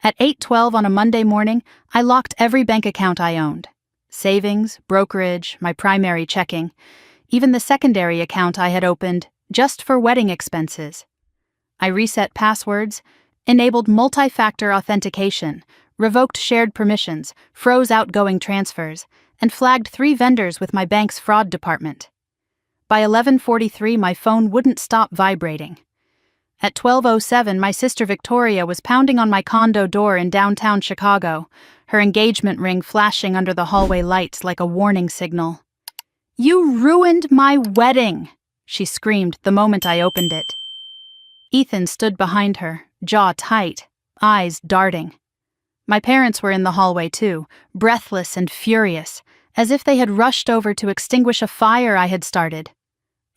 At 8:12 on a Monday morning, I locked every bank account I owned. Savings, brokerage, my primary checking, even the secondary account I had opened just for wedding expenses. I reset passwords, enabled multi-factor authentication, revoked shared permissions, froze outgoing transfers, and flagged 3 vendors with my bank's fraud department. By 11:43, my phone wouldn't stop vibrating. At 12:07, my sister Victoria was pounding on my condo door in downtown Chicago, her engagement ring flashing under the hallway lights like a warning signal. "You ruined my wedding!" she screamed the moment I opened it. Ethan stood behind her, jaw tight, eyes darting. My parents were in the hallway too, breathless and furious, as if they had rushed over to extinguish a fire I had started.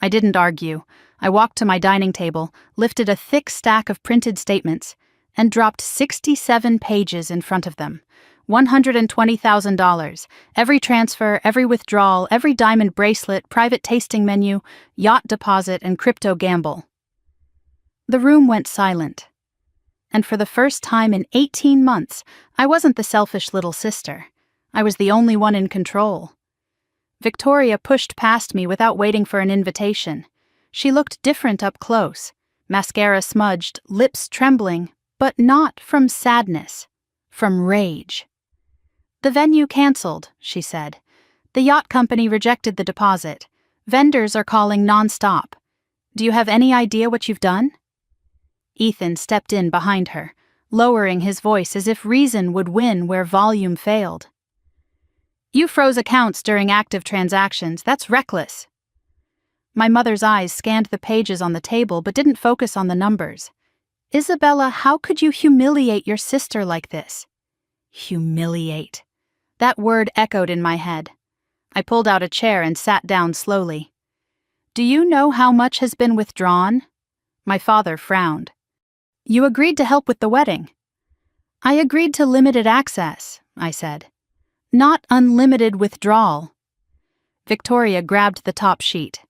I didn't argue. I walked to my dining table, lifted a thick stack of printed statements, and dropped 67 pages in front of them. $120,000. Every transfer, every withdrawal, every diamond bracelet, private tasting menu, yacht deposit, and crypto gamble. The room went silent. And for the first time in 18 months, I wasn't the selfish little sister. I was the only one in control. Victoria pushed past me without waiting for an invitation. She looked different up close, mascara smudged, lips trembling, but not from sadness, from rage. "The venue canceled," she said. "The yacht company rejected the deposit. Vendors are calling non-stop. Do you have any idea what you've done?" Ethan stepped in behind her, lowering his voice as if reason would win where volume failed. "You froze accounts during active transactions. That's reckless." My mother's eyes scanned the pages on the table but didn't focus on the numbers. "Isabella, how could you humiliate your sister like this?" Humiliate. That word echoed in my head. I pulled out a chair and sat down slowly. "Do you know how much has been withdrawn?" My father frowned. "You agreed to help with the wedding." "I agreed to limited access," I said. "Not unlimited withdrawal." Victoria grabbed the top sheet.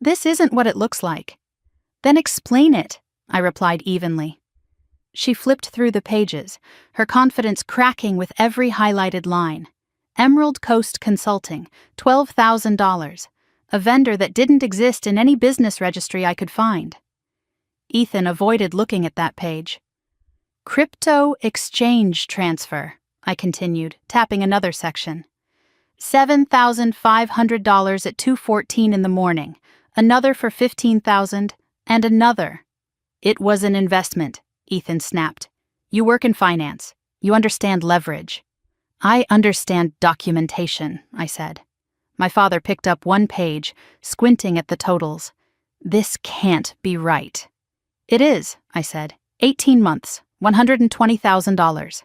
"This isn't what it looks like." "Then explain it," I replied evenly. She flipped through the pages, her confidence cracking with every highlighted line. Emerald Coast Consulting, $12,000, a vendor that didn't exist in any business registry I could find. Ethan avoided looking at that page. "Crypto exchange transfer," I continued, tapping another section. $7,500 at 2:14 in the morning, another for $15,000, and another. "It was an investment," Ethan snapped. "You work in finance. You understand leverage." "I understand documentation," I said. My father picked up one page, squinting at the totals. "This can't be right." "It is," I said. 18 months, $120,000.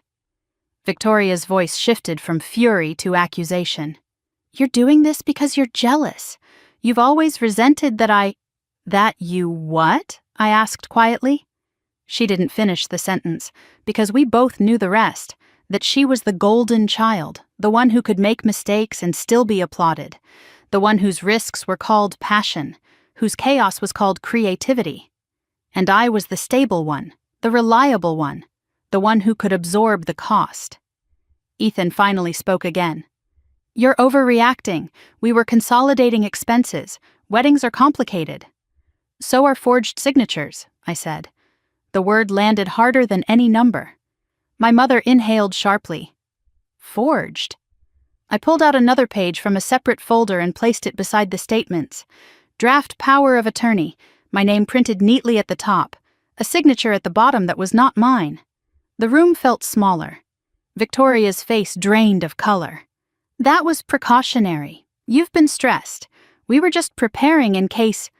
Victoria's voice shifted from fury to accusation. "You're doing this because you're jealous. You've always resented that I—" "That you what?" I asked quietly. She didn't finish the sentence, because we both knew the rest, that she was the golden child, the one who could make mistakes and still be applauded, the one whose risks were called passion, whose chaos was called creativity. And I was the stable one, the reliable one, the one who could absorb the cost. Ethan finally spoke again. "You're overreacting. We were consolidating expenses. Weddings are complicated." "So are forged signatures," I said. The word landed harder than any number. My mother inhaled sharply. "Forged?" I pulled out another page from a separate folder and placed it beside the statements. Draft power of attorney, my name printed neatly at the top, a signature at the bottom that was not mine. The room felt smaller. Victoria's face drained of color. "That was precautionary. You've been stressed. We were just preparing in case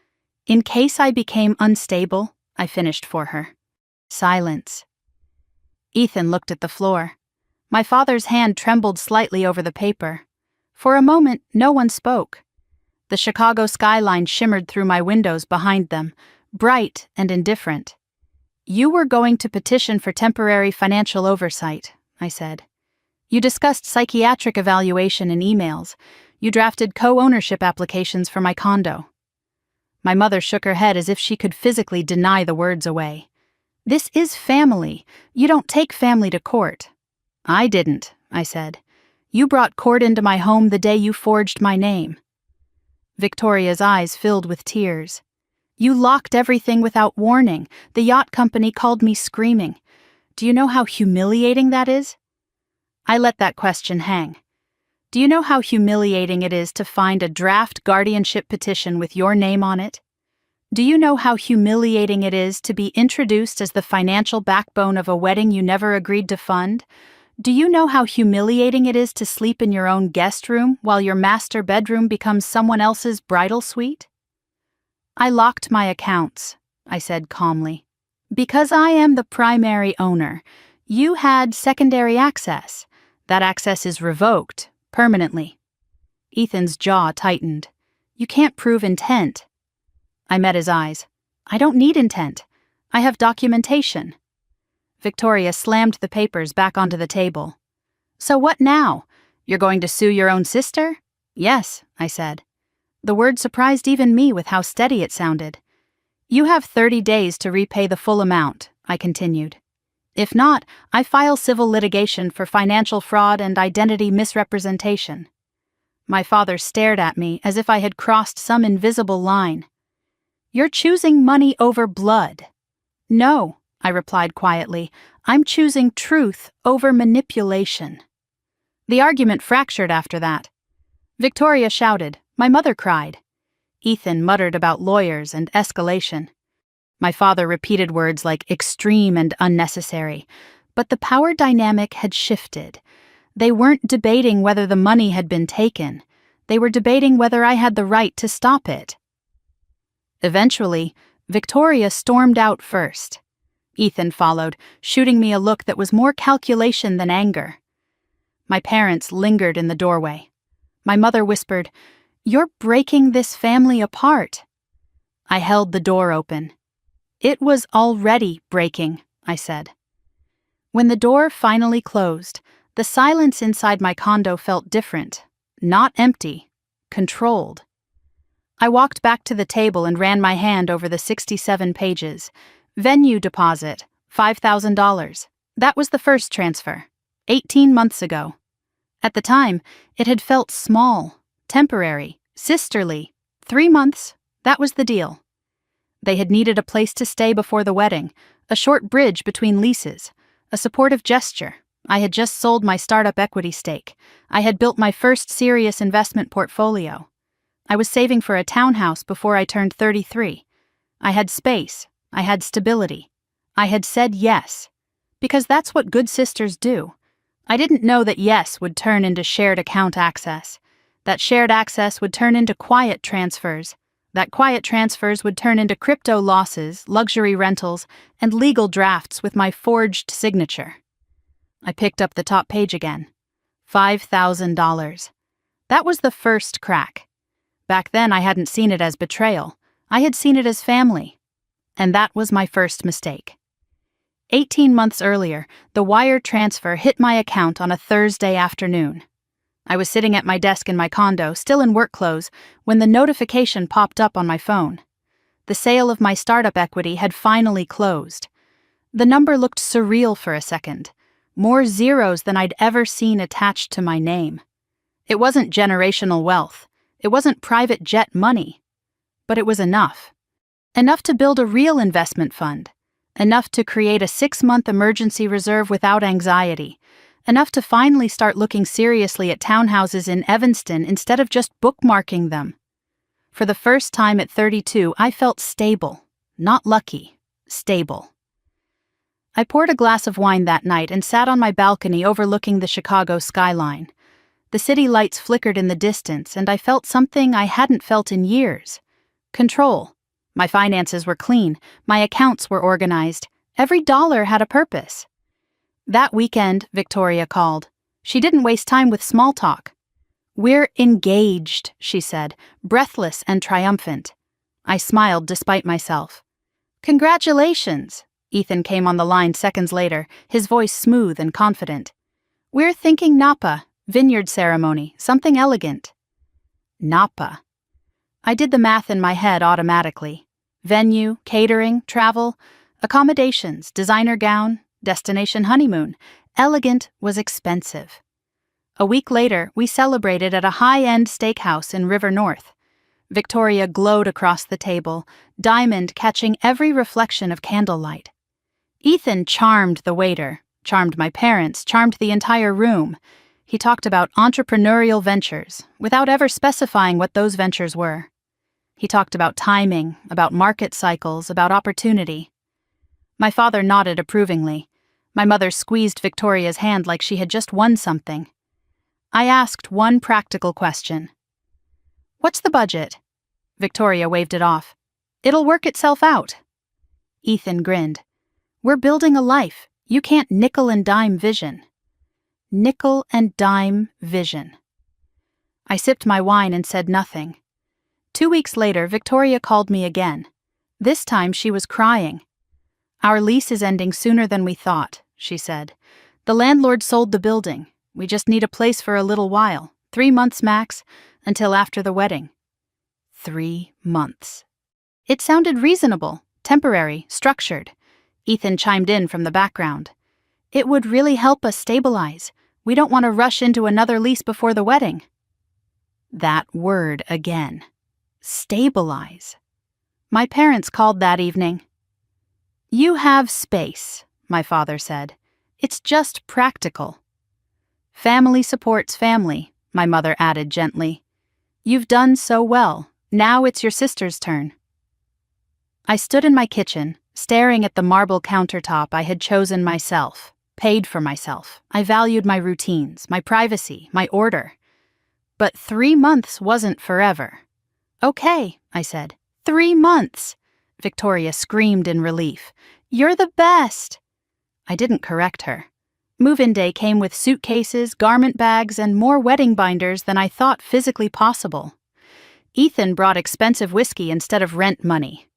I became unstable," I finished for her. Silence. Ethan looked at the floor. My father's hand trembled slightly over the paper. For a moment, no one spoke. The Chicago skyline shimmered through my windows behind them, bright and indifferent. "You were going to petition for temporary financial oversight," I said. "You discussed psychiatric evaluation in emails. You drafted co-ownership applications for my condo." My mother shook her head as if she could physically deny the words away. This is family. You don't take family to court. I didn't, I said. You brought court into my home the day you forged my name. Victoria's eyes filled with tears. You locked everything without warning. The yacht company called me screaming. Do you know how humiliating that is? I let that question hang. Do you know how humiliating it is to find a draft guardianship petition with your name on it? Do you know how humiliating it is to be introduced as the financial backbone of a wedding you never agreed to fund? Do you know how humiliating it is to sleep in your own guest room while your master bedroom becomes someone else's bridal suite? I locked my accounts, I said calmly. Because I am the primary owner, you had secondary access. That access is revoked, permanently. Ethan's jaw tightened. You can't prove intent. I met his eyes. I don't need intent. I have documentation. Victoria slammed the papers back onto the table. So what now? You're going to sue your own sister? Yes, I said. The word surprised even me with how steady it sounded. You have 30 days to repay the full amount, I continued. If not, I file civil litigation for financial fraud and identity misrepresentation. My father stared at me as if I had crossed some invisible line. You're choosing money over blood. No, I replied quietly. I'm choosing truth over manipulation. The argument fractured after that. Victoria shouted. My mother cried. Ethan muttered about lawyers and escalation. My father repeated words like extreme and unnecessary, but the power dynamic had shifted. They weren't debating whether the money had been taken. They were debating whether I had the right to stop it. Eventually, Victoria stormed out first. Ethan followed, shooting me a look that was more calculation than anger. My parents lingered in the doorway. My mother whispered, "You're breaking this family apart." I held the door open. It was already breaking, I said. When the door finally closed, the silence inside my condo felt different. Not empty, controlled. I walked back to the table and ran my hand over the 67 pages. Venue deposit, $5,000. That was the first transfer, 18 months ago. At the time, it had felt small, temporary, sisterly. 3 months, that was the deal. They had needed a place to stay before the wedding, a short bridge between leases, a supportive gesture. I had just sold my startup equity stake. I had built my first serious investment portfolio. I was saving for a townhouse before I turned 33. I had space. I had stability. I had said yes. Because that's what good sisters do. I didn't know that yes would turn into shared account access. That shared access would turn into quiet transfers. That quiet transfers would turn into crypto losses, luxury rentals, and legal drafts with my forged signature. I picked up the top page again. $5,000. That was the first crack. Back then I hadn't seen it as betrayal. I had seen it as family. And that was my first mistake. 18 months earlier, the wire transfer hit my account on a Thursday afternoon. I was sitting at my desk in my condo, still in work clothes, when the notification popped up on my phone. The sale of my startup equity had finally closed. The number looked surreal for a second. More zeros than I'd ever seen attached to my name. It wasn't generational wealth. It wasn't private jet money. But it was enough. Enough to build a real investment fund. Enough to create a 6-month emergency reserve without anxiety. Enough to finally start looking seriously at townhouses in Evanston instead of just bookmarking them. For the first time at 32, I felt stable. Not lucky. Stable. I poured a glass of wine that night and sat on my balcony overlooking the Chicago skyline. The city lights flickered in the distance, and I felt something I hadn't felt in years. Control. My finances were clean. My accounts were organized. Every dollar had a purpose. That weekend, Victoria called. She didn't waste time with small talk. "We're engaged," she said, breathless and triumphant. I smiled despite myself. "Congratulations." Ethan came on the line seconds later, his voice smooth and confident. "We're thinking Napa, vineyard ceremony, something elegant." Napa. I did the math in my head automatically. Venue, catering, travel. Accommodations, designer gown, destination honeymoon. Elegant was expensive. A week later, we celebrated at a high-end steakhouse in River North. Victoria glowed across the table, diamond catching every reflection of candlelight. Ethan charmed the waiter, charmed my parents, charmed the entire room. He talked about entrepreneurial ventures, without ever specifying what those ventures were. He talked about timing, about market cycles, about opportunity. My father nodded approvingly. My mother squeezed Victoria's hand like she had just won something. I asked one practical question. "What's the budget?" Victoria waved it off. "It'll work itself out." Ethan grinned. "We're building a life. You can't nickel and dime vision." Nickel and dime vision. I sipped my wine and said nothing. 2 weeks later, Victoria called me again. This time she was crying. "Our lease is ending sooner than we thought," she said. "The landlord sold the building. We just need a place for a little while, 3 months max, until after the wedding." 3 months. It sounded reasonable, temporary, structured. Ethan chimed in from the background. "It would really help us stabilize. We don't want to rush into another lease before the wedding." That word again. Stabilize. My parents called that evening. "You have space," my father said. "It's just practical." "Family supports family," my mother added gently. "You've done so well. Now it's your sister's turn." I stood in my kitchen, staring at the marble countertop I had chosen myself, paid for myself. I valued my routines, my privacy, my order. But 3 months wasn't forever. "Okay," I said. 3 months! Victoria screamed in relief. "You're the best!" I didn't correct her. Move-in day came with suitcases, garment bags, and more wedding binders than I thought physically possible. Ethan brought expensive whiskey instead of rent money.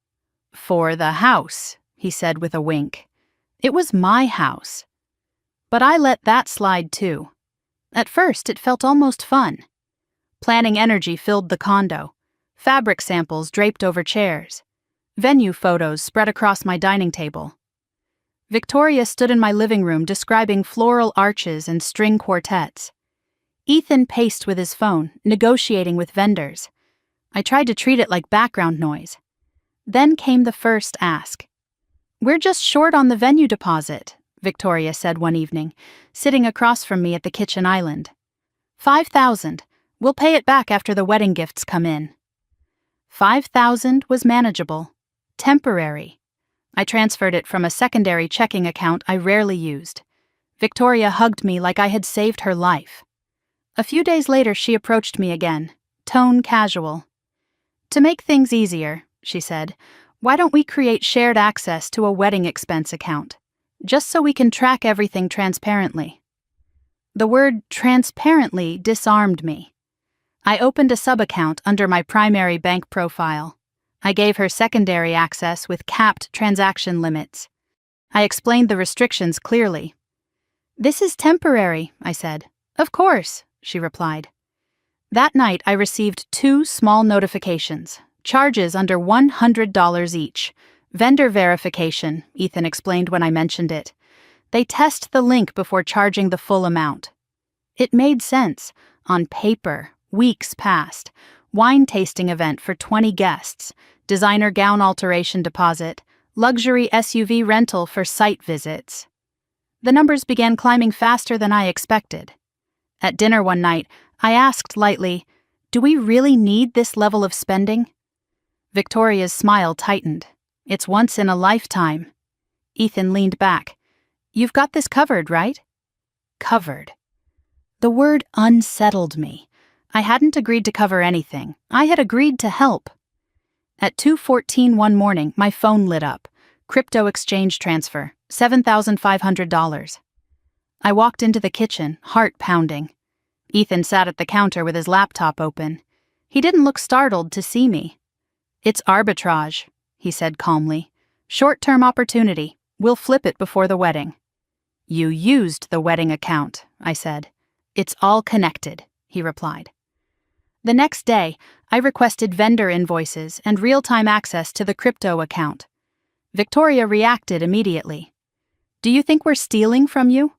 "For the house," he said with a wink. It was my house. But I let that slide too. At first, it felt almost fun. Planning energy filled the condo. Fabric samples draped over chairs. Venue photos spread across my dining table. Victoria stood in my living room describing floral arches and string quartets. Ethan paced with his phone, negotiating with vendors. I tried to treat it like background noise. Then came the first ask. "We're just short on the venue deposit," Victoria said one evening, sitting across from me at the kitchen island. "5,000. We'll pay it back after the wedding gifts come in." 5,000 was manageable. Temporary. I transferred it from a secondary checking account I rarely used. Victoria hugged me like I had saved her life. A few days later, she approached me again, tone casual. "To make things easier," she said, "why don't we create shared access to a wedding expense account, just so we can track everything transparently?" The word transparently disarmed me. I opened a sub-account under my primary bank profile. I gave her secondary access with capped transaction limits. I explained the restrictions clearly. "This is temporary," I said. "Of course," she replied. That night, I received 2 small notifications, charges under $100 each. Vendor verification, Ethan explained when I mentioned it. They test the link before charging the full amount. It made sense. On paper, weeks passed. Wine tasting event for 20 guests. Designer gown alteration deposit. Luxury SUV rental for site visits. The numbers began climbing faster than I expected. At dinner one night, I asked lightly, "Do we really need this level of spending?" Victoria's smile tightened. "It's once in a lifetime." Ethan leaned back. "You've got this covered, right?" Covered. The word unsettled me. I hadn't agreed to cover anything. I had agreed to help. At 2:14 one morning, my phone lit up. Crypto exchange transfer, $7,500. I walked into the kitchen, heart pounding. Ethan sat at the counter with his laptop open. He didn't look startled to see me. "It's arbitrage," he said calmly. "Short-term opportunity. We'll flip it before the wedding." "You used the wedding account," I said. "It's all connected," he replied. The next day, I requested vendor invoices and real-time access to the crypto account. Victoria reacted immediately. "Do you think we're stealing from you?"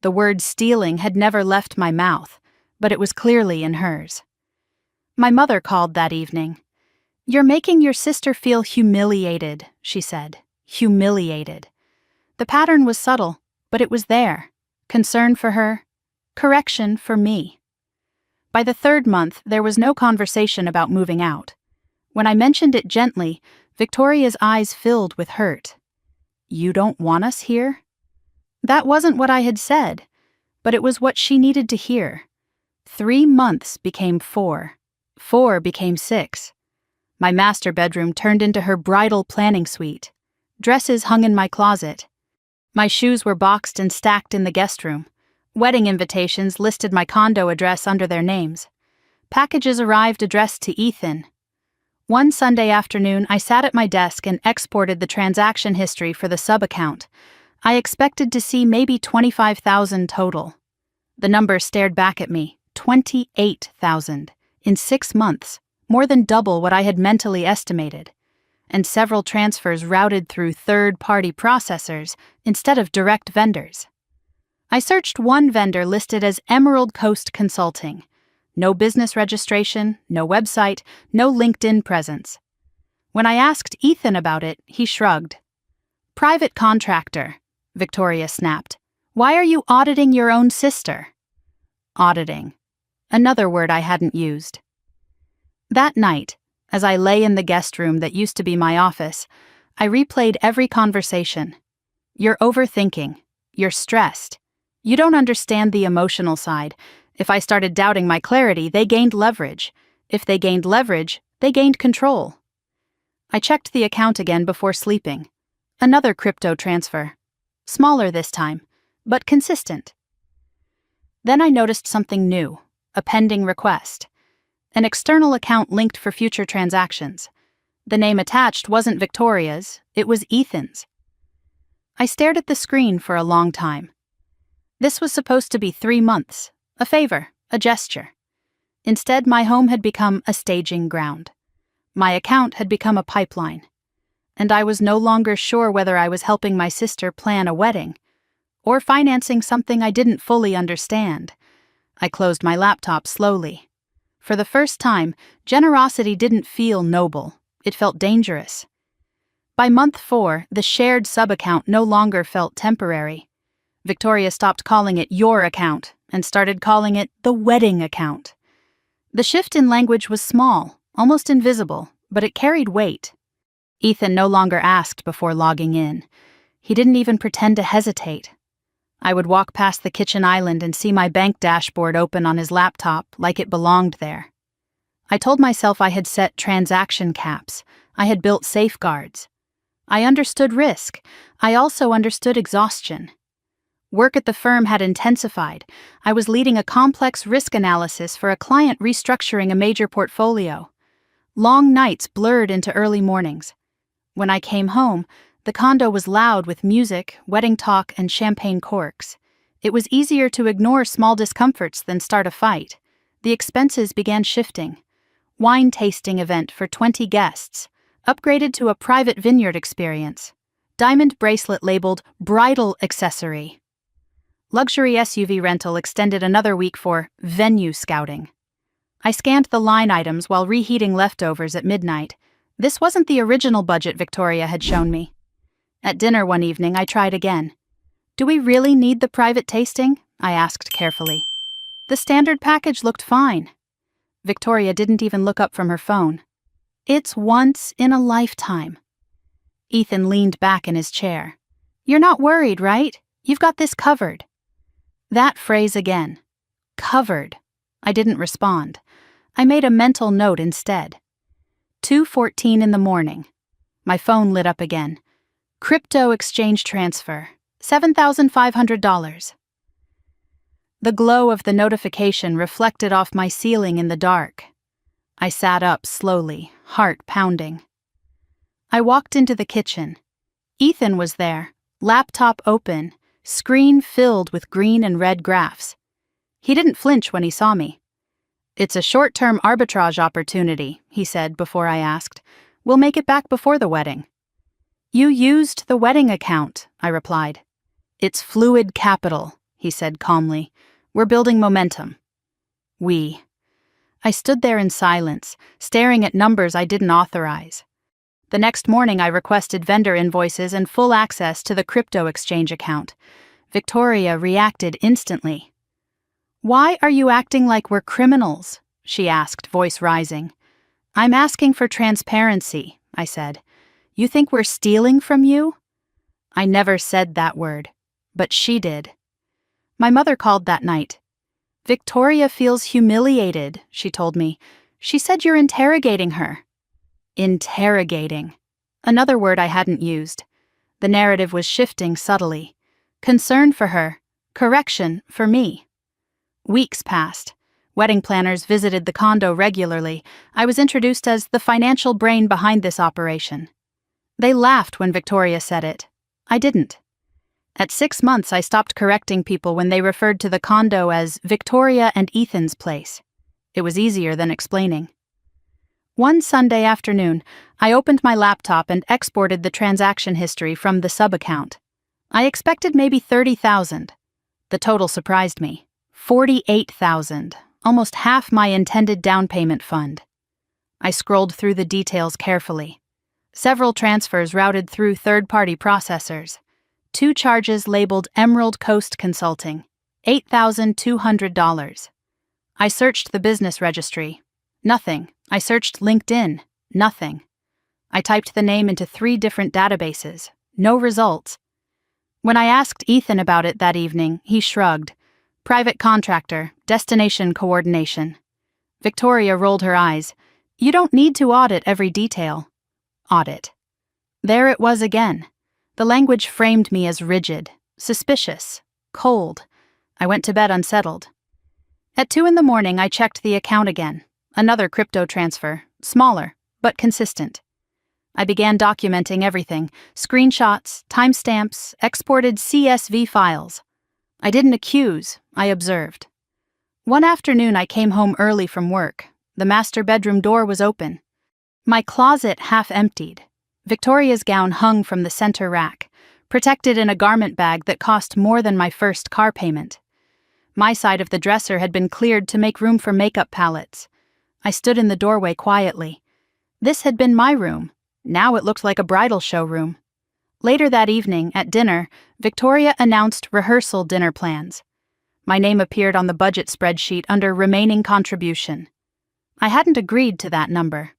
The word stealing had never left my mouth, but it was clearly in hers. My mother called that evening. "You're making your sister feel humiliated," she said. Humiliated. The pattern was subtle, but it was there. Concern for her, correction for me. By the third month, there was no conversation about moving out. When I mentioned it gently, Victoria's eyes filled with hurt. "You don't want us here?" That wasn't what I had said, but it was what she needed to hear. 3 months became 4. 4 became 6. My master bedroom turned into her bridal planning suite. Dresses hung in my closet. My shoes were boxed and stacked in the guest room. Wedding invitations listed my condo address under their names. Packages arrived addressed to Ethan. One Sunday afternoon, I sat at my desk and exported the transaction history for the sub-account. I expected to see maybe $25,000 total. The number stared back at me. $28,000. In 6 months, more than double what I had mentally estimated. And several transfers routed through third-party processors instead of direct vendors. I searched one vendor listed as Emerald Coast Consulting. No business registration, no website, no LinkedIn presence. When I asked Ethan about it, he shrugged. "Private contractor," Victoria snapped. "Why are you auditing your own sister?" Auditing. Another word I hadn't used. That night, as I lay in the guest room that used to be my office, I replayed every conversation. "You're overthinking. You're stressed. You don't understand the emotional side. If I started doubting my clarity, they gained leverage. If they gained leverage, they gained control." I checked the account again before sleeping. Another crypto transfer. Smaller this time, but consistent. Then I noticed something new, a pending request. An external account linked for future transactions. The name attached wasn't Victoria's, it was Ethan's. I stared at the screen for a long time. This was supposed to be 3 months, a favor, a gesture. Instead, my home had become a staging ground. My account had become a pipeline. And I was no longer sure whether I was helping my sister plan a wedding or financing something I didn't fully understand. I closed my laptop slowly. For the first time, generosity didn't feel noble. It felt dangerous. By month 4, the shared sub-account no longer felt temporary. Victoria stopped calling it your account and started calling it the wedding account. The shift in language was small, almost invisible, but it carried weight. Ethan no longer asked before logging in. He didn't even pretend to hesitate. I would walk past the kitchen island and see my bank dashboard open on his laptop like it belonged there. I told myself I had set transaction caps. I had built safeguards. I understood risk. I also understood exhaustion. Work at the firm had intensified. I was leading a complex risk analysis for a client restructuring a major portfolio. Long nights blurred into early mornings. When I came home, the condo was loud with music, wedding talk, and champagne corks. It was easier to ignore small discomforts than start a fight. The expenses began shifting. Wine tasting event for 20 guests, upgraded to a private vineyard experience. Diamond bracelet labeled bridal accessory. Luxury SUV rental extended another week for venue scouting. I scanned the line items while reheating leftovers at midnight. This wasn't the original budget Victoria had shown me. At dinner one evening, I tried again. "Do we really need the private tasting?" I asked carefully. The standard package looked fine. Victoria didn't even look up from her phone. "It's once in a lifetime." Ethan leaned back in his chair. "You're not worried, right? You've got this covered." That phrase again. Covered. I didn't respond. I made a mental note instead. 2:14 in the morning. My phone lit up again. Crypto exchange transfer. $7,500. The glow of the notification reflected off my ceiling in the dark. I sat up slowly, heart pounding. I walked into the kitchen. Ethan was there, laptop open, screen filled with green and red graphs. He didn't flinch when he saw me. "It's a short-term arbitrage opportunity," he said before I asked. "We'll make it back before the wedding." You used the wedding account, I replied. It's fluid capital, he said calmly. We're building momentum. I stood there in silence, staring at numbers I didn't authorize. The next morning I requested vendor invoices and full access to the crypto exchange account. Victoria reacted instantly. Why are you acting like we're criminals? She asked, voice rising. I'm asking for transparency, I said. You think we're stealing from you? I never said that word, but she did. My mother called that night. Victoria feels humiliated, she told me. She said you're interrogating her. Interrogating. Another word I hadn't used. The narrative was shifting subtly. Concern for her. Correction for me. Weeks passed. Wedding planners visited the condo regularly. I was introduced as the financial brain behind this operation. They laughed when Victoria said it. I didn't. At 6 months, I stopped correcting people when they referred to the condo as Victoria and Ethan's place. It was easier than explaining. One Sunday afternoon, I opened my laptop and exported the transaction history from the sub-account. I expected maybe 30,000. The total surprised me. 48,000, almost half my intended down payment fund. I scrolled through the details carefully. Several transfers routed through third-party processors. 2 charges labeled Emerald Coast Consulting, $8,200. I searched the business registry. Nothing. I searched LinkedIn. Nothing. I typed the name into 3 different databases. No results. When I asked Ethan about it that evening, he shrugged. Private contractor, destination coordination. Victoria rolled her eyes. You don't need to audit every detail. Audit. There it was again. The language framed me as rigid, suspicious, cold. I went to bed unsettled. At 2 a.m, I checked the account again. Another crypto transfer, smaller, but consistent. I began documenting everything, screenshots, timestamps, exported CSV files. I didn't accuse, I observed. One afternoon I came home early from work. The master bedroom door was open. My closet half emptied. Victoria's gown hung from the center rack, protected in a garment bag that cost more than my first car payment. My side of the dresser had been cleared to make room for makeup palettes. I stood in the doorway quietly. This had been my room. Now it looked like a bridal showroom. Later that evening, at dinner, Victoria announced rehearsal dinner plans. My name appeared on the budget spreadsheet under remaining contribution. I hadn't agreed to that number.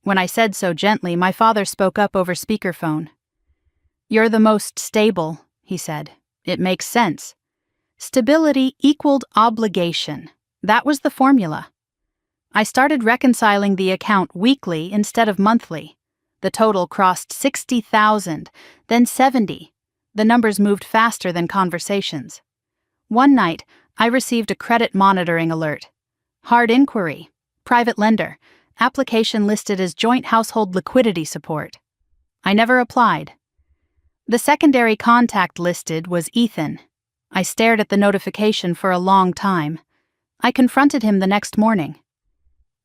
When I said so gently, my father spoke up over speakerphone. You're the most stable, he said. It makes sense. Stability equaled obligation. That was the formula. I started reconciling the account weekly instead of monthly. The total crossed 60,000, then 70. The numbers moved faster than conversations. One night, I received a credit monitoring alert. Hard inquiry. Private lender. Application listed as joint household liquidity support. I never applied. The secondary contact listed was Ethan. I stared at the notification for a long time. I confronted him the next morning.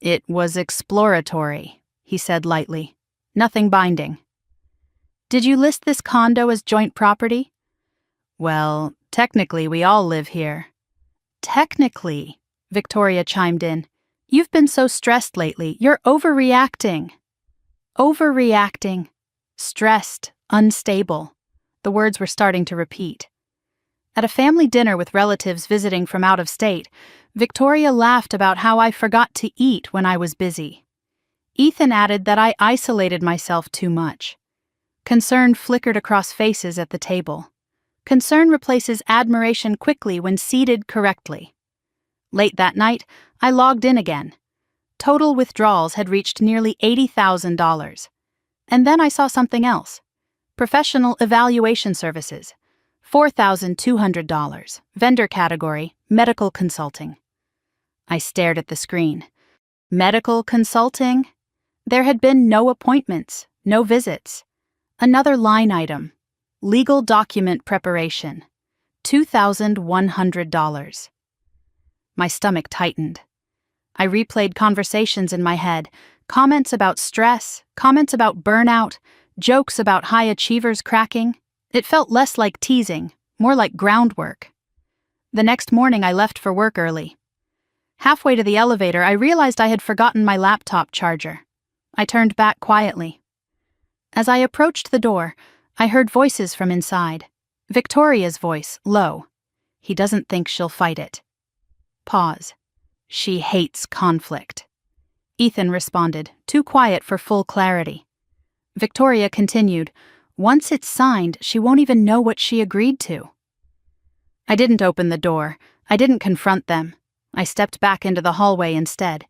It was exploratory, he said lightly. Nothing binding. Did you list this condo as joint property? Well, technically we all live here. Technically, Victoria chimed in. You've been so stressed lately. You're overreacting. Overreacting. Stressed. Unstable. The words were starting to repeat. At a family dinner with relatives visiting from out of state, Victoria laughed about how I forgot to eat when I was busy. Ethan added that I isolated myself too much. Concern flickered across faces at the table. Concern replaces admiration quickly when seated correctly. Late that night, I logged in again. Total withdrawals had reached nearly $80,000. And then I saw something else. Professional evaluation services. $4,200. Vendor category, medical consulting. I stared at the screen. Medical consulting? There had been no appointments, no visits. Another line item. Legal document preparation. $2,100. My stomach tightened. I replayed conversations in my head, comments about stress, comments about burnout, jokes about high achievers cracking. It felt less like teasing, more like groundwork. The next morning I left for work early. Halfway to the elevator, I realized I had forgotten my laptop charger. I turned back quietly. As I approached the door, I heard voices from inside. Victoria's voice, low. He doesn't think she'll fight it. Pause. She hates conflict. Ethan responded, too quiet for full clarity. Victoria continued, once it's signed, she won't even know what she agreed to. I didn't open the door. I didn't confront them. I stepped back into the hallway instead,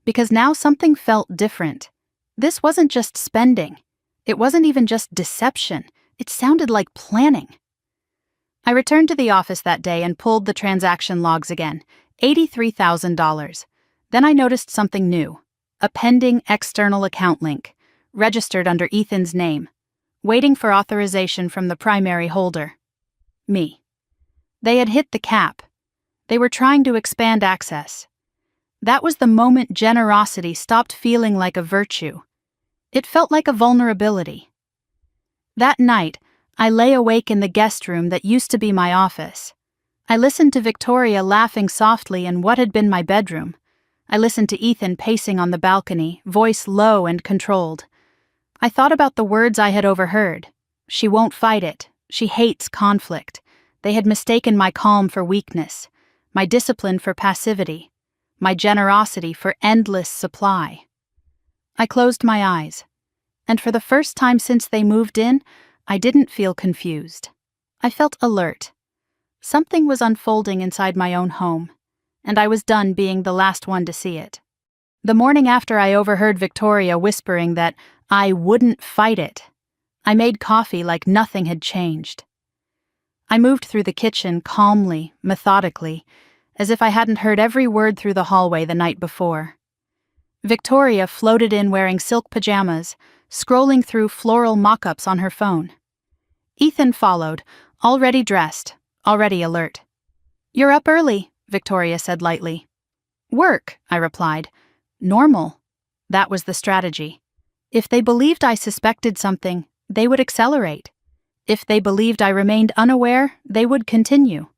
because now something felt different. This wasn't just spending. It wasn't even just deception. It sounded like planning. I returned to the office that day and pulled the transaction logs again, $83,000. Then I noticed something new, a pending external account link, registered under Ethan's name, waiting for authorization from the primary holder. Me. They had hit the cap. They were trying to expand access. That was the moment generosity stopped feeling like a virtue. It felt like a vulnerability. That night, I lay awake in the guest room that used to be my office. I listened to Victoria laughing softly in what had been my bedroom. I listened to Ethan pacing on the balcony, voice low and controlled. I thought about the words I had overheard. She won't fight it. She hates conflict. They had mistaken my calm for weakness, my discipline for passivity, my generosity for endless supply. I closed my eyes, and for the first time since they moved in, I didn't feel confused. I felt alert. Something was unfolding inside my own home, and I was done being the last one to see it. The morning after, I overheard Victoria whispering that I wouldn't fight it. I made coffee like nothing had changed. I moved through the kitchen calmly, methodically, as if I hadn't heard every word through the hallway the night before. Victoria floated in wearing silk pajamas, scrolling through floral mock-ups on her phone. Ethan followed, already dressed, already alert. "You're up early," Victoria said lightly. "Work," I replied. "Normal." That was the strategy. If they believed I suspected something, they would accelerate. If they believed I remained unaware, they would continue.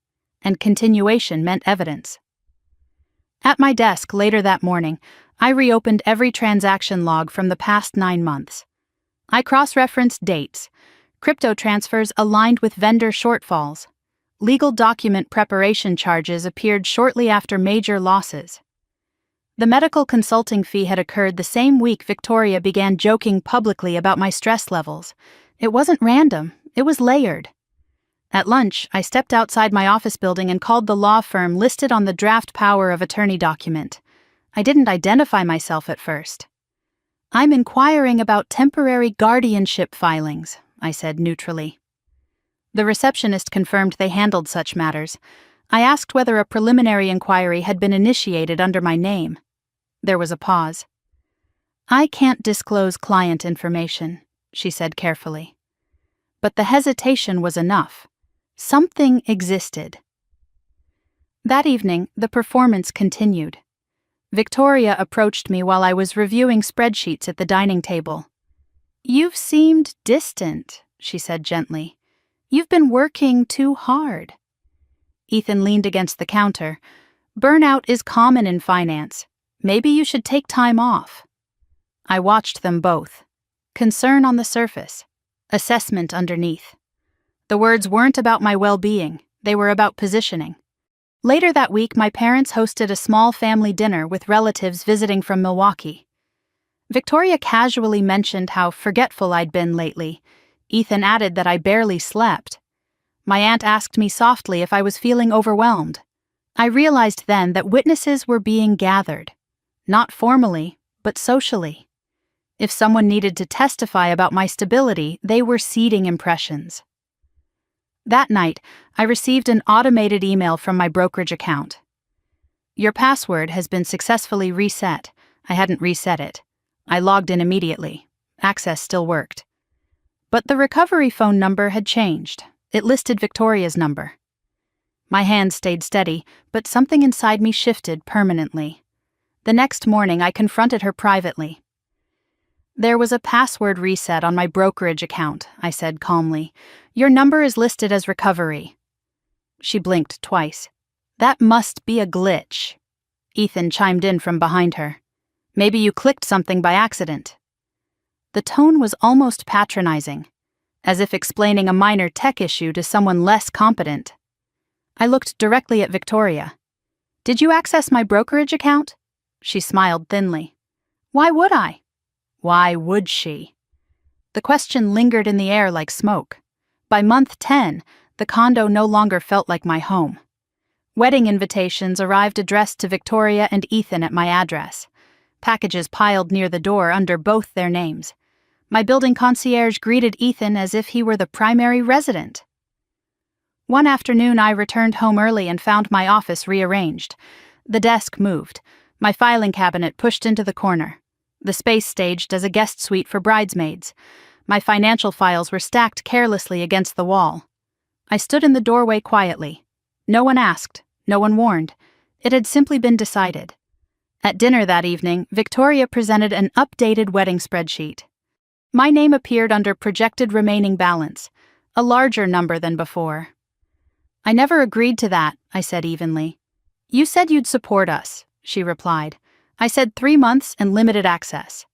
And continuation meant evidence. At my desk later that morning, I reopened every transaction log from the past 9 months. I cross-referenced dates, crypto transfers aligned with vendor shortfalls. Legal document preparation charges appeared shortly after major losses. The medical consulting fee had occurred the same week Victoria began joking publicly about my stress levels. It wasn't random, it was layered. At lunch, I stepped outside my office building and called the law firm listed on the draft power of attorney document. I didn't identify myself at first. "I'm inquiring about temporary guardianship filings," I said neutrally. The receptionist confirmed they handled such matters. I asked whether a preliminary inquiry had been initiated under my name. There was a pause. "I can't disclose client information," she said carefully. But the hesitation was enough. Something existed. That evening, the performance continued. Victoria approached me while I was reviewing spreadsheets at the dining table. "You've seemed distant," she said gently. "You've been working too hard." Ethan leaned against the counter. "Burnout is common in finance. Maybe you should take time off." I watched them both. Concern on the surface, assessment underneath. The words weren't about my well-being, they were about positioning. Later that week, my parents hosted a small family dinner with relatives visiting from Milwaukee. Victoria casually mentioned how forgetful I'd been lately. Ethan added that I barely slept. My aunt asked me softly if I was feeling overwhelmed. I realized then that witnesses were being gathered. Not formally, but socially. If someone needed to testify about my stability, they were seeding impressions. That night, I received an automated email from my brokerage account. "Your password has been successfully reset." I hadn't reset it. I logged in immediately. Access still worked. But the recovery phone number had changed. It listed Victoria's number. My hand stayed steady, but something inside me shifted permanently. The next morning, I confronted her privately. There was a password reset on my brokerage account, I said calmly. Your number is listed as recovery. She blinked twice. That must be a glitch. Ethan chimed in from behind her. Maybe you clicked something by accident. The tone was almost patronizing, as if explaining a minor tech issue to someone less competent. I looked directly at Victoria. Did you access my brokerage account? She smiled thinly. Why would I? Why would she? The question lingered in the air like smoke. By month 10, the condo no longer felt like my home. Wedding invitations arrived addressed to Victoria and Ethan at my address. Packages piled near the door under both their names. My building concierge greeted Ethan as if he were the primary resident. One afternoon, I returned home early and found my office rearranged. The desk moved, my filing cabinet pushed into the corner, the space staged as a guest suite for bridesmaids. My financial files were stacked carelessly against the wall. I stood in the doorway quietly. No one asked, no one warned. It had simply been decided. At dinner that evening, Victoria presented an updated wedding spreadsheet. My name appeared under projected remaining balance, a larger number than before. I never agreed to that, I said evenly. You said you'd support us, she replied. I said 3 months and limited access.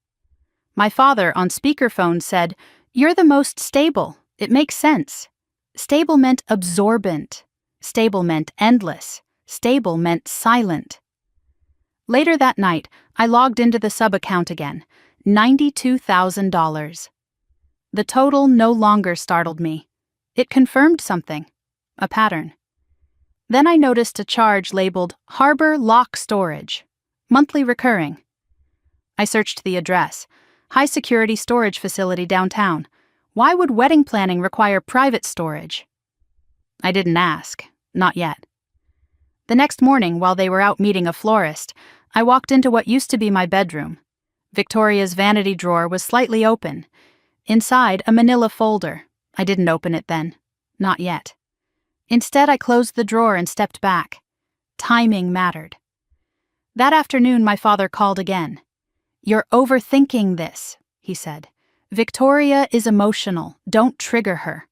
My father, on speakerphone, said, You're the most stable. It makes sense. Stable meant absorbent. Stable meant endless. Stable meant silent. Later that night, I logged into the sub-account again. $92,000. The total no longer startled me. It confirmed something. A pattern. Then I noticed a charge labeled Harbor Lock Storage. Monthly recurring. I searched the address. High-security storage facility downtown. Why would wedding planning require private storage? I didn't ask. Not yet. The next morning, while they were out meeting a florist, I walked into what used to be my bedroom. Victoria's vanity drawer was slightly open. Inside, a manila folder. I didn't open it then. Not yet. Instead, I closed the drawer and stepped back. Timing mattered. That afternoon, my father called again. You're overthinking this, he said. Victoria is emotional. Don't trigger her.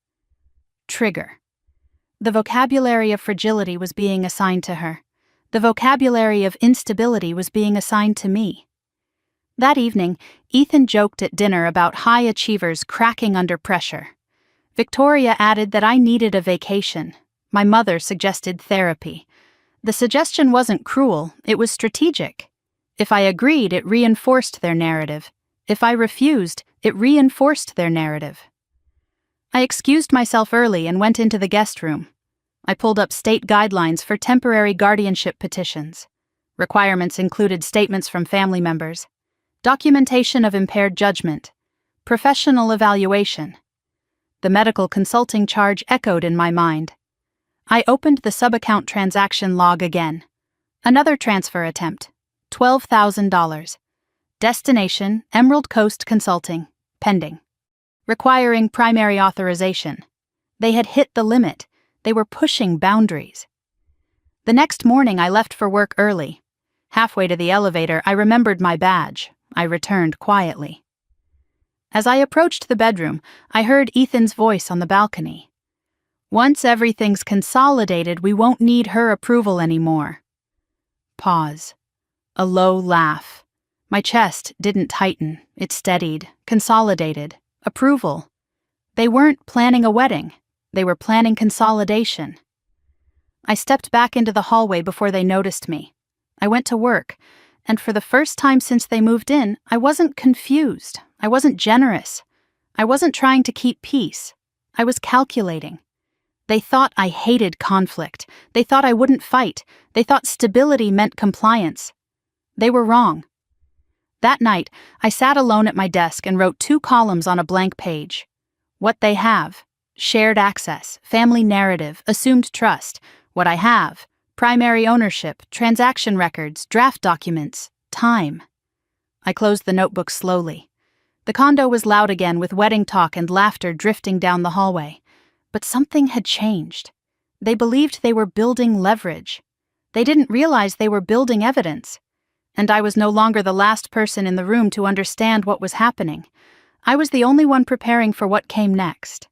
Trigger. The vocabulary of fragility was being assigned to her. The vocabulary of instability was being assigned to me. That evening, Ethan joked at dinner about high achievers cracking under pressure. Victoria added that I needed a vacation. My mother suggested therapy. The suggestion wasn't cruel, it was strategic. If I agreed, it reinforced their narrative. If I refused, it reinforced their narrative. I excused myself early and went into the guest room. I pulled up state guidelines for temporary guardianship petitions. Requirements included statements from family members, documentation of impaired judgment, professional evaluation. The medical consulting charge echoed in my mind. I opened the sub-account transaction log again. Another transfer attempt. $12,000. Destination, Emerald Coast Consulting. Pending. Requiring primary authorization. They had hit the limit. They were pushing boundaries. The next morning, I left for work early. Halfway to the elevator, I remembered my badge. I returned quietly. As I approached the bedroom, I heard Ethan's voice on the balcony. Once everything's consolidated, we won't need her approval anymore. Pause. A low laugh. My chest didn't tighten. It steadied, consolidated. Approval. They weren't planning a wedding. They were planning consolidation. I stepped back into the hallway before they noticed me. I went to work, and for the first time since they moved in, I wasn't confused. I wasn't generous. I wasn't trying to keep peace. I was calculating. They thought I hated conflict. They thought I wouldn't fight. They thought stability meant compliance. They were wrong. That night, I sat alone at my desk and wrote 2 columns on a blank page. What they have: shared access, family narrative, assumed trust. What I have: primary ownership, transaction records, draft documents, time. I closed the notebook slowly. The condo was loud again with wedding talk and laughter drifting down the hallway. But something had changed. They believed they were building leverage. They didn't realize they were building evidence. And I was no longer the last person in the room to understand what was happening. I was the only one preparing for what came next.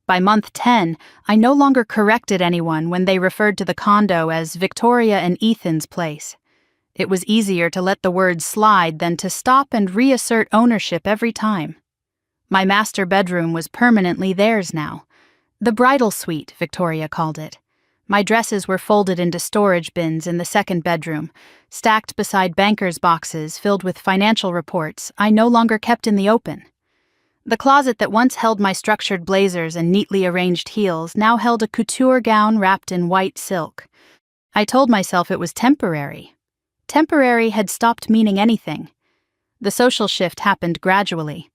By month 10, I no longer corrected anyone when they referred to the condo as Victoria and Ethan's place. It was easier to let the words slide than to stop and reassert ownership every time. My master bedroom was permanently theirs now. The bridal suite, Victoria called it. My dresses were folded into storage bins in the second bedroom, stacked beside bankers' boxes filled with financial reports I no longer kept in the open. The closet that once held my structured blazers and neatly arranged heels now held a couture gown wrapped in white silk. I told myself it was temporary. Temporary had stopped meaning anything. The social shift happened gradually.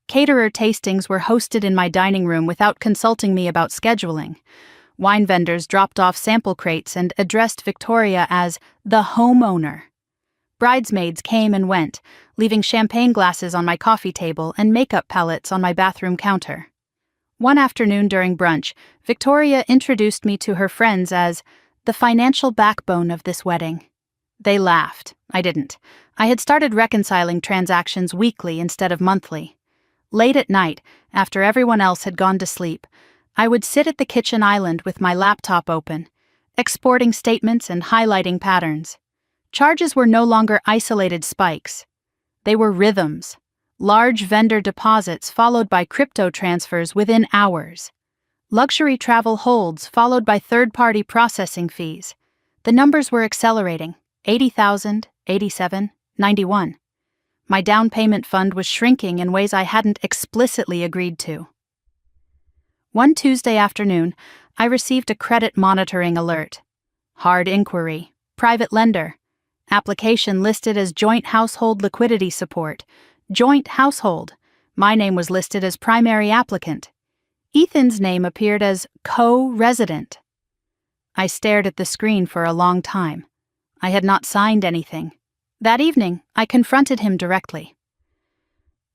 Caterer tastings were hosted in my dining room without consulting me about scheduling. Wine vendors dropped off sample crates and addressed Victoria as the homeowner. Bridesmaids came and went, leaving champagne glasses on my coffee table and makeup palettes on my bathroom counter. One afternoon during brunch, Victoria introduced me to her friends as the financial backbone of this wedding. They laughed. I didn't. I had started reconciling transactions weekly instead of monthly. Late at night, after everyone else had gone to sleep, I would sit at the kitchen island with my laptop open, exporting statements and highlighting patterns. Charges were no longer isolated spikes. They were rhythms, large vendor deposits followed by crypto transfers within hours. Luxury travel holds followed by third-party processing fees. The numbers were accelerating, 80,000, 87, 91. My down payment fund was shrinking in ways I hadn't explicitly agreed to. One Tuesday afternoon, I received a credit monitoring alert. Hard inquiry, private lender. Application listed as joint household liquidity support. Joint household. My name was listed as primary applicant. Ethan's name appeared as co-resident. I stared at the screen for a long time. I had not signed anything. That evening, I confronted him directly.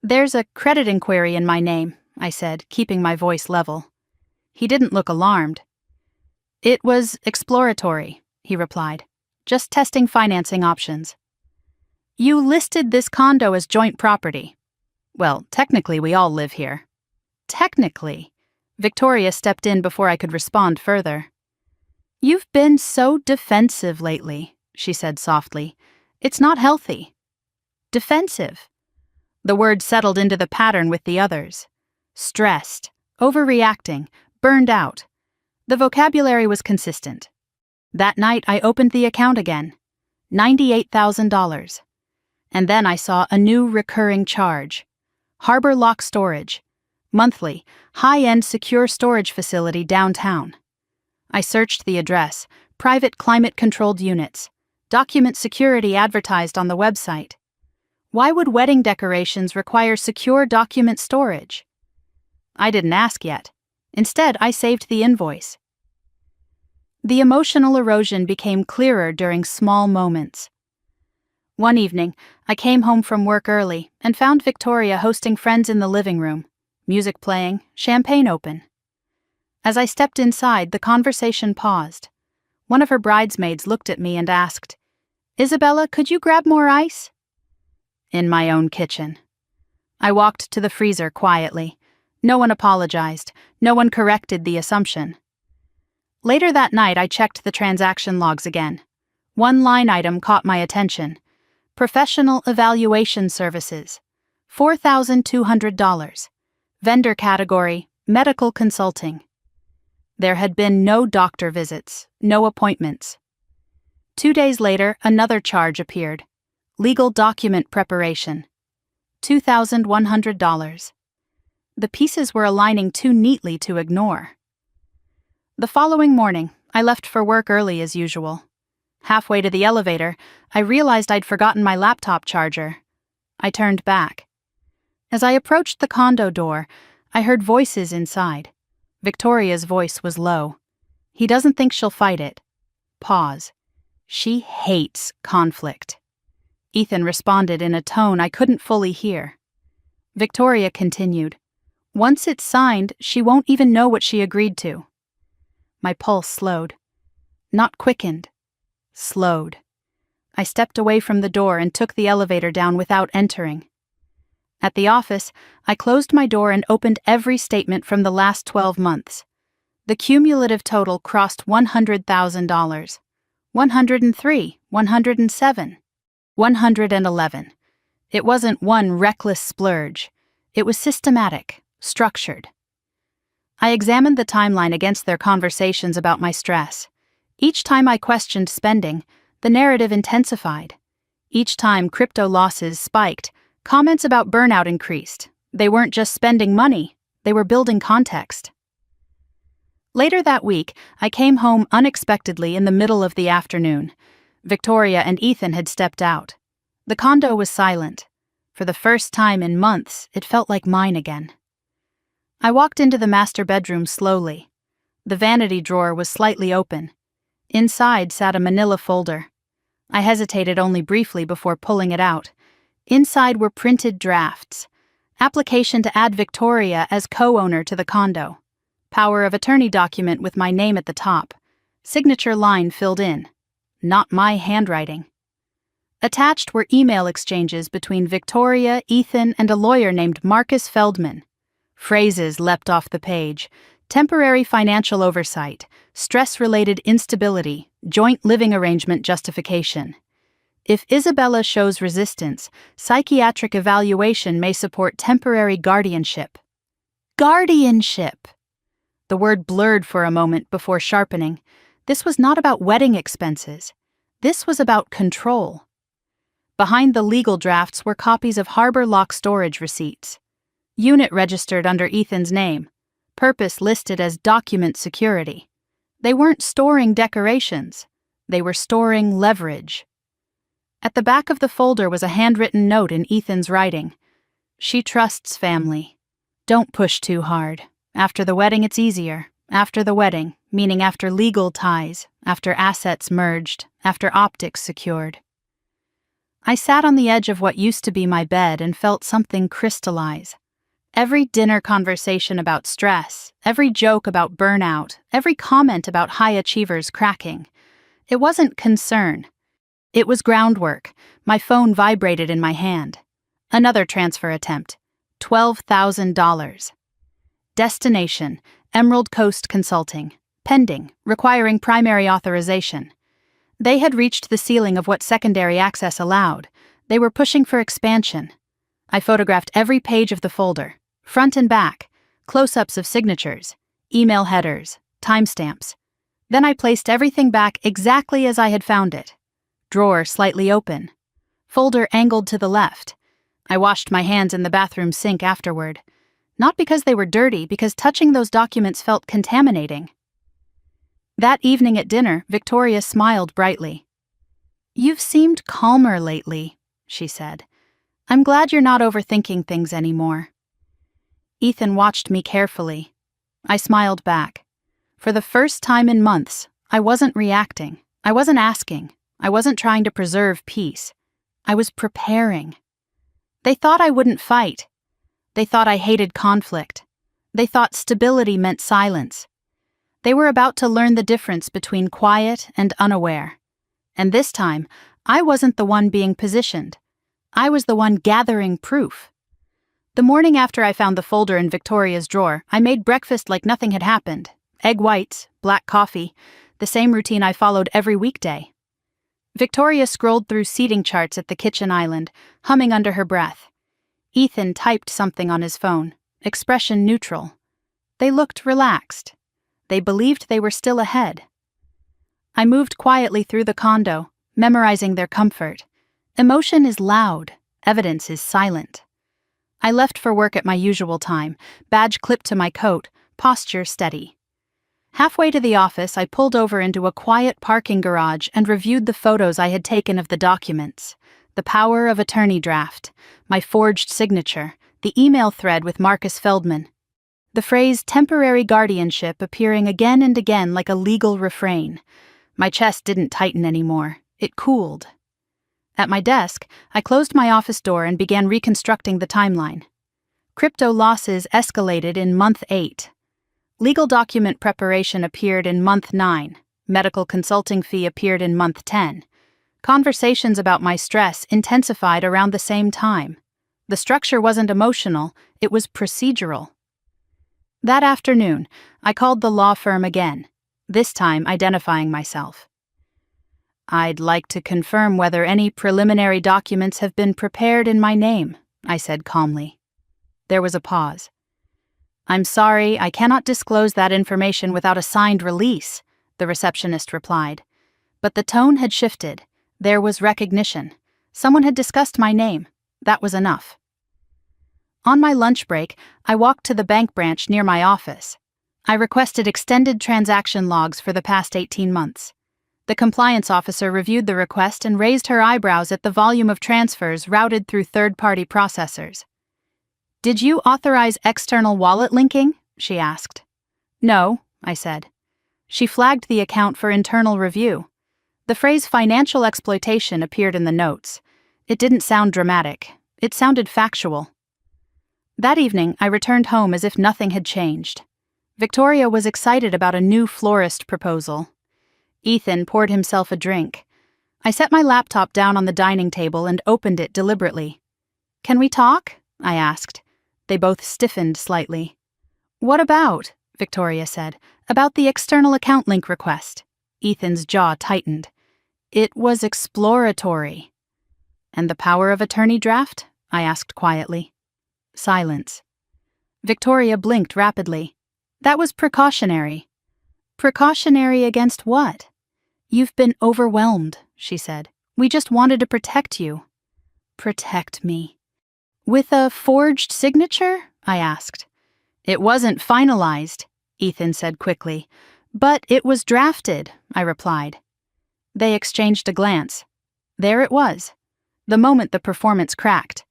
"There's a credit inquiry in my name," I said, keeping my voice level. He didn't look alarmed. "It was exploratory," he replied. "Just testing financing options." "You listed this condo as joint property." "Well, technically we all live here." "Technically?" Victoria stepped in before I could respond further. "You've been so defensive lately," she said softly. "It's not healthy." Defensive. The word settled into the pattern with the others. Stressed, overreacting, burned out. The vocabulary was consistent. That night I opened the account again. $98,000. And then I saw a new recurring charge. Harbor Lock Storage. Monthly, high-end secure storage facility downtown. I searched the address. Private climate-controlled units. Document security advertised on the website. Why would wedding decorations require secure document storage? I didn't ask yet. Instead, I saved the invoice. The emotional erosion became clearer during small moments. One evening, I came home from work early and found Victoria hosting friends in the living room, music playing, champagne open. As I stepped inside, the conversation paused. One of her bridesmaids looked at me and asked, "Isabella, could you grab more ice?" In my own kitchen. I walked to the freezer quietly. No one apologized. No one corrected the assumption. Later that night, I checked the transaction logs again. One line item caught my attention. Professional evaluation services. $4,200. Vendor category, medical consulting. There had been no doctor visits, no appointments. 2 days later, another charge appeared. Legal document preparation. $2,100. The pieces were aligning too neatly to ignore. The following morning, I left for work early as usual. Halfway to the elevator, I realized I'd forgotten my laptop charger. I turned back. As I approached the condo door, I heard voices inside. Victoria's voice was low. "He doesn't think she'll fight it." Pause. "She hates conflict." Ethan responded in a tone I couldn't fully hear. Victoria continued. "Once it's signed, she won't even know what she agreed to." My pulse slowed. Not quickened. Slowed. I stepped away from the door and took the elevator down without entering. At the office, I closed my door and opened every statement from the last 12 months. The cumulative total crossed $100,000. 103, 107, 111. It wasn't one reckless splurge. It was systematic, structured. I examined the timeline against their conversations about my stress. Each time I questioned spending, the narrative intensified. Each time crypto losses spiked, comments about burnout increased. They weren't just spending money, they were building context. Later that week, I came home unexpectedly in the middle of the afternoon. Victoria and Ethan had stepped out. The condo was silent. For the first time in months, it felt like mine again. I walked into the master bedroom slowly. The vanity drawer was slightly open. Inside sat a manila folder. I hesitated only briefly before pulling it out. Inside were printed drafts. Application to add Victoria as co-owner to the condo. Power of attorney document with my name at the top. Signature line filled in. Not my handwriting. Attached were email exchanges between Victoria, Ethan, and a lawyer named Marcus Feldman. Phrases leapt off the page. Temporary financial oversight, stress-related instability, joint living arrangement justification. If Isabella shows resistance, psychiatric evaluation may support temporary guardianship. Guardianship! The word blurred for a moment before sharpening. This was not about wedding expenses. This was about control. Behind the legal drafts were copies of Harbor Lock storage receipts. Unit registered under Ethan's name. Purpose listed as document security. They weren't storing decorations. They were storing leverage. At the back of the folder was a handwritten note in Ethan's writing. She trusts family. Don't push too hard. After the wedding, it's easier. After the wedding, meaning after legal ties, after assets merged, after optics secured. I sat on the edge of what used to be my bed and felt something crystallize. Every dinner conversation about stress, every joke about burnout, every comment about high achievers cracking. It wasn't concern. It was groundwork. My phone vibrated in my hand. Another transfer attempt. $12,000. Destination, Emerald Coast Consulting. Pending, requiring primary authorization. They had reached the ceiling of what secondary access allowed. They were pushing for expansion. I photographed every page of the folder, front and back, close-ups of signatures, email headers, timestamps. Then I placed everything back exactly as I had found it. Drawer slightly open. Folder angled to the left. I washed my hands in the bathroom sink afterward. Not because they were dirty, because touching those documents felt contaminating. That evening at dinner, Victoria smiled brightly. "You've seemed calmer lately," she said. "I'm glad you're not overthinking things anymore." Ethan watched me carefully. I smiled back. For the first time in months, I wasn't reacting. I wasn't asking. I wasn't trying to preserve peace. I was preparing. They thought I wouldn't fight. They thought I hated conflict. They thought stability meant silence. They were about to learn the difference between quiet and unaware. And this time, I wasn't the one being positioned. I was the one gathering proof. The morning after I found the folder in Victoria's drawer, I made breakfast like nothing had happened. Egg whites, black coffee, the same routine I followed every weekday. Victoria scrolled through seating charts at the kitchen island, humming under her breath. Ethan typed something on his phone, expression neutral. They looked relaxed. They believed they were still ahead. I moved quietly through the condo, memorizing their comfort. Emotion is loud, evidence is silent. I left for work at my usual time, badge clipped to my coat, posture steady. Halfway to the office, I pulled over into a quiet parking garage and reviewed the photos I had taken of the documents. The power of attorney draft, my forged signature, the email thread with Marcus Feldman. The phrase temporary guardianship appearing again and again like a legal refrain. My chest didn't tighten anymore. It cooled. At my desk, I closed my office door and began reconstructing the timeline. Crypto losses escalated in month 8. Legal document preparation appeared in month 9. Medical consulting fee appeared in month 10. Conversations about my stress intensified around the same time. The structure wasn't emotional, it was procedural. That afternoon, I called the law firm again, this time identifying myself. "I'd like to confirm whether any preliminary documents have been prepared in my name," I said calmly. There was a pause. "I'm sorry, I cannot disclose that information without a signed release," the receptionist replied. But the tone had shifted. There was recognition. Someone had discussed my name. That was enough. On my lunch break, I walked to the bank branch near my office. I requested extended transaction logs for the past 18 months. The compliance officer reviewed the request and raised her eyebrows at the volume of transfers routed through third-party processors. "Did you authorize external wallet linking?" she asked. "No," I said. She flagged the account for internal review. The phrase financial exploitation appeared in the notes. It didn't sound dramatic. It sounded factual. That evening, I returned home as if nothing had changed. Victoria was excited about a new florist proposal. Ethan poured himself a drink. I set my laptop down on the dining table and opened it deliberately. "Can we talk?" I asked. They both stiffened slightly. "What about?" Victoria said. "About the external account link request." Ethan's jaw tightened. "It was exploratory." "And the power of attorney draft?" I asked quietly. Silence. Victoria blinked rapidly. "That was precautionary." "Precautionary against what?" "You've been overwhelmed," she said. "We just wanted to protect you." "Protect me." "With a forged signature?" I asked. "It wasn't finalized," Ethan said quickly. "But it was drafted," I replied. They exchanged a glance. There it was. The moment the performance cracked.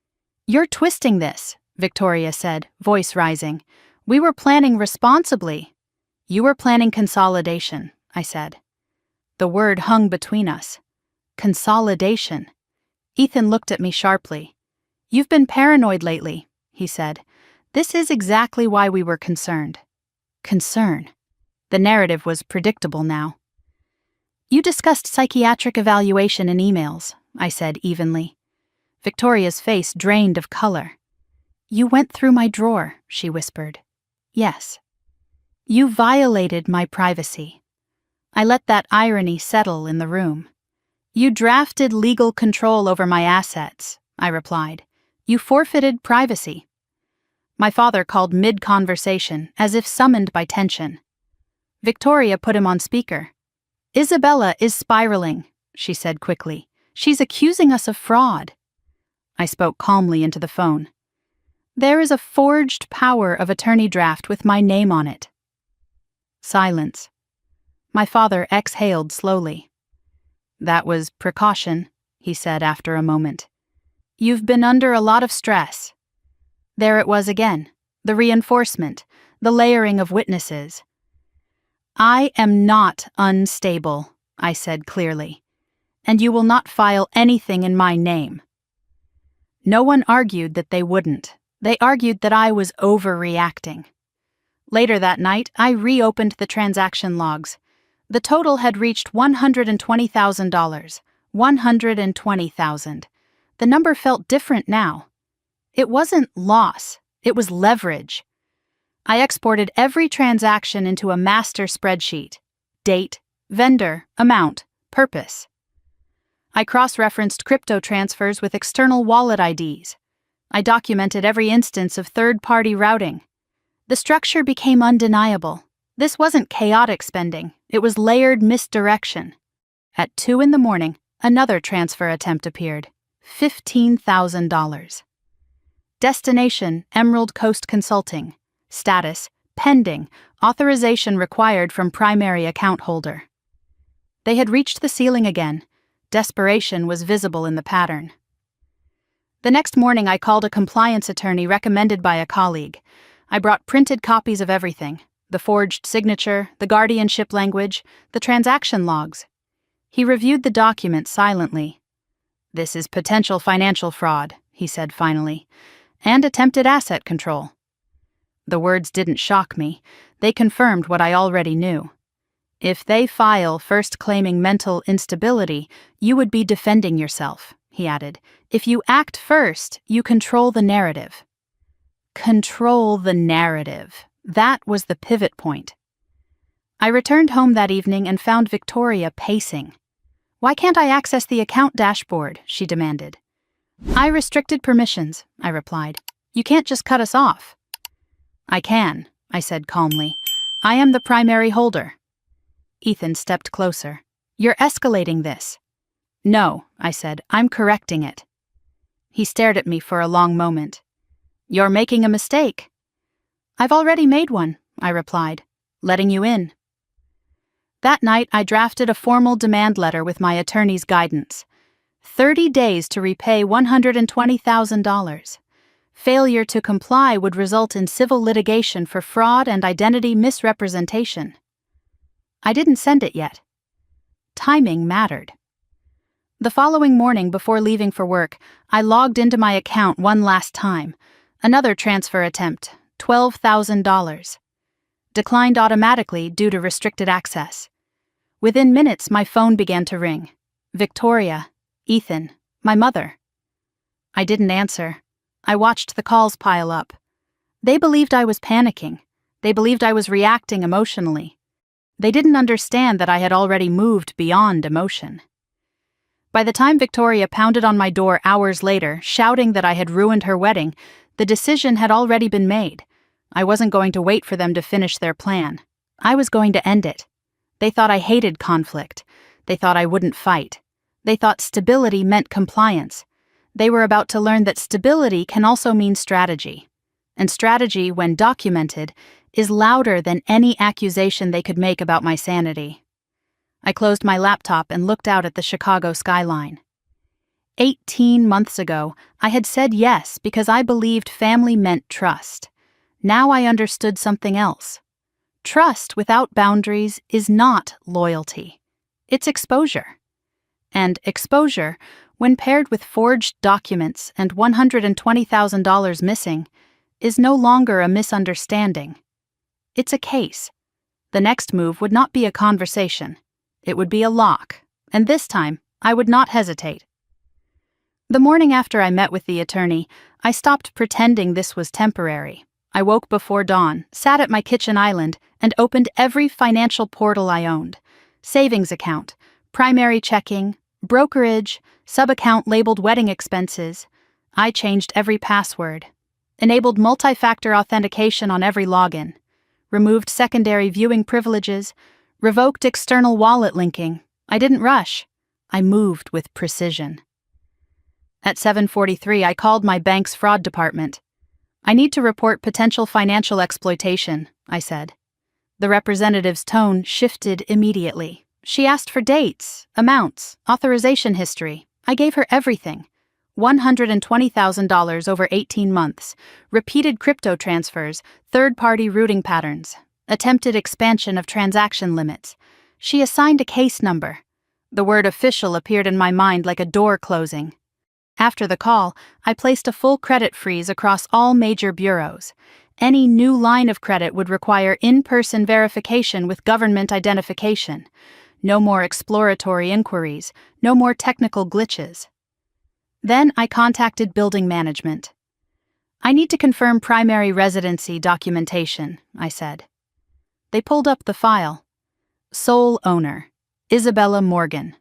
"You're twisting this," Victoria said, voice rising. "We were planning responsibly." "You were planning consolidation," I said. The word hung between us. Consolidation. Ethan looked at me sharply. "You've been paranoid lately," he said. "This is exactly why we were concerned." Concern. The narrative was predictable now. "You discussed psychiatric evaluation in emails," I said evenly. Victoria's face drained of color. "You went through my drawer," she whispered. "Yes." "You violated my privacy." I let that irony settle in the room. "You drafted legal control over my assets," I replied. "You forfeited privacy." My father called mid-conversation, as if summoned by tension. Victoria put him on speaker. "Isabella is spiraling," she said quickly. "She's accusing us of fraud." I spoke calmly into the phone. "There is a forged power of attorney draft with my name on it." Silence. My father exhaled slowly. "That was precaution," he said after a moment. "You've been under a lot of stress." There it was again, the reinforcement, the layering of witnesses. "I am not unstable," I said clearly, "and you will not file anything in my name." No one argued that they wouldn't. They argued that I was overreacting. Later that night, I reopened the transaction logs. The total had reached $120,000. $120,000. The number felt different now. It wasn't loss, it was leverage. I exported every transaction into a master spreadsheet. Date, vendor, amount, purpose. I cross-referenced crypto transfers with external wallet IDs. I documented every instance of third-party routing. The structure became undeniable. This wasn't chaotic spending, it was layered misdirection. At 2 a.m, another transfer attempt appeared. $15,000. Destination, Emerald Coast Consulting. Status, pending, authorization required from primary account holder. They had reached the ceiling again. Desperation was visible in the pattern. The next morning I called a compliance attorney recommended by a colleague. I brought printed copies of everything, the forged signature, the guardianship language, the transaction logs. He reviewed the document silently. "This is potential financial fraud," he said finally, "and attempted asset control." The words didn't shock me. They confirmed what I already knew. If they file first claiming mental instability, you would be defending yourself, he added. If you act first, you control the narrative. Control the narrative. That was the pivot point. I returned home that evening and found Victoria pacing. Why can't I access the account dashboard? She demanded. I restricted permissions, I replied. You can't just cut us off. I can, I said calmly. I am the primary holder. Ethan stepped closer. You're escalating this. No, I said, I'm correcting it. He stared at me for a long moment. You're making a mistake. I've already made one, I replied, letting you in. That night, I drafted a formal demand letter with my attorney's guidance. 30 days to repay $120,000. Failure to comply would result in civil litigation for fraud and identity misrepresentation. I didn't send it yet. Timing mattered. The following morning, before leaving for work, I logged into my account one last time. Another transfer attempt, $12,000. Declined automatically due to restricted access. Within minutes, my phone began to ring. Victoria, Ethan, my mother. I didn't answer. I watched the calls pile up. They believed I was panicking. They believed I was reacting emotionally. They didn't understand that I had already moved beyond emotion. By the time Victoria pounded on my door hours later, shouting that I had ruined her wedding, the decision had already been made. I wasn't going to wait for them to finish their plan. I was going to end it. They thought I hated conflict. They thought I wouldn't fight. They thought stability meant compliance. They were about to learn that stability can also mean strategy. And strategy, when documented, is louder than any accusation they could make about my sanity. I closed my laptop and looked out at the Chicago skyline. 18 months ago, I had said yes because I believed family meant trust. Now I understood something else. Trust without boundaries is not loyalty. It's exposure. And exposure, when paired with forged documents and $120,000 missing, is no longer a misunderstanding. It's a case. The next move would not be a conversation. It would be a lock, and this time, I would not hesitate. The morning after I met with the attorney, I stopped pretending this was temporary. I woke before dawn, sat at my kitchen island, and opened every financial portal I owned. Savings account, primary checking, brokerage, sub-account labeled wedding expenses. I changed every password. Enabled multi-factor authentication on every login. Removed secondary viewing privileges. Revoked external wallet linking. I didn't rush. I moved with precision. At 7:43, I called my bank's fraud department. I need to report potential financial exploitation, I said. The representative's tone shifted immediately. She asked for dates, amounts, authorization history. I gave her everything. $120,000 over 18 months, repeated crypto transfers, third-party routing patterns, attempted expansion of transaction limits. She assigned a case number. The word official appeared in my mind like a door closing. After the call, I placed a full credit freeze across all major bureaus. Any new line of credit would require in-person verification with government identification. No more exploratory inquiries, no more technical glitches. Then I contacted building management. I need to confirm primary residency documentation, I said. They pulled up the file. Sole owner, Isabella Morgan.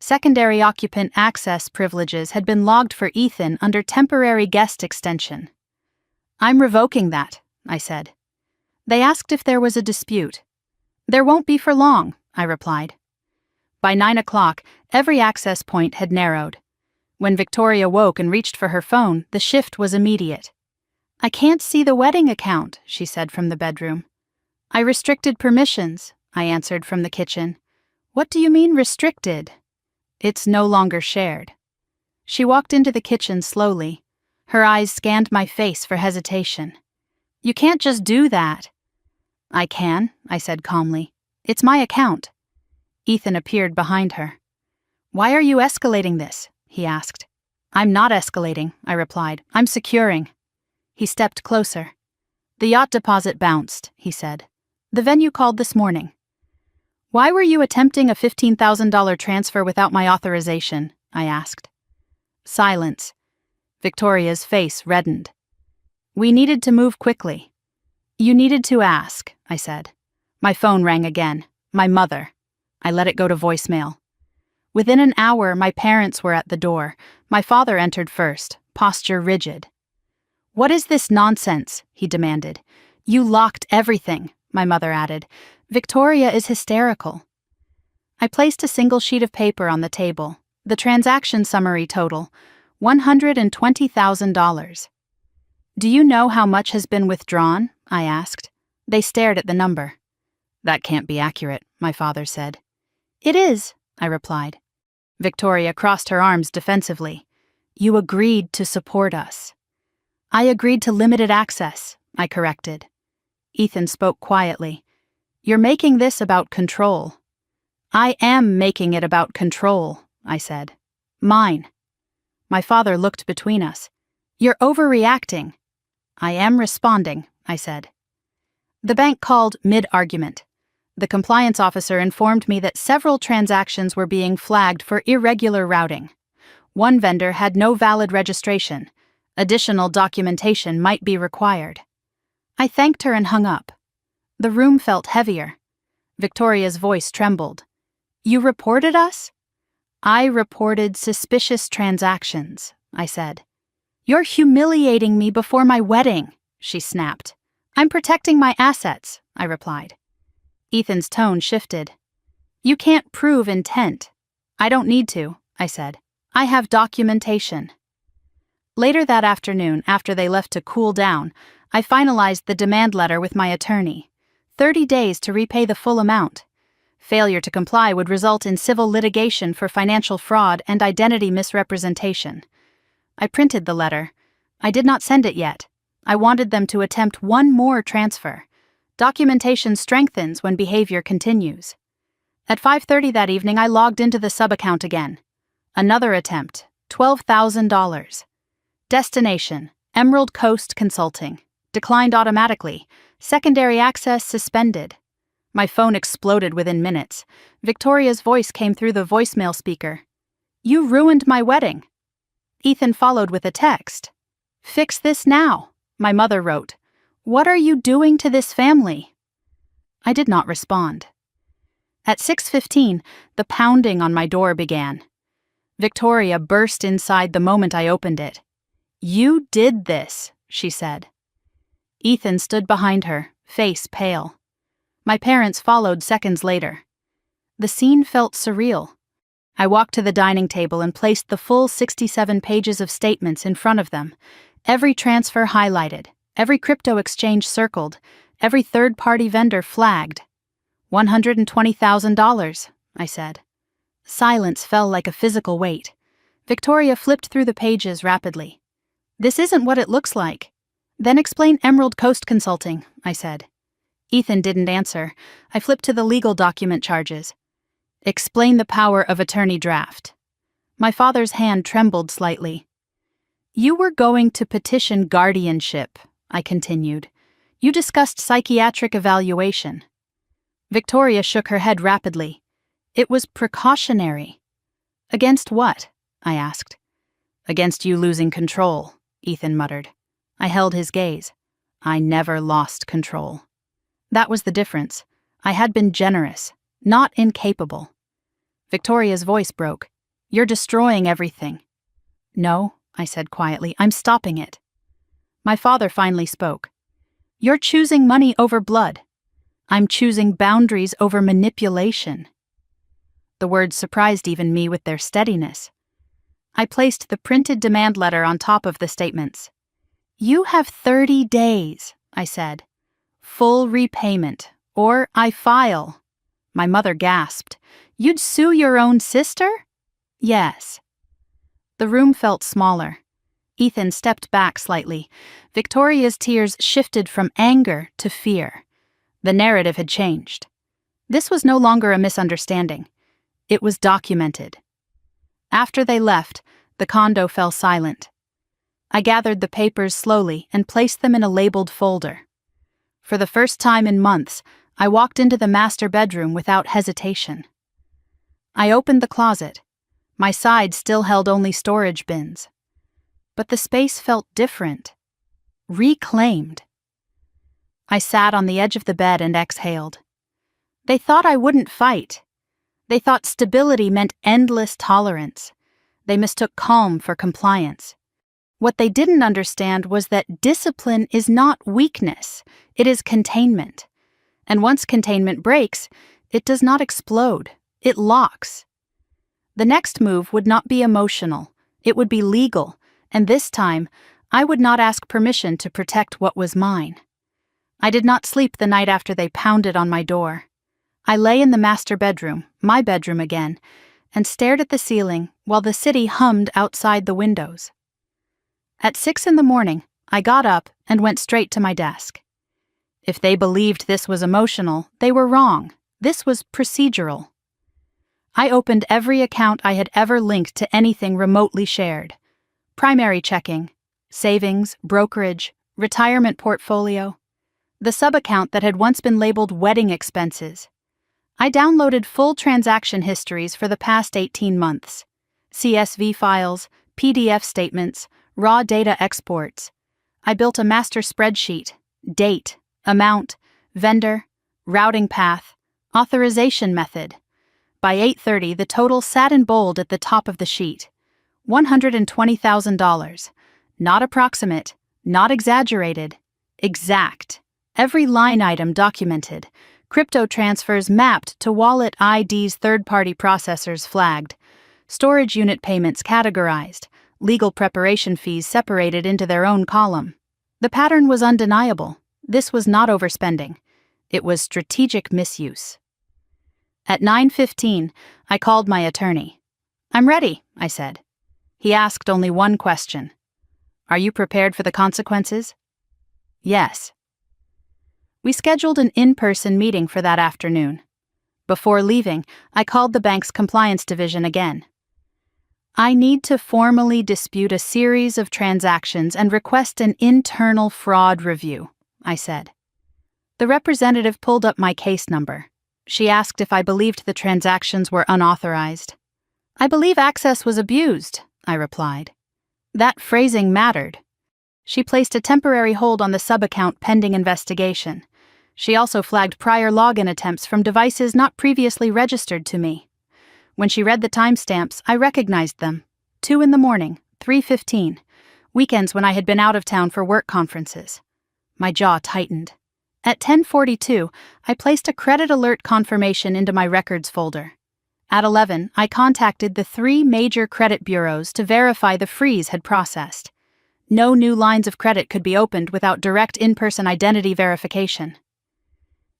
Secondary occupant access privileges had been logged for Ethan under temporary guest extension. I'm revoking that, I said. They asked if there was a dispute. There won't be for long, I replied. By 9 o'clock, every access point had narrowed. When Victoria woke and reached for her phone, the shift was immediate. I can't see the wedding account, she said from the bedroom. I restricted permissions, I answered from the kitchen. What do you mean restricted? It's no longer shared. She walked into the kitchen slowly. Her eyes scanned my face for hesitation. You can't just do that. I can, I said calmly. It's my account. Ethan appeared behind her. Why are you escalating this? He asked. I'm not escalating, I replied. I'm securing. He stepped closer. The yacht deposit bounced, he said. The venue called this morning. Why were you attempting a $15,000 transfer without my authorization? I asked. Silence. Victoria's face reddened. We needed to move quickly. You needed to ask, I said. My phone rang again. My mother. I let it go to voicemail. Within an hour, my parents were at the door. My father entered first, posture rigid. What is this nonsense? He demanded. You locked everything, my mother added. Victoria is hysterical. I placed a single sheet of paper on the table. The transaction summary total, $120,000. Do you know how much has been withdrawn? I asked. They stared at the number. That can't be accurate, my father said. It is, I replied. Victoria crossed her arms defensively. You agreed to support us. I agreed to limited access, I corrected. Ethan spoke quietly. You're making this about control. I am making it about control, I said. Mine. My father looked between us. You're overreacting. I am responding, I said. The bank called mid-argument. The compliance officer informed me that several transactions were being flagged for irregular routing. One vendor had no valid registration. Additional documentation might be required. I thanked her and hung up. The room felt heavier. Victoria's voice trembled. You reported us? I reported suspicious transactions, I said. You're humiliating me before my wedding, she snapped. I'm protecting my assets, I replied. Ethan's tone shifted. You can't prove intent. I don't need to, I said. I have documentation. Later that afternoon, after they left to cool down, I finalized the demand letter with my attorney. 30 days to repay the full amount. Failure to comply would result in civil litigation for financial fraud and identity misrepresentation. I printed the letter. I did not send it yet. I wanted them to attempt one more transfer. Documentation strengthens when behavior continues. At 5:30 that evening, I logged into the sub-account again. Another attempt, $12,000. Destination, Emerald Coast Consulting. Declined automatically. Secondary access suspended. My phone exploded within minutes. Victoria's voice came through the voicemail speaker. You ruined my wedding. Ethan followed with a text. Fix this now, my mother wrote. What are you doing to this family? I did not respond. At 6:15, the pounding on my door began. Victoria burst inside the moment I opened it. You did this, she said. Ethan stood behind her, face pale. My parents followed seconds later. The scene felt surreal. I walked to the dining table and placed the full 67 pages of statements in front of them, every transfer highlighted, every crypto exchange circled, every third-party vendor flagged. $120,000, I said. Silence fell like a physical weight. Victoria flipped through the pages rapidly. This isn't what it looks like. Then explain Emerald Coast Consulting, I said. Ethan didn't answer. I flipped to the legal document charges. Explain the power of attorney draft. My father's hand trembled slightly. You were going to petition guardianship, I continued. You discussed psychiatric evaluation. Victoria shook her head rapidly. It was precautionary. Against what? I asked. Against you losing control, Ethan muttered. I held his gaze. I never lost control. That was the difference. I had been generous, not incapable. Victoria's voice broke. You're destroying everything. No, I said quietly, I'm stopping it. My father finally spoke. You're choosing money over blood. I'm choosing boundaries over manipulation. The words surprised even me with their steadiness. I placed the printed demand letter on top of the statements. You have 30 days, I said. Full repayment, or I file. My mother gasped. You'd sue your own sister? Yes. The room felt smaller. Ethan stepped back slightly. Victoria's tears shifted from anger to fear. The narrative had changed. This was no longer a misunderstanding. It was documented. After they left, the condo fell silent. I gathered the papers slowly and placed them in a labeled folder. For the first time in months, I walked into the master bedroom without hesitation. I opened the closet. My side still held only storage bins. But the space felt different. Reclaimed. I sat on the edge of the bed and exhaled. They thought I wouldn't fight. They thought stability meant endless tolerance. They mistook calm for compliance. What they didn't understand was that discipline is not weakness, it is containment. And once containment breaks, it does not explode, it locks. The next move would not be emotional, it would be legal, and this time, I would not ask permission to protect what was mine. I did not sleep the night after they pounded on my door. I lay in the master bedroom, my bedroom again, and stared at the ceiling while the city hummed outside the windows. At 6 a.m, I got up and went straight to my desk. If they believed this was emotional, they were wrong. This was procedural. I opened every account I had ever linked to anything remotely shared. Primary checking, savings, brokerage, retirement portfolio, the sub-account that had once been labeled wedding expenses. I downloaded full transaction histories for the past 18 months, CSV files, PDF statements, raw data exports. I built a master spreadsheet, date, amount, vendor, routing path, authorization method. By 8:30, the total sat in bold at the top of the sheet. $120,000. Not approximate, not exaggerated, exact. Every line item documented. Crypto transfers mapped to wallet IDs, third-party processors flagged. Storage unit payments categorized. Legal preparation fees separated into their own column. The pattern was undeniable. This was not overspending. It was strategic misuse. At 9:15, I called my attorney. "I'm ready," I said. He asked only one question. "Are you prepared for the consequences?" "Yes." We scheduled an in-person meeting for that afternoon. Before leaving, I called the bank's compliance division again. "I need to formally dispute a series of transactions and request an internal fraud review," I said. The representative pulled up my case number. She asked if I believed the transactions were unauthorized. "I believe access was abused," I replied. That phrasing mattered. She placed a temporary hold on the sub-account pending investigation. She also flagged prior login attempts from devices not previously registered to me. When she read the timestamps, I recognized them. 2 a.m, 3:15, weekends when I had been out of town for work conferences. My jaw tightened. At 10:42, I placed a credit alert confirmation into my records folder. At 11, I contacted the 3 major credit bureaus to verify the freeze had processed. No new lines of credit could be opened without direct in-person identity verification.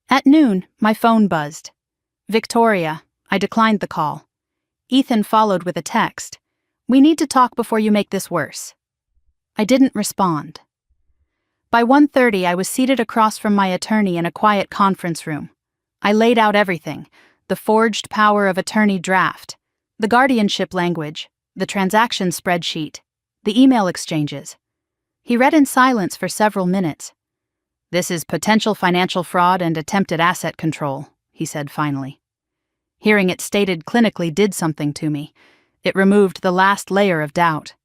At noon, my phone buzzed. "Victoria," I declined the call. Ethan followed with a text. "We need to talk before you make this worse." I didn't respond. By 1:30, I was seated across from my attorney in a quiet conference room. I laid out everything: the forged power of attorney draft, the guardianship language, the transaction spreadsheet, the email exchanges. He read in silence for several minutes. "This is potential financial fraud and attempted asset control," he said finally. Hearing it stated clinically did something to me. It removed the last layer of doubt.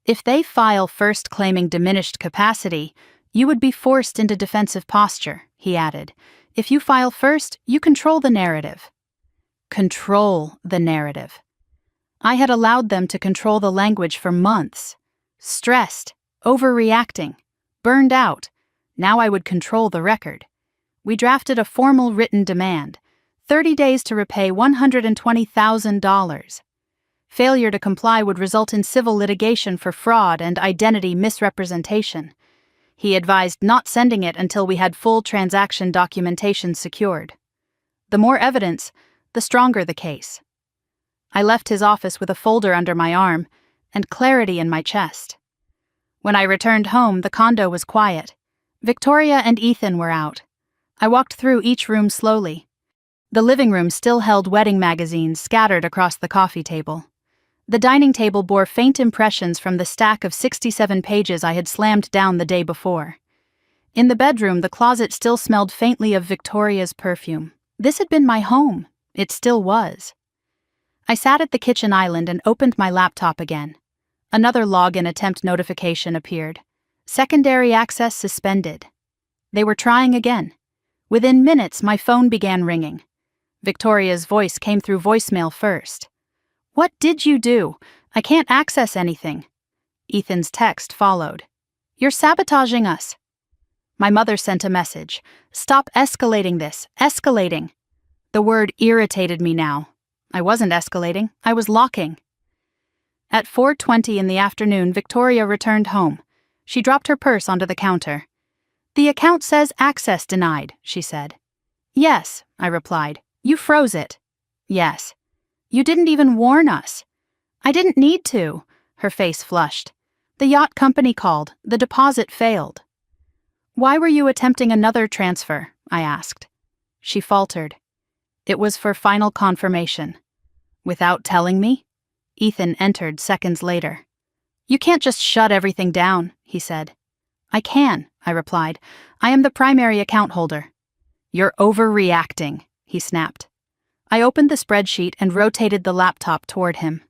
"If they file first claiming diminished capacity, you would be forced into defensive posture," he added. "If you file first, you control the narrative." Control the narrative. I had allowed them to control the language for months. Stressed, overreacting, burned out. Now I would control the record. We drafted a formal written demand: 30 days to repay $120,000. Failure to comply would result in civil litigation for fraud and identity misrepresentation. He advised not sending it until we had full transaction documentation secured. The more evidence, the stronger the case. I left his office with a folder under my arm and clarity in my chest. When I returned home, the condo was quiet. Victoria and Ethan were out. I walked through each room slowly. The living room still held wedding magazines scattered across the coffee table. The dining table bore faint impressions from the stack of 67 pages I had slammed down the day before. In the bedroom, the closet still smelled faintly of Victoria's perfume. This had been my home. It still was. I sat at the kitchen island and opened my laptop again. Another login attempt notification appeared. Secondary access suspended. They were trying again. Within minutes, my phone began ringing. Victoria's voice came through voicemail first. "What did you do? I can't access anything." Ethan's text followed. "You're sabotaging us." My mother sent a message. "Stop escalating this. Escalating." The word irritated me now. I wasn't escalating. I was locking. At 4:20 in the afternoon, Victoria returned home. She dropped her purse onto the counter. "The account says access denied," she said. "Yes," I replied. "You froze it." "Yes." "You didn't even warn us." "I didn't need to." Her face flushed. "The yacht company called. The deposit failed." "Why were you attempting another transfer?" I asked. She faltered. "It was for final confirmation." "Without telling me?" Ethan entered seconds later. "You can't just shut everything down," he said. "I can," I replied. "I am the primary account holder." "You're overreacting," he snapped. I opened the spreadsheet and rotated the laptop toward him.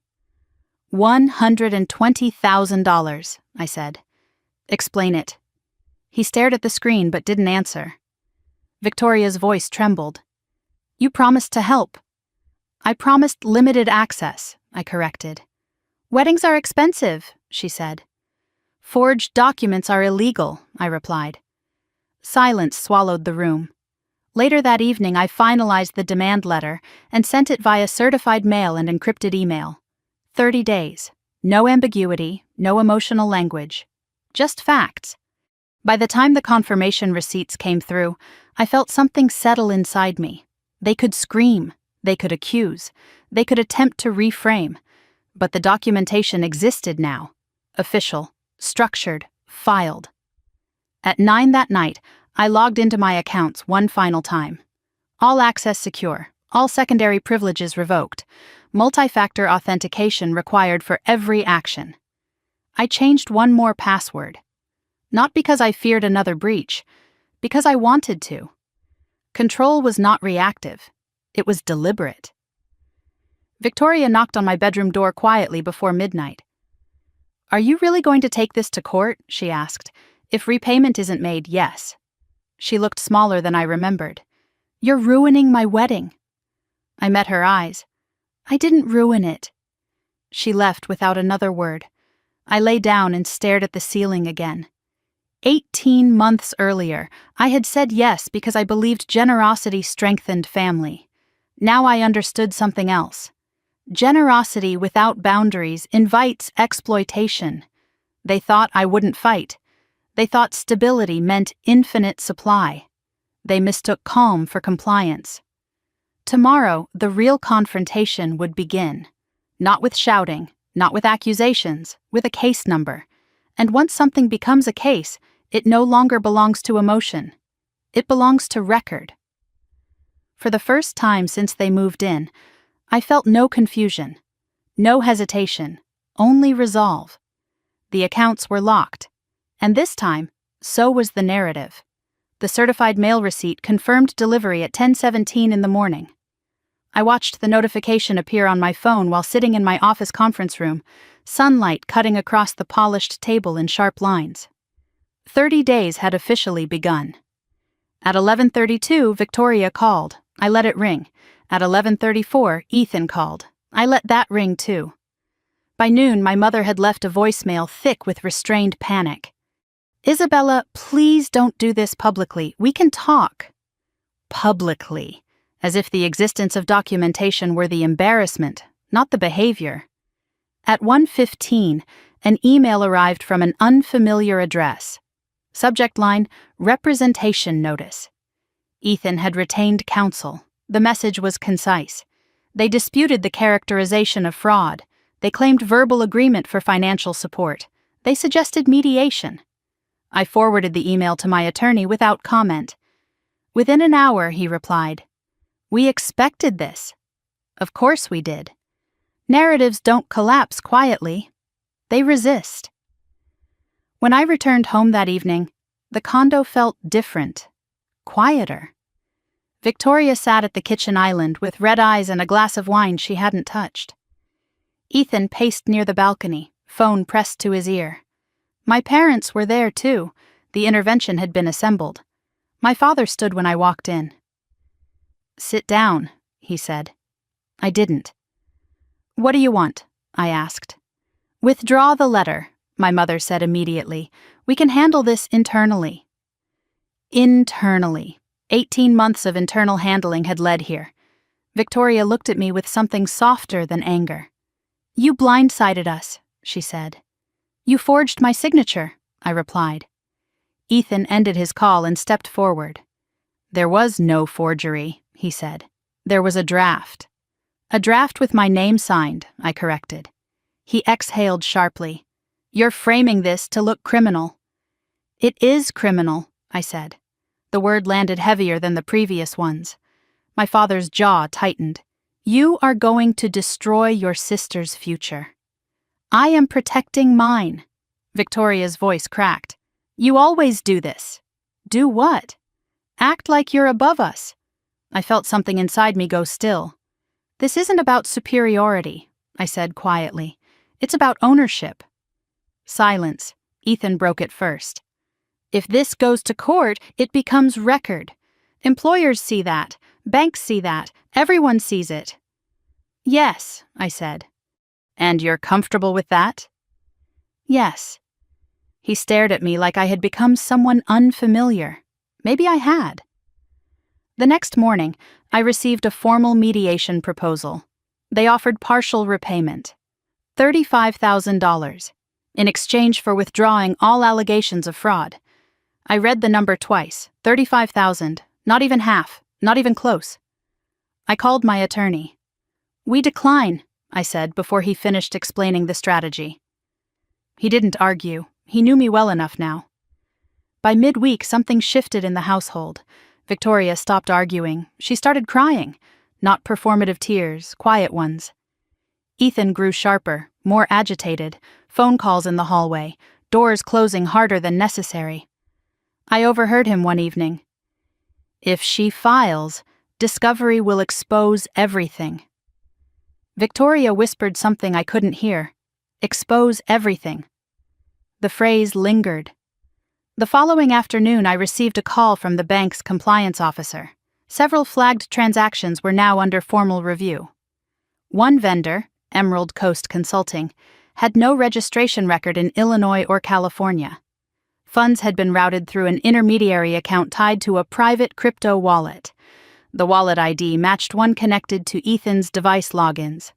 $120,000, I said. "Explain it." He stared at the screen but didn't answer. Victoria's voice trembled. "You promised to help." "I promised limited access," I corrected. "Weddings are expensive," she said. "Forged documents are illegal," I replied. Silence swallowed the room. Later that evening, I finalized the demand letter and sent it via certified mail and encrypted email. 30 days. No ambiguity, no emotional language. Just facts. By the time the confirmation receipts came through, I felt something settle inside me. They could scream, they could accuse, they could attempt to reframe, but the documentation existed now. Official, structured, filed. At 9 that night, I logged into my accounts one final time. All access secure, all secondary privileges revoked, multi-factor authentication required for every action. I changed one more password. Not because I feared another breach, because I wanted to. Control was not reactive. It was deliberate. Victoria knocked on my bedroom door quietly before midnight. "Are you really going to take this to court?" she asked. "If repayment isn't made, yes." She looked smaller than I remembered. "You're ruining my wedding." I met her eyes. "I didn't ruin it." She left without another word. I lay down and stared at the ceiling again. 18 months earlier, I had said yes because I believed generosity strengthened family. Now I understood something else. Generosity without boundaries invites exploitation. They thought I wouldn't fight. They thought stability meant infinite supply. They mistook calm for compliance. Tomorrow, the real confrontation would begin. Not with shouting, not with accusations, with a case number. And once something becomes a case, it no longer belongs to emotion. It belongs to record. For the first time since they moved in, I felt no confusion, no hesitation, only resolve. The accounts were locked, and this time, so was the narrative. The certified mail receipt confirmed delivery at 10:17 in the morning. I watched the notification appear on my phone while sitting in my office conference room, sunlight cutting across the polished table in sharp lines. 30 days had officially begun. At 11:32, Victoria called. I let it ring. At 11:34, Ethan called. I let that ring too. By noon, my mother had left a voicemail thick with restrained panic. "Isabella, please don't do this publicly. We can talk." Publicly, as if the existence of documentation were the embarrassment, not the behavior. At 1:15, an email arrived from an unfamiliar address. Subject line, representation notice. Ethan had retained counsel. The message was concise. They disputed the characterization of fraud. They claimed verbal agreement for financial support. They suggested mediation. I forwarded the email to my attorney without comment. Within an hour, he replied, "We expected this." Of course we did. Narratives don't collapse quietly. They resist. When I returned home that evening, The condo felt different, quieter. Victoria sat at the kitchen island with red eyes and a glass of wine she hadn't touched. Ethan paced near the balcony, phone pressed to his ear. My parents were there too. The intervention had been assembled. My father stood when I walked in. "Sit down," he said. I didn't. "What do you want?" I asked. "Withdraw the letter," my mother said immediately. "We can handle this internally." Internally. 18 months of internal handling had led here. Victoria looked at me with something softer than anger. "You blindsided us," she said. "You forged my signature," I replied. Ethan ended his call and stepped forward. "There was no forgery," he said. "There was a draft." "A draft with my name signed," I corrected. He exhaled sharply. "You're framing this to look criminal." "It is criminal," I said. The word landed heavier than the previous ones. My father's jaw tightened. "You are going to destroy your sister's future." "I am protecting mine." Victoria's voice cracked. "You always do this." "Do what?" "Act like you're above us." I felt something inside me go still. "This isn't about superiority," I said quietly. "It's about ownership." Silence. Ethan broke it first. "If this goes to court, it becomes record. Employers see that. Banks see that. Everyone sees it." "Yes," I said. "And you're comfortable with that?" "Yes." He stared at me like I had become someone unfamiliar. Maybe I had. The next morning, I received a formal mediation proposal. They offered partial repayment, $35,000, in exchange for withdrawing all allegations of fraud. I read the number twice, 35,000, not even half, not even close. I called my attorney. "We decline," I said before he finished explaining the strategy. He didn't argue. He knew me well enough now. By midweek, something shifted in the household. Victoria stopped arguing. She started crying. Not performative tears, quiet ones. Ethan grew sharper, more agitated, phone calls in the hallway, doors closing harder than necessary. I overheard him one evening. "If she files, discovery will expose everything." Victoria whispered something I couldn't hear. "Expose everything." The phrase lingered. The following afternoon, I received a call from the bank's compliance officer. Several flagged transactions were now under formal review. One vendor, Emerald Coast Consulting, had no registration record in Illinois or California. Funds had been routed through an intermediary account tied to a private crypto wallet. The wallet ID matched one connected to Ethan's device logins.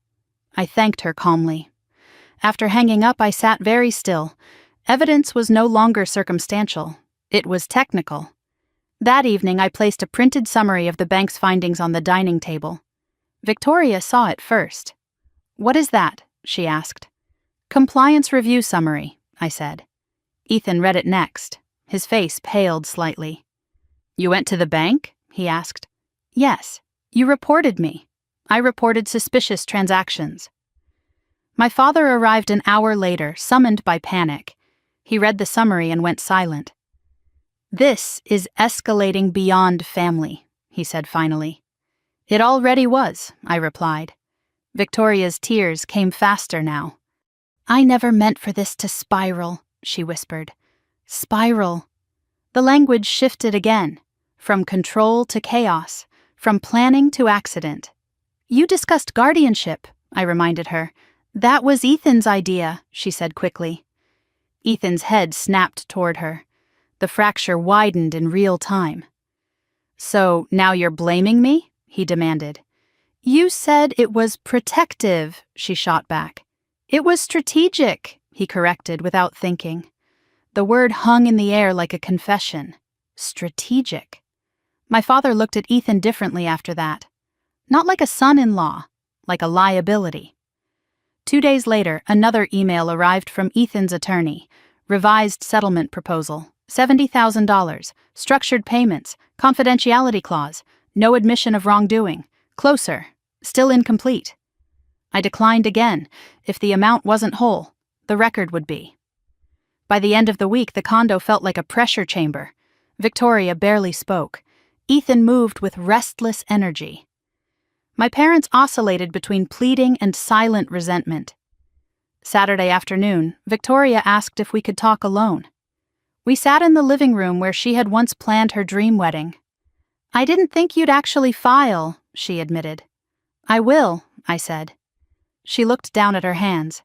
I thanked her calmly. After hanging up, I sat very still. Evidence was no longer circumstantial. It was technical. That evening, I placed a printed summary of the bank's findings on the dining table. Victoria saw it first. "What is that?" she asked. "Compliance review summary," I said. Ethan read it next. His face paled slightly. "You went to the bank?" he asked. "Yes. You reported me. I reported suspicious transactions." My father arrived an hour later, summoned by panic. He read the summary and went silent. "This is escalating beyond family," he said finally. "It already was," I replied. Victoria's tears came faster now. "I never meant for this to spiral," she whispered. "Spiral." The language shifted again, from control to chaos, from planning to accident. "You discussed guardianship," I reminded her. "That was Ethan's idea," she said quickly. Ethan's head snapped toward her. The fracture widened in real time. "So now you're blaming me?" he demanded. "You said it was protective," she shot back. "It was strategic," he corrected without thinking. The word hung in the air like a confession. Strategic. My father looked at Ethan differently after that. Not like a son-in-law, like a liability. 2 days later, another email arrived from Ethan's attorney. Revised settlement proposal, $70,000, structured payments, confidentiality clause, no admission of wrongdoing, closer, still incomplete. I declined again. If the amount wasn't whole, the record would be. By the end of the week, the condo felt like a pressure chamber. Victoria barely spoke. Ethan moved with restless energy. My parents oscillated between pleading and silent resentment. Saturday afternoon, Victoria asked if we could talk alone. We sat in the living room where she had once planned her dream wedding. "I didn't think you'd actually file," she admitted. "I will," I said. She looked down at her hands.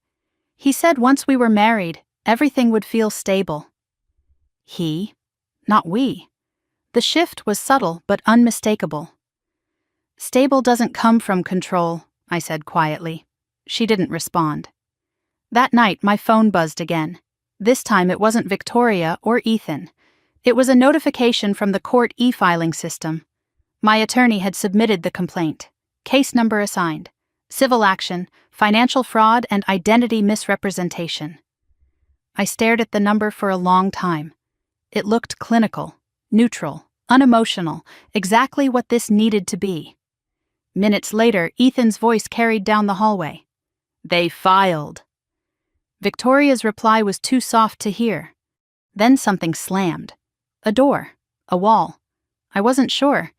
"He said once we were married, everything would feel stable." He? Not we. The shift was subtle but unmistakable. "Stable doesn't come from control," I said quietly. She didn't respond. That night, my phone buzzed again. This time it wasn't Victoria or Ethan. It was a notification from the court e-filing system. My attorney had submitted the complaint. Case number assigned. Civil action, financial fraud, and identity misrepresentation. I stared at the number for a long time. It looked clinical, neutral, unemotional, exactly what this needed to be. Minutes later, Ethan's voice carried down the hallway. "They filed." Victoria's reply was too soft to hear. Then something slammed. A door. A wall. I wasn't sure,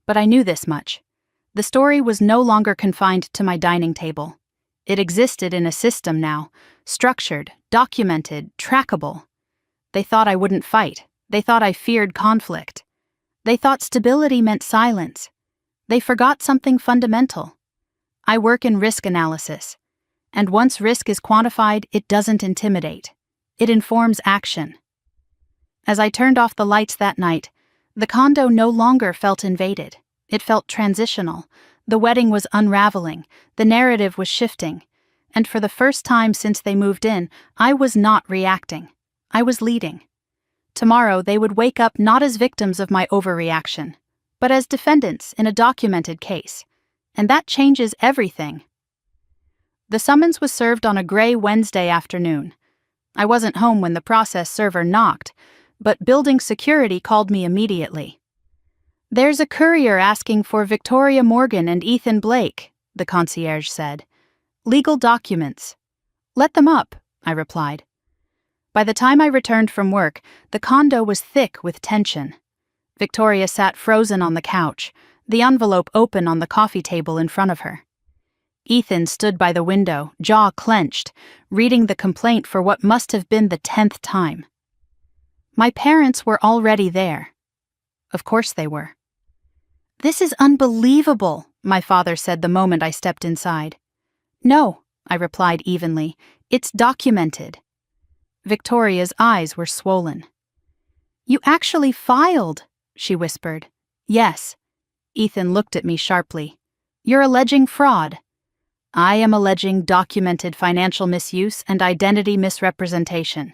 but I knew this much. The story was no longer confined to my dining table. It existed in a system now, structured, documented, trackable. They thought I wouldn't fight. They thought I feared conflict. They thought stability meant silence. They forgot something fundamental. I work in risk analysis. And once risk is quantified, it doesn't intimidate. It informs action. As I turned off the lights that night, the condo no longer felt invaded. It felt transitional. The wedding was unraveling. The narrative was shifting. And for the first time since they moved in, I was not reacting. I was leading. Tomorrow they would wake up not as victims of my overreaction, but as defendants in a documented case. And that changes everything. The summons was served on a gray Wednesday afternoon. I wasn't home when the process server knocked, but building security called me immediately. "There's a courier asking for Victoria Morgan and Ethan Blake," the concierge said. "Legal documents." "Let them up," I replied. By the time I returned from work, the condo was thick with tension. Victoria sat frozen on the couch, the envelope open on the coffee table in front of her. Ethan stood by the window, jaw clenched, reading the complaint for what must have been the 10th time. My parents were already there. Of course they were. "This is unbelievable," my father said the moment I stepped inside. "No," I replied evenly, "it's documented." Victoria's eyes were swollen. "You actually filed," she whispered. "Yes." Ethan looked at me sharply. "You're alleging fraud." "I am alleging documented financial misuse and identity misrepresentation."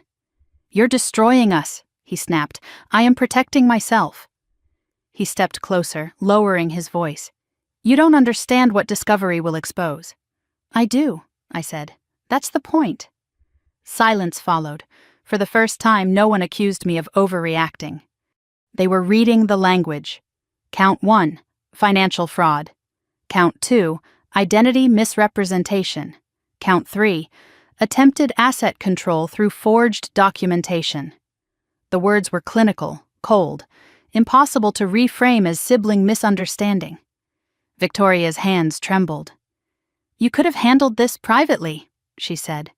"You're destroying us," he snapped. "I am protecting myself." He stepped closer, lowering his voice. "You don't understand what discovery will expose." "I do," I said. "That's the point." Silence followed. For the first time, no one accused me of overreacting. They were reading the language. Count 1, financial fraud. Count 2, identity misrepresentation. Count 3, attempted asset control through forged documentation. The words were clinical, cold, impossible to reframe as sibling misunderstanding. Victoria's hands trembled. "You could have handled this privately," she said.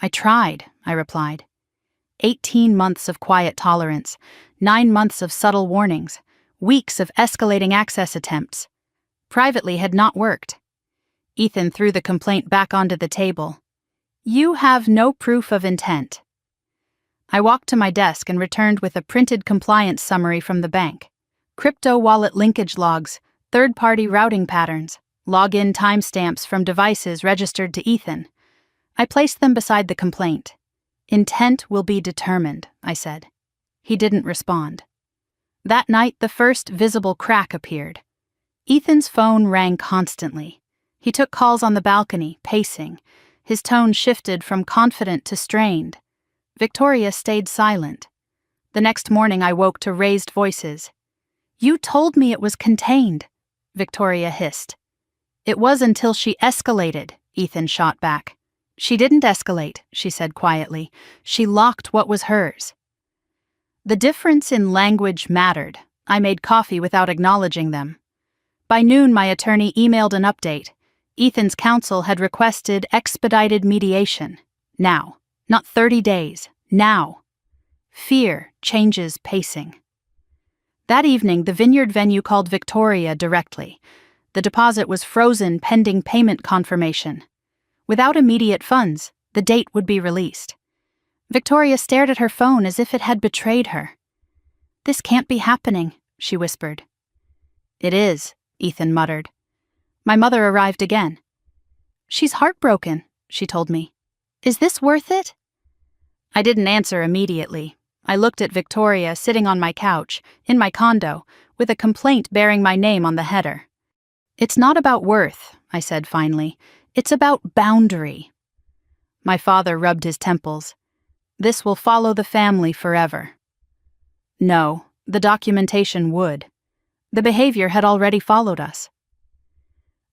"I tried," I replied. 18 months of quiet tolerance, 9 months of subtle warnings, weeks of escalating access attempts. Privately had not worked. Ethan threw the complaint back onto the table. "You have no proof of intent." I walked to my desk and returned with a printed compliance summary from the bank. Crypto wallet linkage logs, third-party routing patterns, login timestamps from devices registered to Ethan. I placed them beside the complaint. "Intent will be determined," I said. He didn't respond. That night, the first visible crack appeared. Ethan's phone rang constantly. He took calls on the balcony, pacing. His tone shifted from confident to strained. Victoria stayed silent. The next morning I woke to raised voices. "You told me it was contained," Victoria hissed. "It was until she escalated," Ethan shot back. She didn't escalate, she said quietly. She locked what was hers. The difference in language mattered. I made coffee without acknowledging them. By noon, my attorney emailed an update. Ethan's counsel had requested expedited mediation. Now. Not 30 days. Now. Fear changes pacing. That evening, the Vineyard venue called Victoria directly. The deposit was frozen pending payment confirmation. Without immediate funds, the date would be released. Victoria stared at her phone as if it had betrayed her. "This can't be happening," she whispered. "It is," Ethan muttered. My mother arrived again. "She's heartbroken," she told me. "Is this worth it?" I didn't answer immediately. I looked at Victoria sitting on my couch, in my condo, with a complaint bearing my name on the header. "It's not about worth," I said finally. "It's about boundary." My father rubbed his temples. "This will follow the family forever." No, the documentation would. The behavior had already followed us.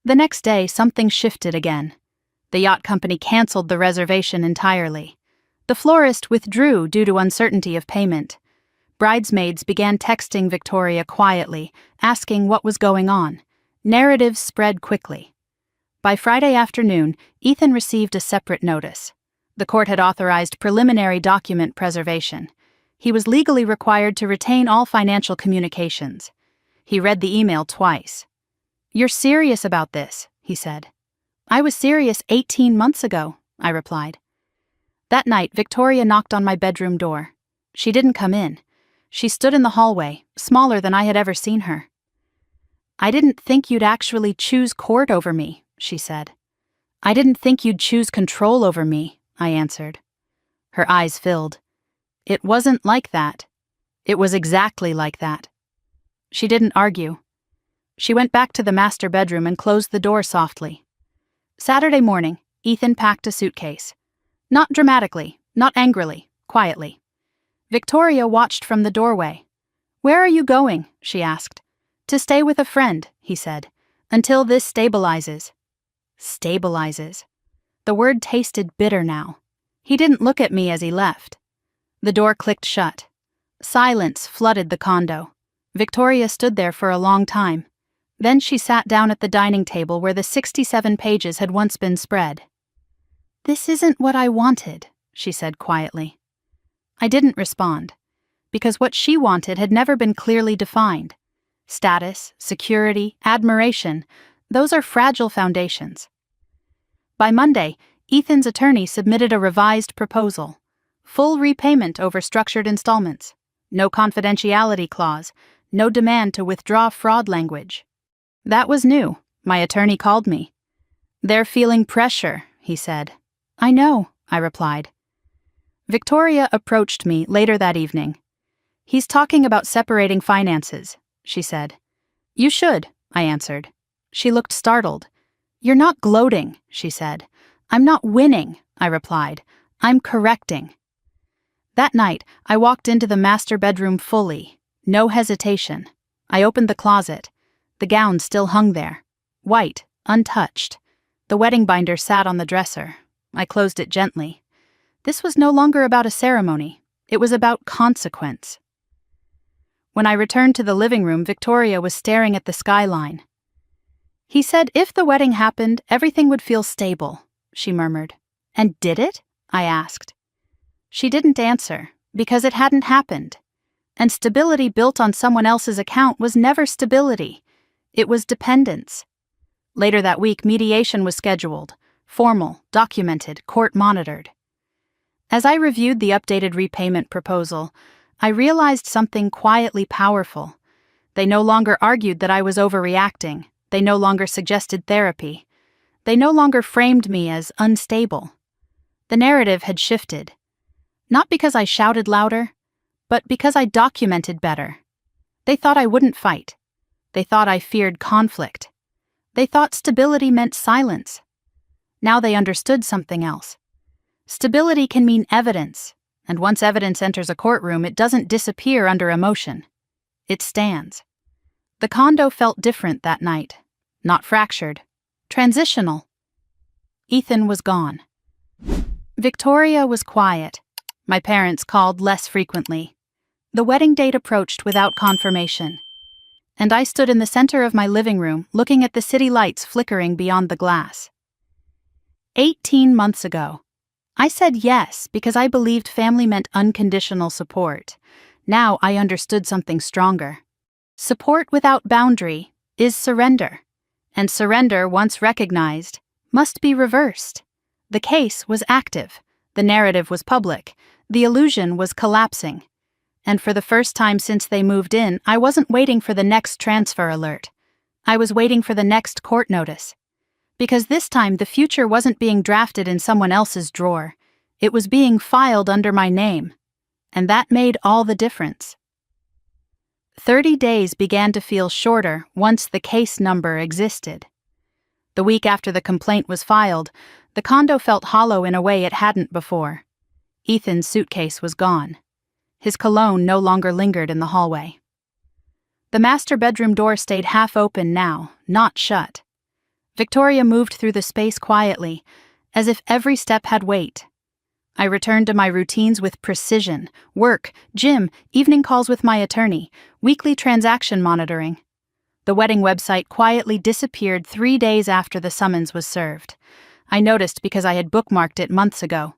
The next day, something shifted again. The yacht company canceled the reservation entirely. The florist withdrew due to uncertainty of payment. Bridesmaids began texting Victoria quietly, asking what was going on. Narratives spread quickly. By Friday afternoon, Ethan received a separate notice. The court had authorized preliminary document preservation. He was legally required to retain all financial communications. He read the email twice. "You're serious about this," he said. "I was serious 18 months ago," I replied. That night, Victoria knocked on my bedroom door. She didn't come in. She stood in the hallway, smaller than I had ever seen her. "I didn't think you'd actually choose court over me," she said. "I didn't think you'd choose control over me," I answered. Her eyes filled. "It wasn't like that. It was exactly like that." She didn't argue. She went back to the master bedroom and closed the door softly. Saturday morning, Ethan packed a suitcase. Not dramatically, not angrily, quietly. Victoria watched from the doorway. "Where are you going?" she asked. "To stay with a friend," he said, "until this stabilizes." Stabilizes. The word tasted bitter now. He didn't look at me as he left. The door clicked shut. Silence flooded the condo. Victoria stood there for a long time. Then she sat down at the dining table where the 67 pages had once been spread. "This isn't what I wanted," she said quietly. I didn't respond, because what she wanted had never been clearly defined. Status, security, admiration, those are fragile foundations. By Monday, Ethan's attorney submitted a revised proposal. Full repayment over structured installments. No confidentiality clause. No demand to withdraw fraud language. That was new. My attorney called me. "They're feeling pressure," he said. "I know," I replied. Victoria approached me later that evening. "He's talking about separating finances," she said. "You should," I answered. She looked startled. "You're not gloating," she said. "I'm not winning," I replied. "I'm correcting." That night, I walked into the master bedroom fully. No hesitation. I opened the closet. The gown still hung there. White, untouched. The wedding binder sat on the dresser. I closed it gently. This was no longer about a ceremony. It was about consequence. When I returned to the living room, Victoria was staring at the skyline. "He said if the wedding happened, everything would feel stable," she murmured. "And did it?" I asked. She didn't answer, because it hadn't happened. And stability built on someone else's account was never stability. It was dependence. Later that week, mediation was scheduled. Formal, documented, court-monitored. As I reviewed the updated repayment proposal, I realized something quietly powerful. They no longer argued that I was overreacting. They no longer suggested therapy. They no longer framed me as unstable. The narrative had shifted. Not because I shouted louder, but because I documented better. They thought I wouldn't fight. They thought I feared conflict. They thought stability meant silence. Now they understood something else. Stability can mean evidence, and once evidence enters a courtroom, it doesn't disappear under emotion. It stands. The condo felt different that night. Not fractured. Transitional. Ethan was gone. Victoria was quiet. My parents called less frequently. The wedding date approached without confirmation, and I stood in the center of my living room looking at the city lights flickering beyond the glass. 18 months ago, I said yes because I believed family meant unconditional support. Now I understood something stronger. Support without boundary is surrender, and surrender, once recognized, must be reversed. The case was active, the narrative was public, the illusion was collapsing. And for the first time since they moved in, I wasn't waiting for the next transfer alert. I was waiting for the next court notice. Because this time the future wasn't being drafted in someone else's drawer. It was being filed under my name. And that made all the difference. 30 days began to feel shorter once the case number existed. The week after the complaint was filed, the condo felt hollow in a way it hadn't before. Ethan's suitcase was gone. His cologne no longer lingered in the hallway. The master bedroom door stayed half open now, not shut. Victoria moved through the space quietly, as if every step had weight. I returned to my routines with precision: work, gym, evening calls with my attorney, weekly transaction monitoring. The wedding website quietly disappeared 3 days after the summons was served. I noticed because I had bookmarked it months ago.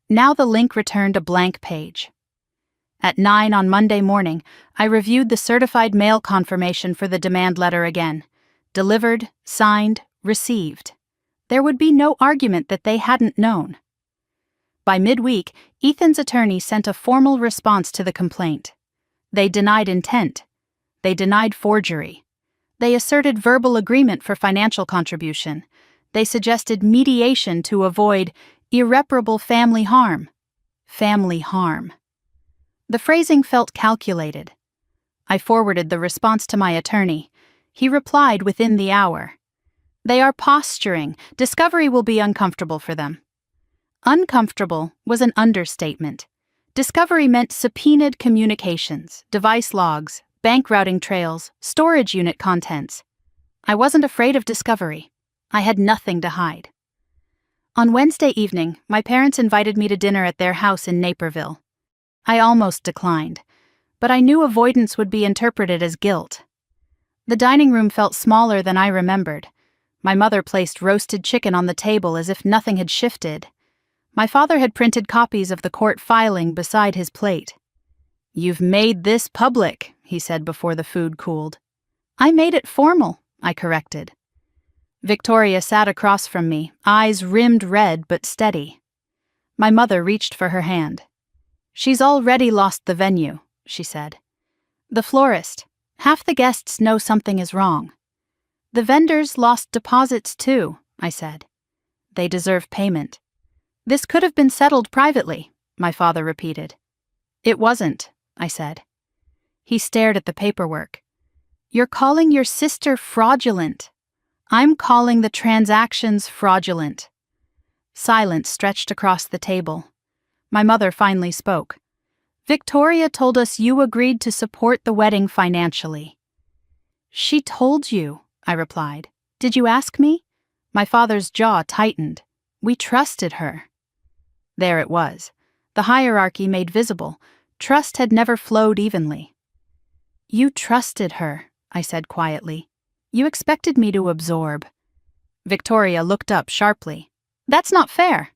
Now the link returned a blank page. At 9 on Monday morning, I reviewed the certified mail confirmation for the demand letter again. Delivered, signed, received. There would be no argument that they hadn't known. By midweek, Ethan's attorney sent a formal response to the complaint. They denied intent. They denied forgery. They asserted verbal agreement for financial contribution. They suggested mediation to avoid irreparable family harm. Family harm. The phrasing felt calculated. I forwarded the response to my attorney. He replied within the hour. They are posturing. Discovery will be uncomfortable for them. Uncomfortable was an understatement. Discovery meant subpoenaed communications, device logs, bank routing trails, storage unit contents. I wasn't afraid of discovery. I had nothing to hide. On Wednesday evening, my parents invited me to dinner at their house in Naperville. I almost declined, but I knew avoidance would be interpreted as guilt. The dining room felt smaller than I remembered. My mother placed roasted chicken on the table as if nothing had shifted. My father had printed copies of the court filing beside his plate. "You've made this public," he said before the food cooled. "I made it formal," I corrected. Victoria sat across from me, eyes rimmed red but steady. My mother reached for her hand. "She's already lost the venue," she said. "The florist. Half the guests know something is wrong." "The vendors lost deposits too," I said. "They deserve payment." "This could have been settled privately," my father repeated. "It wasn't," I said. He stared at the paperwork. "You're calling your sister fraudulent. I'm calling the transactions fraudulent." Silence stretched across the table. My mother finally spoke. "Victoria told us you agreed to support the wedding financially." "She told you," I replied. "Did you ask me?" My father's jaw tightened. "We trusted her." There it was. The hierarchy made visible. Trust had never flowed evenly. "You trusted her," I said quietly. "You expected me to absorb." Victoria looked up sharply. "That's not fair."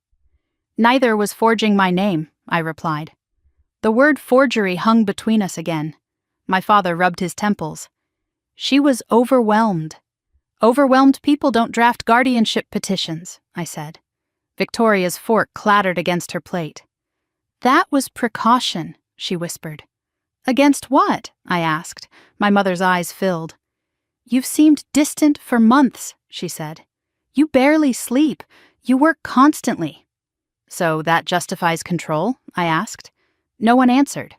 "Neither was forging my name," I replied. The word forgery hung between us again. My father rubbed his temples. "She was overwhelmed." "Overwhelmed people don't draft guardianship petitions," I said. Victoria's fork clattered against her plate. "That was precaution," she whispered. "Against what?" I asked. My mother's eyes filled. "You've seemed distant for months," she said. "You barely sleep. You work constantly." "So that justifies control?" I asked. No one answered.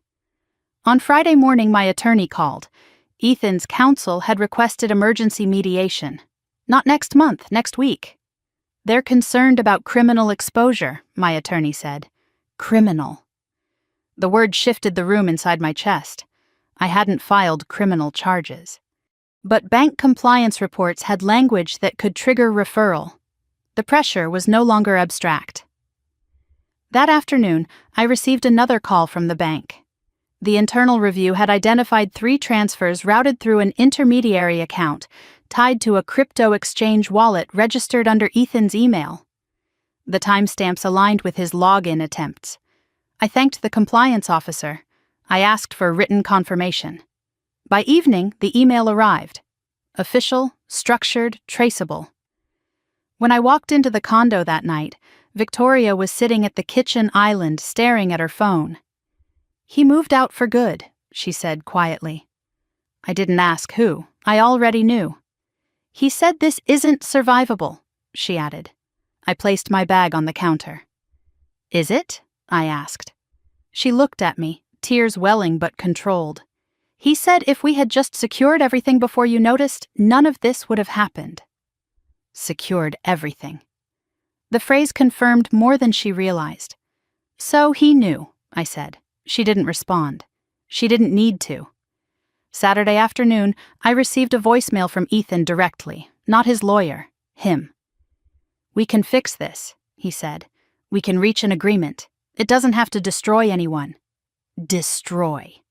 On Friday morning, my attorney called. Ethan's counsel had requested emergency mediation. "Not next month, next week." "They're concerned about criminal exposure," my attorney said. Criminal. The word shifted the room inside my chest. I hadn't filed criminal charges. But bank compliance reports had language that could trigger referral. The pressure was no longer abstract. That afternoon, I received another call from the bank. The internal review had identified 3 transfers routed through an intermediary account tied to a crypto exchange wallet registered under Ethan's email. The timestamps aligned with his login attempts. I thanked the compliance officer. I asked for written confirmation. By evening, the email arrived. Official, structured, traceable. When I walked into the condo that night, Victoria was sitting at the kitchen island staring at her phone. "He moved out for good," she said quietly. I didn't ask who. I already knew. "He said this isn't survivable," she added. I placed my bag on the counter. "Is it?" I asked. She looked at me, tears welling but controlled. "He said if we had just secured everything before you noticed, none of this would have happened." Secured everything. The phrase confirmed more than she realized. "So he knew," I said. She didn't respond. She didn't need to. Saturday afternoon, I received a voicemail from Ethan directly, not his lawyer, him. "We can fix this," he said. "We can reach an agreement. It doesn't have to destroy anyone." Destroy.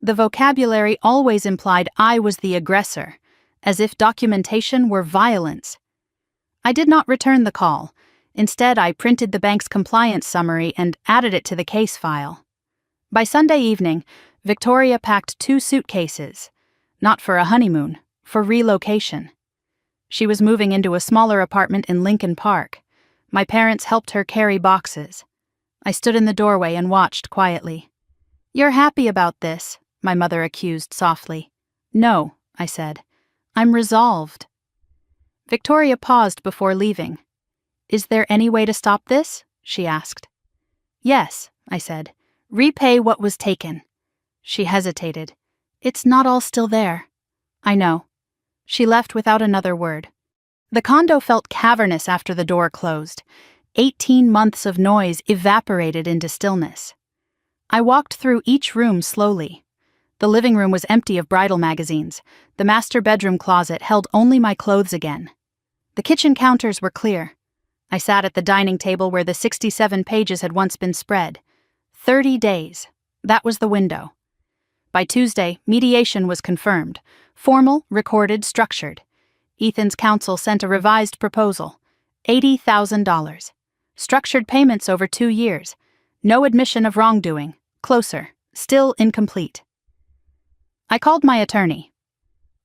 The vocabulary always implied I was the aggressor, as if documentation were violence. I did not return the call. Instead, I printed the bank's compliance summary and added it to the case file. By Sunday evening, Victoria packed 2 suitcases, not for a honeymoon, for relocation. She was moving into a smaller apartment in Lincoln Park. My parents helped her carry boxes. I stood in the doorway and watched quietly. "You're happy about this," my mother accused softly. "No," I said. "I'm resolved." Victoria paused before leaving. "Is there any way to stop this?" she asked. "Yes," I said. "Repay what was taken." She hesitated. "It's not all still there." "I know." She left without another word. The condo felt cavernous after the door closed. 18 months of noise evaporated into stillness. I walked through each room slowly. The living room was empty of bridal magazines. The master bedroom closet held only my clothes again. The kitchen counters were clear. I sat at the dining table where the 67 pages had once been spread. 30 days. That was the window. By Tuesday, mediation was confirmed. Formal, recorded, structured. Ethan's counsel sent a revised proposal. $80,000. Structured payments over 2 years. No admission of wrongdoing. Closer. Still incomplete. I called my attorney.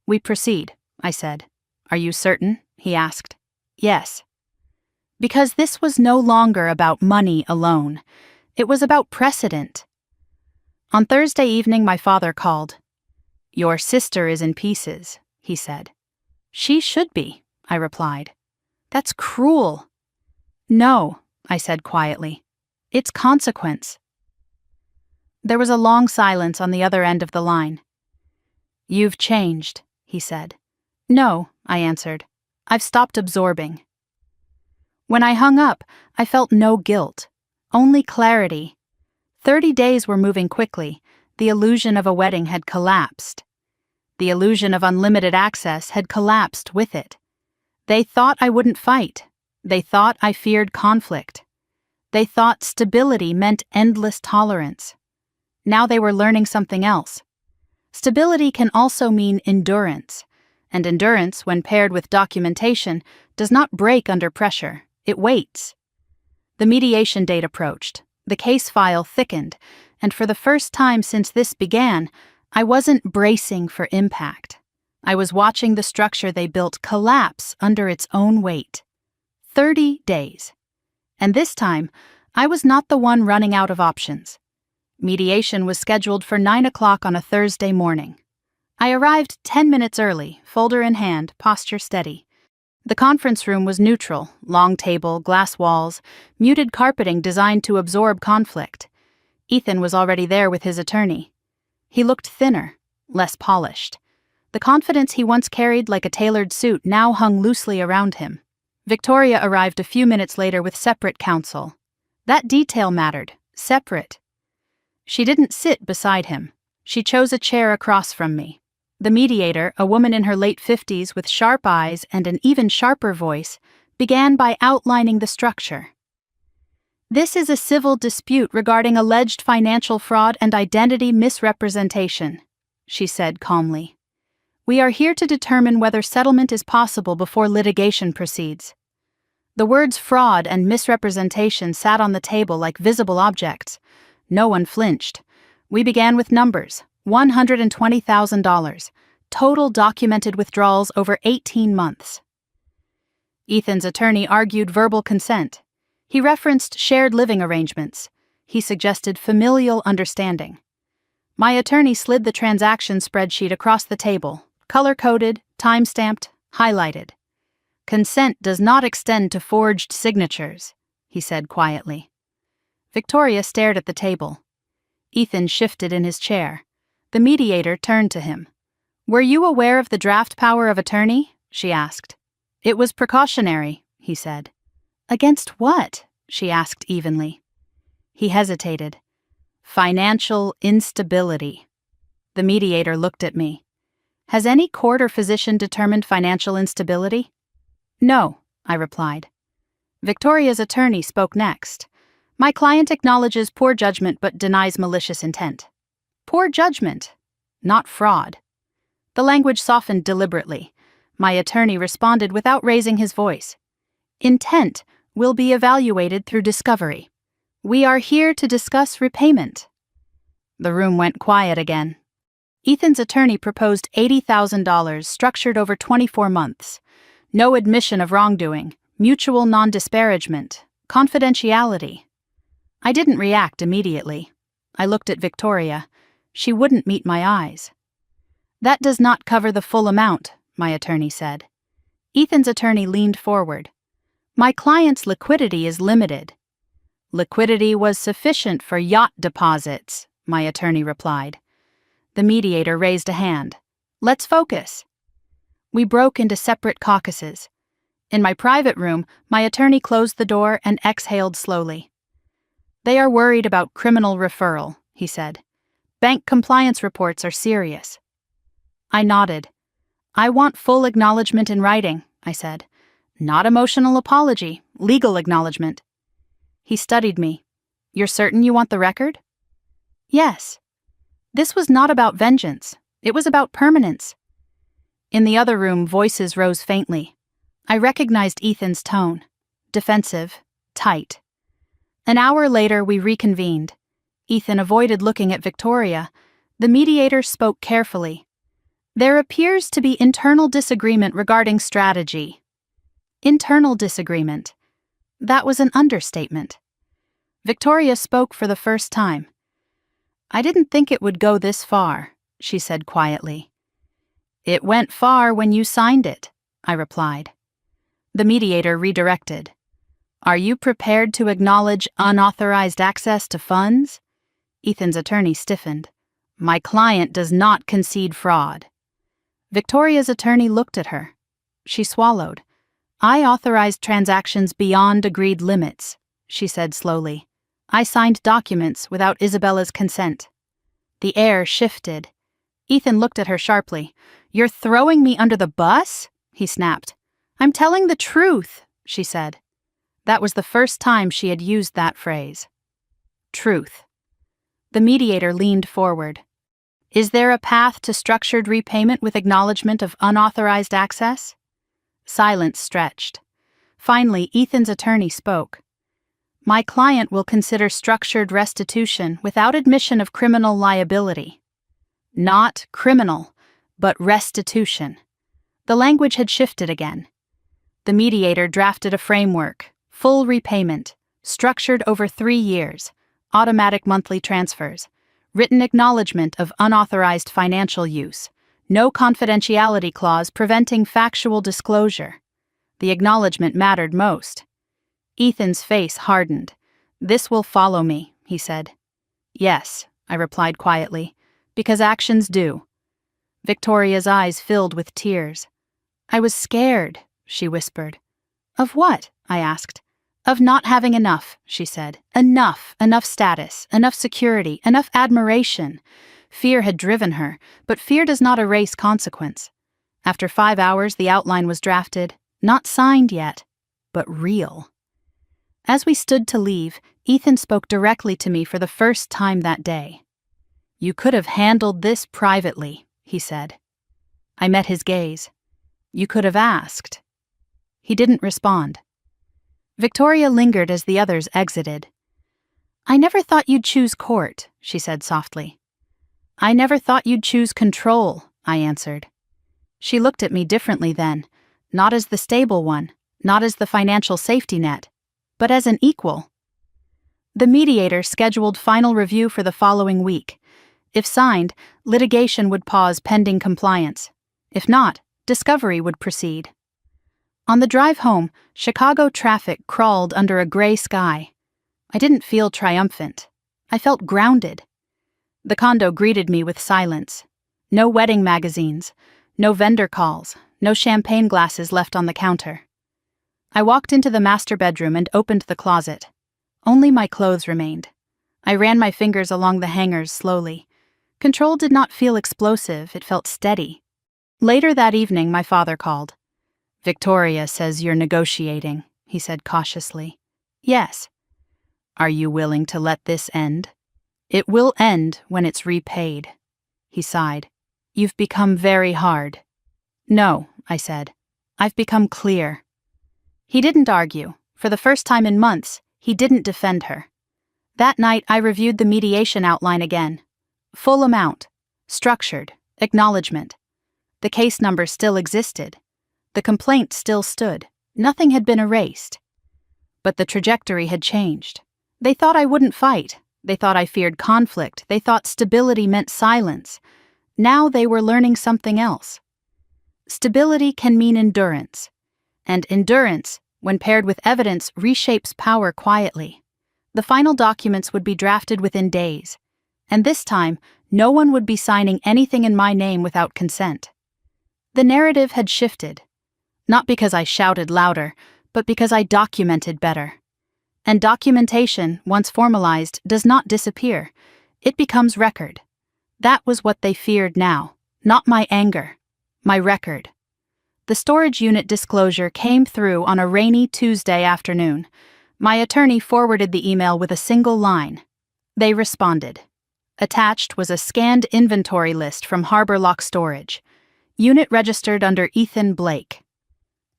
"We proceed," I said. "Are you certain?" he asked. "Yes." Because this was no longer about money alone. It was about precedent. On Thursday evening, my father called. "Your sister is in pieces," he said. "She should be," I replied. "That's cruel." "No," I said quietly. "It's consequence." There was a long silence on the other end of the line. "You've changed," he said. "No," I answered. "I've stopped absorbing." When I hung up, I felt no guilt, only clarity. 30 days were moving quickly. The illusion of a wedding had collapsed. The illusion of unlimited access had collapsed with it. They thought I wouldn't fight. They thought I feared conflict. They thought stability meant endless tolerance. Now they were learning something else. Stability can also mean endurance, and endurance, when paired with documentation, does not break under pressure. It waits. The mediation date approached. The case file thickened, and for the first time since this began, I wasn't bracing for impact. I was watching the structure they built collapse under its own weight. 30 days. And this time, I was not the one running out of options. Mediation was scheduled for 9 o'clock on a Thursday morning. I arrived 10 minutes early, folder in hand, posture steady. The conference room was neutral, long table, glass walls, muted carpeting designed to absorb conflict. Ethan was already there with his attorney. He looked thinner, less polished. The confidence he once carried like a tailored suit now hung loosely around him. Victoria arrived a few minutes later with separate counsel. That detail mattered, separate. She didn't sit beside him. She chose a chair across from me. The mediator, a woman in her late 50s with sharp eyes and an even sharper voice, began by outlining the structure. This is a civil dispute regarding alleged financial fraud and identity misrepresentation, she said calmly. We are here to determine whether settlement is possible before litigation proceeds. The words fraud and misrepresentation sat on the table like visible objects. No one flinched. We began with numbers: $120,000, total documented withdrawals over 18 months. Ethan's attorney argued verbal consent. He referenced shared living arrangements. He suggested familial understanding. My attorney slid the transaction spreadsheet across the table, color-coded, time-stamped, highlighted. Consent does not extend to forged signatures, he said quietly. Victoria stared at the table. Ethan shifted in his chair. The mediator turned to him. Were you aware of the draft power of attorney? She asked. It was precautionary, he said. Against what? She asked evenly. He hesitated. Financial instability. The mediator looked at me. Has any court or physician determined financial instability? No, I replied. Victoria's attorney spoke next. My client acknowledges poor judgment but denies malicious intent. Poor judgment, not fraud. The language softened deliberately. My attorney responded without raising his voice. Intent will be evaluated through discovery. We are here to discuss repayment. The room went quiet again. Ethan's attorney proposed $80,000 structured over 24 months. No admission of wrongdoing, mutual non-disparagement, confidentiality. I didn't react immediately. I looked at Victoria. She wouldn't meet my eyes. That does not cover the full amount, my attorney said. Ethan's attorney leaned forward. My client's liquidity is limited. Liquidity was sufficient for yacht deposits, my attorney replied. The mediator raised a hand. Let's focus. We broke into separate caucuses. In my private room, my attorney closed the door and exhaled slowly. They are worried about criminal referral, he said. Bank compliance reports are serious. I nodded. I want full acknowledgement in writing, I said. Not emotional apology, legal acknowledgement. He studied me. You're certain you want the record? Yes. This was not about vengeance. It was about permanence. In the other room, voices rose faintly. I recognized Ethan's tone. Defensive, tight. An hour later, we reconvened. Ethan avoided looking at Victoria. The mediator spoke carefully. There appears to be internal disagreement regarding strategy. Internal disagreement. That was an understatement. Victoria spoke for the first time. I didn't think it would go this far, she said quietly. It went far when you signed it, I replied. The mediator redirected. Are you prepared to acknowledge unauthorized access to funds? Ethan's attorney stiffened. My client does not concede fraud. Victoria's attorney looked at her. She swallowed. I authorized transactions beyond agreed limits, she said slowly. I signed documents without Isabella's consent. The air shifted. Ethan looked at her sharply. You're throwing me under the bus? He snapped. I'm telling the truth, she said. That was the first time she had used that phrase. Truth. The mediator leaned forward. Is there a path to structured repayment with acknowledgement of unauthorized access? Silence stretched. Finally, Ethan's attorney spoke. My client will consider structured restitution without admission of criminal liability. Not criminal, but restitution. The language had shifted again. The mediator drafted a framework, full repayment, structured over 3 years, automatic monthly transfers, written acknowledgement of unauthorized financial use, no confidentiality clause preventing factual disclosure. The acknowledgement mattered most. Ethan's face hardened. This will follow me, he said. Yes, I replied quietly, because actions do. Victoria's eyes filled with tears. I was scared, she whispered. Of what? I asked. Of not having enough, she said. Enough status, enough security, enough admiration. Fear had driven her, but fear does not erase consequence. After 5 hours, the outline was drafted, not signed yet, but real. As we stood to leave, Ethan spoke directly to me for the first time that day. "You could have handled this privately," he said. I met his gaze. "You could have asked." He didn't respond. Victoria lingered as the others exited. "I never thought you'd choose court," she said softly. "I never thought you'd choose control," I answered. She looked at me differently then, not as the stable one, not as the financial safety net, but as an equal. The mediator scheduled final review for the following week. If signed, litigation would pause pending compliance. If not, discovery would proceed. On the drive home, Chicago traffic crawled under a gray sky. I didn't feel triumphant. I felt grounded. The condo greeted me with silence. No wedding magazines, no vendor calls, no champagne glasses left on the counter. I walked into the master bedroom and opened the closet. Only my clothes remained. I ran my fingers along the hangers slowly. Control did not feel explosive, it felt steady. Later that evening, my father called. "Victoria says you're negotiating," he said cautiously. "Yes." "Are you willing to let this end?" "It will end when it's repaid." He sighed. "You've become very hard." "No," I said. "I've become clear." He didn't argue. For the first time in months, he didn't defend her. That night, I reviewed the mediation outline again. Full amount, structured, acknowledgement. The case number still existed. The complaint still stood. Nothing had been erased. But the trajectory had changed. They thought I wouldn't fight. They thought I feared conflict. They thought stability meant silence. Now they were learning something else. Stability can mean endurance. And endurance, when paired with evidence, reshapes power quietly. The final documents would be drafted within days. And this time, no one would be signing anything in my name without consent. The narrative had shifted. Not because I shouted louder, but because I documented better. And documentation, once formalized, does not disappear. It becomes record. That was what they feared now, not my anger, my record. The storage unit disclosure came through on a rainy Tuesday afternoon. My attorney forwarded the email with a single line. They responded. Attached was a scanned inventory list from Harbor Lock Storage. Unit registered under Ethan Blake.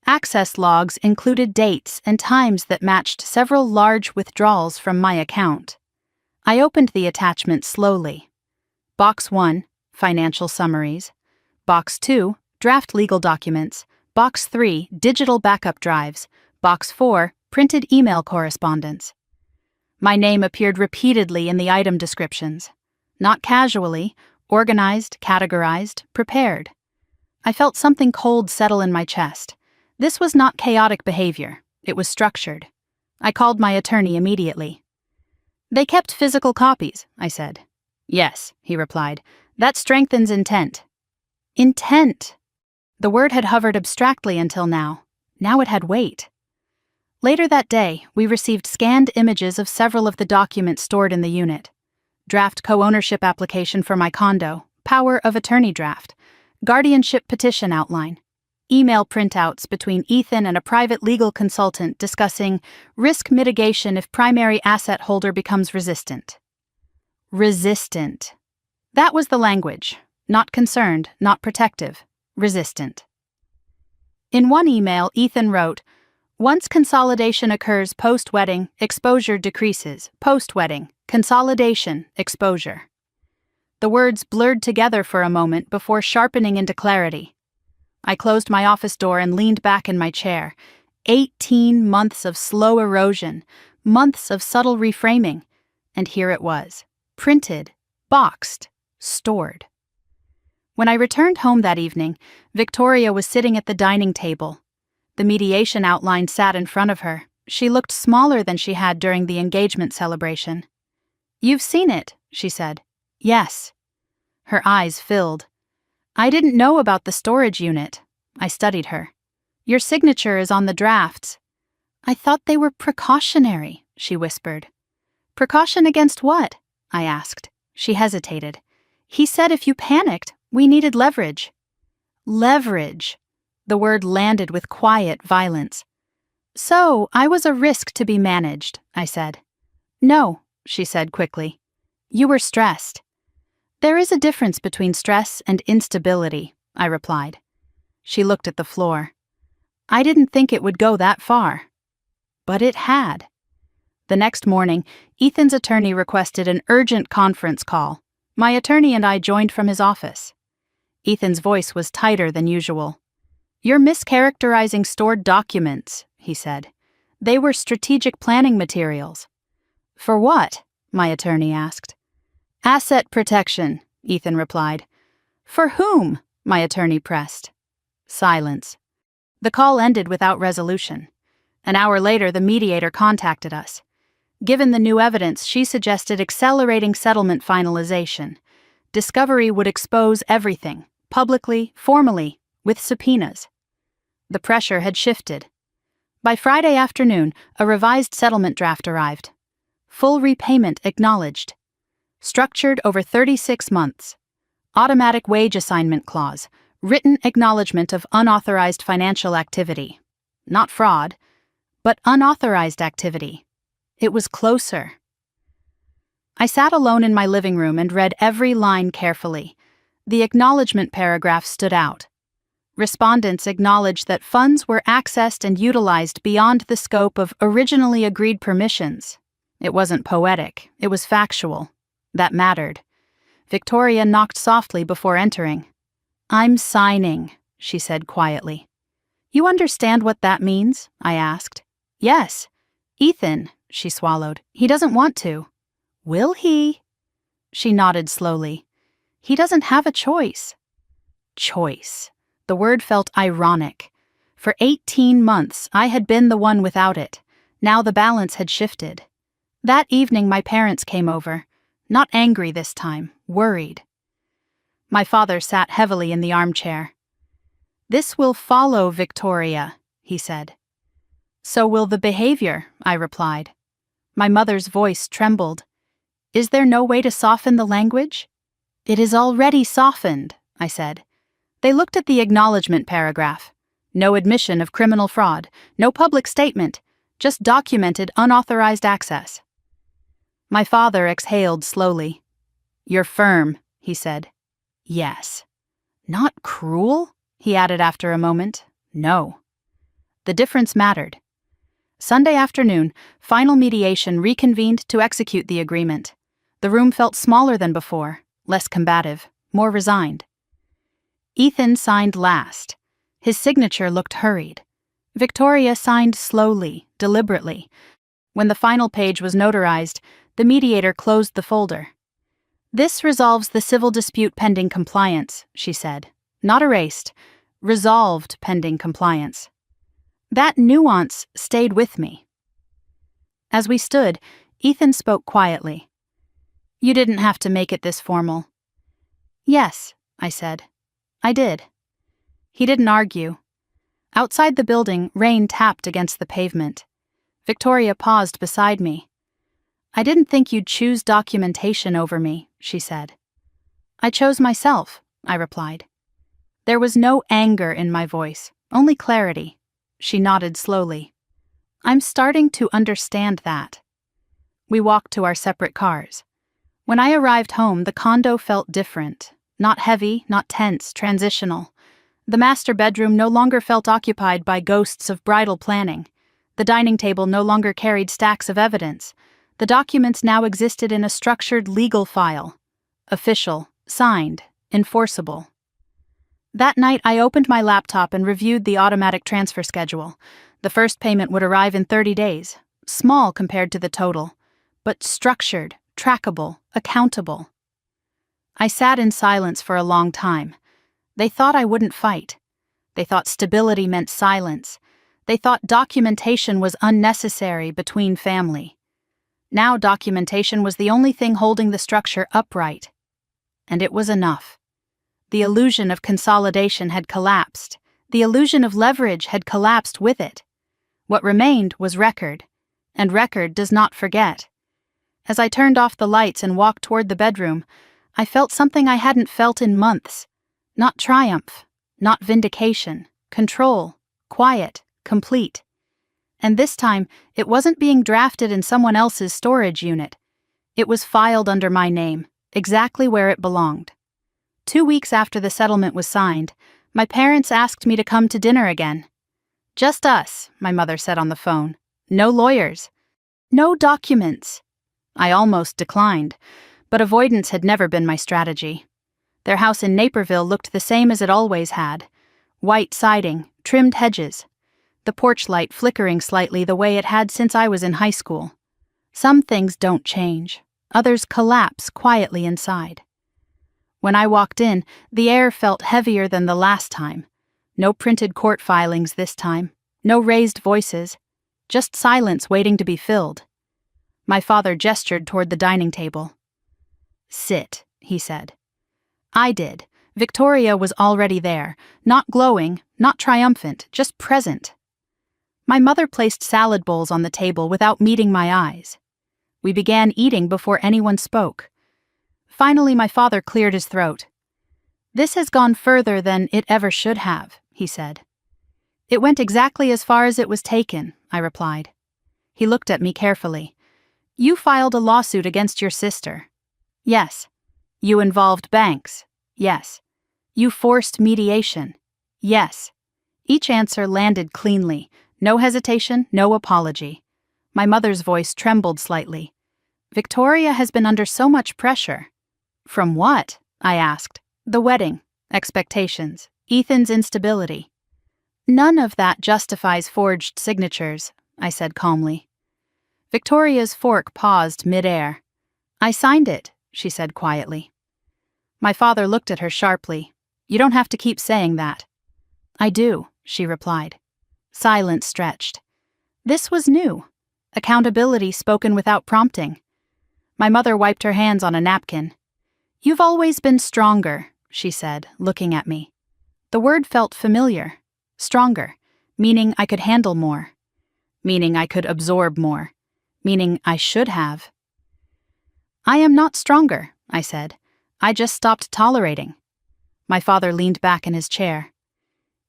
Access logs included dates and times that matched several large withdrawals from my account. I opened the attachment slowly. Box 1, financial summaries. Box 2, draft legal documents. Box 3, digital backup drives. Box 4, printed email correspondence. My name appeared repeatedly in the item descriptions. Not casually, organized, categorized, prepared. I felt something cold settle in my chest. This was not chaotic behavior. It was structured. I called my attorney immediately. "They kept physical copies," I said. "Yes," he replied. "That strengthens intent." Intent! The word had hovered abstractly until now. Now it had weight. Later that day, we received scanned images of several of the documents stored in the unit. Draft co-ownership application for my condo, power of attorney draft, guardianship petition outline, email printouts between Ethan and a private legal consultant discussing risk mitigation if primary asset holder becomes resistant. Resistant. That was the language. Not concerned, not protective. Resistant. In one email, Ethan wrote, "Once consolidation occurs post-wedding, exposure decreases. Post-wedding, consolidation, exposure." The words blurred together for a moment before sharpening into clarity. I closed my office door and leaned back in my chair. 18 months of slow erosion, months of subtle reframing, and here it was, printed, boxed, stored. When I returned home that evening, Victoria was sitting at the dining table. The mediation outline sat in front of her. She looked smaller than she had during the engagement celebration. "You've seen it," she said. "Yes." Her eyes filled. "I didn't know about the storage unit." I studied her. "Your signature is on the drafts." "I thought they were precautionary," she whispered. "Precaution against what?" I asked. She hesitated. "He said if you panicked, we needed leverage." Leverage. The word landed with quiet violence. "So, I was a risk to be managed," I said. No, she said quickly. You were stressed. There is a difference between stress and instability, I replied. She looked at the floor. I didn't think it would go that far. But it had. The next morning, Ethan's attorney requested an urgent conference call. My attorney and I joined from his office. Ethan's voice was tighter than usual. You're mischaracterizing stored documents, he said. They were strategic planning materials. For what? My attorney asked. Asset protection, Ethan replied. For whom? My attorney pressed. Silence. The call ended without resolution. An hour later, the mediator contacted us. Given the new evidence, she suggested accelerating settlement finalization. Discovery would expose everything, publicly, formally, with subpoenas. The pressure had shifted. By Friday afternoon, a revised settlement draft arrived. Full repayment acknowledged. Structured over 36 months. Automatic wage assignment clause. Written acknowledgement of unauthorized financial activity. Not fraud, but unauthorized activity. It was closer. I sat alone in my living room and read every line carefully. The acknowledgement paragraph stood out. Respondents acknowledged that funds were accessed and utilized beyond the scope of originally agreed permissions. It wasn't poetic, it was factual. That mattered. Victoria knocked softly before entering. I'm signing, she said quietly. You understand what that means? I asked. Yes. Ethan, she swallowed. He doesn't want to. Will he? She nodded slowly. He doesn't have a choice. Choice. The word felt ironic. For 18 months, I had been the one without it. Now the balance had shifted. That evening, my parents came over. Not angry this time, worried. My father sat heavily in the armchair. This will follow, Victoria, he said. So will the behavior, I replied. My mother's voice trembled. Is there no way to soften the language? It is already softened, I said. They looked at the acknowledgement paragraph. No admission of criminal fraud, no public statement, just documented unauthorized access. My father exhaled slowly. You're firm, he said. Yes. Not cruel? He added after a moment. No. The difference mattered. Sunday afternoon, final mediation reconvened to execute the agreement. The room felt smaller than before, less combative, more resigned. Ethan signed last. His signature looked hurried. Victoria signed slowly, deliberately. When the final page was notarized, the mediator closed the folder. This resolves the civil dispute pending compliance, she said. Not erased, resolved pending compliance. That nuance stayed with me. As we stood, Ethan spoke quietly. You didn't have to make it this formal. Yes, I said. I did. He didn't argue. Outside the building, rain tapped against the pavement. Victoria paused beside me. I didn't think you'd choose documentation over me, she said. I chose myself, I replied. There was no anger in my voice, only clarity. She nodded slowly. I'm starting to understand that. We walked to our separate cars. When I arrived home, the condo felt different. Not heavy, not tense, transitional. The master bedroom no longer felt occupied by ghosts of bridal planning. The dining table no longer carried stacks of evidence. The documents now existed in a structured legal file. Official, signed, enforceable. That night, I opened my laptop and reviewed the automatic transfer schedule. The first payment would arrive in 30 days, small compared to the total, but structured, trackable, accountable. I sat in silence for a long time. They thought I wouldn't fight. They thought stability meant silence. They thought documentation was unnecessary between family. Now documentation was the only thing holding the structure upright. And it was enough. The illusion of consolidation had collapsed. The illusion of leverage had collapsed with it. What remained was record, and record does not forget. As I turned off the lights and walked toward the bedroom, I felt something I hadn't felt in months. Not triumph, not vindication, control, quiet, complete. And this time, it wasn't being drafted in someone else's storage unit. It was filed under my name, exactly where it belonged. 2 weeks after the settlement was signed, my parents asked me to come to dinner again. "Just us," my mother said on the phone. "No lawyers. No documents." I almost declined, but avoidance had never been my strategy. Their house in Naperville looked the same as it always had. White siding, trimmed hedges. The porch light flickering slightly the way it had since I was in high school. Some things don't change. Others collapse quietly inside. When I walked in, the air felt heavier than the last time. No printed court filings this time. No raised voices. Just silence waiting to be filled. My father gestured toward the dining table. "Sit," he said. I did. Victoria was already there, not glowing, not triumphant, just present. My mother placed salad bowls on the table without meeting my eyes. We began eating before anyone spoke. Finally, my father cleared his throat. "This has gone further than it ever should have," he said. "It went exactly as far as it was taken," I replied. He looked at me carefully. "You filed a lawsuit against your sister." "Yes." "You involved banks." "Yes." "You forced mediation." "Yes." Each answer landed cleanly. No hesitation, no apology. My mother's voice trembled slightly. "Victoria has been under so much pressure." "From what?" I asked. "The wedding, expectations, Ethan's instability." "None of that justifies forged signatures," I said calmly. Victoria's fork paused mid-air. "I signed it," she said quietly. My father looked at her sharply. "You don't have to keep saying that." "I do," she replied. Silence stretched. This was new. Accountability spoken without prompting. My mother wiped her hands on a napkin. "You've always been stronger," she said, looking at me. The word felt familiar. Stronger, meaning I could handle more. Meaning I could absorb more. Meaning I should have. "I am not stronger," I said. "I just stopped tolerating." My father leaned back in his chair.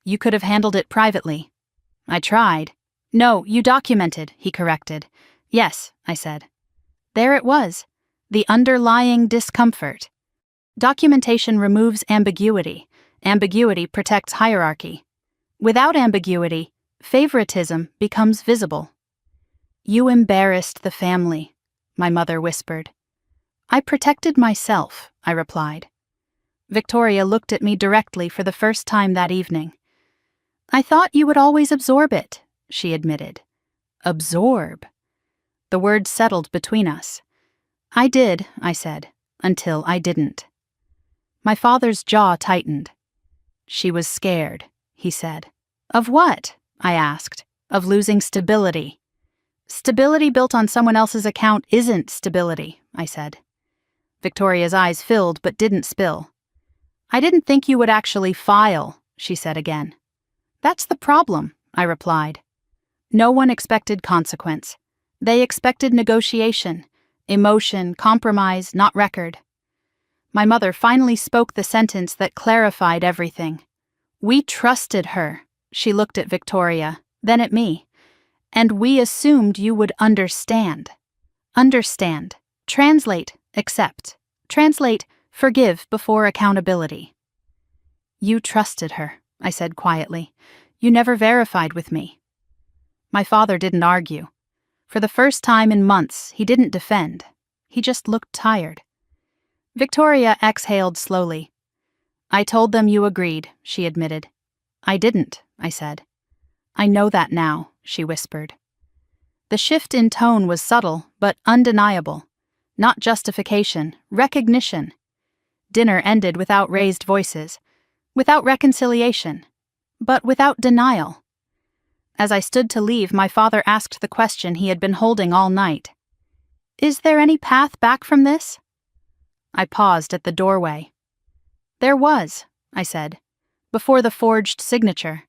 "You could have handled it privately." I tried. "No, you documented," he corrected. "Yes," I said. There it was. The underlying discomfort. Documentation removes ambiguity. Ambiguity protects hierarchy. Without ambiguity, favoritism becomes visible. "You embarrassed the family," my mother whispered. "I protected myself," I replied. Victoria looked at me directly for the first time that evening. "I thought you would always absorb it," she admitted. Absorb. The word settled between us. "I did," I said, "until I didn't." My father's jaw tightened. "She was scared," he said. "Of what?" I asked. "Of losing stability." "Stability built on someone else's account isn't stability," I said. Victoria's eyes filled but didn't spill. "I didn't think you would actually file," she said again. "That's the problem," I replied. No one expected consequence. They expected negotiation, emotion, compromise, not record. My mother finally spoke the sentence that clarified everything. "We trusted her." She looked at Victoria, then at me. "And we assumed you would understand." Understand. Translate, accept. Translate, forgive before accountability. "You trusted her," I said quietly. "You never verified with me." My father didn't argue. For the first time in months, he didn't defend. He just looked tired. Victoria exhaled slowly. "I told them you agreed," she admitted. "I didn't," I said. "I know that now," she whispered. The shift in tone was subtle, but undeniable. Not justification, recognition. Dinner ended without raised voices, without reconciliation, but without denial. As I stood to leave, my father asked the question he had been holding all night. "Is there any path back from this?" I paused at the doorway. "There was," I said, "before the forged signature."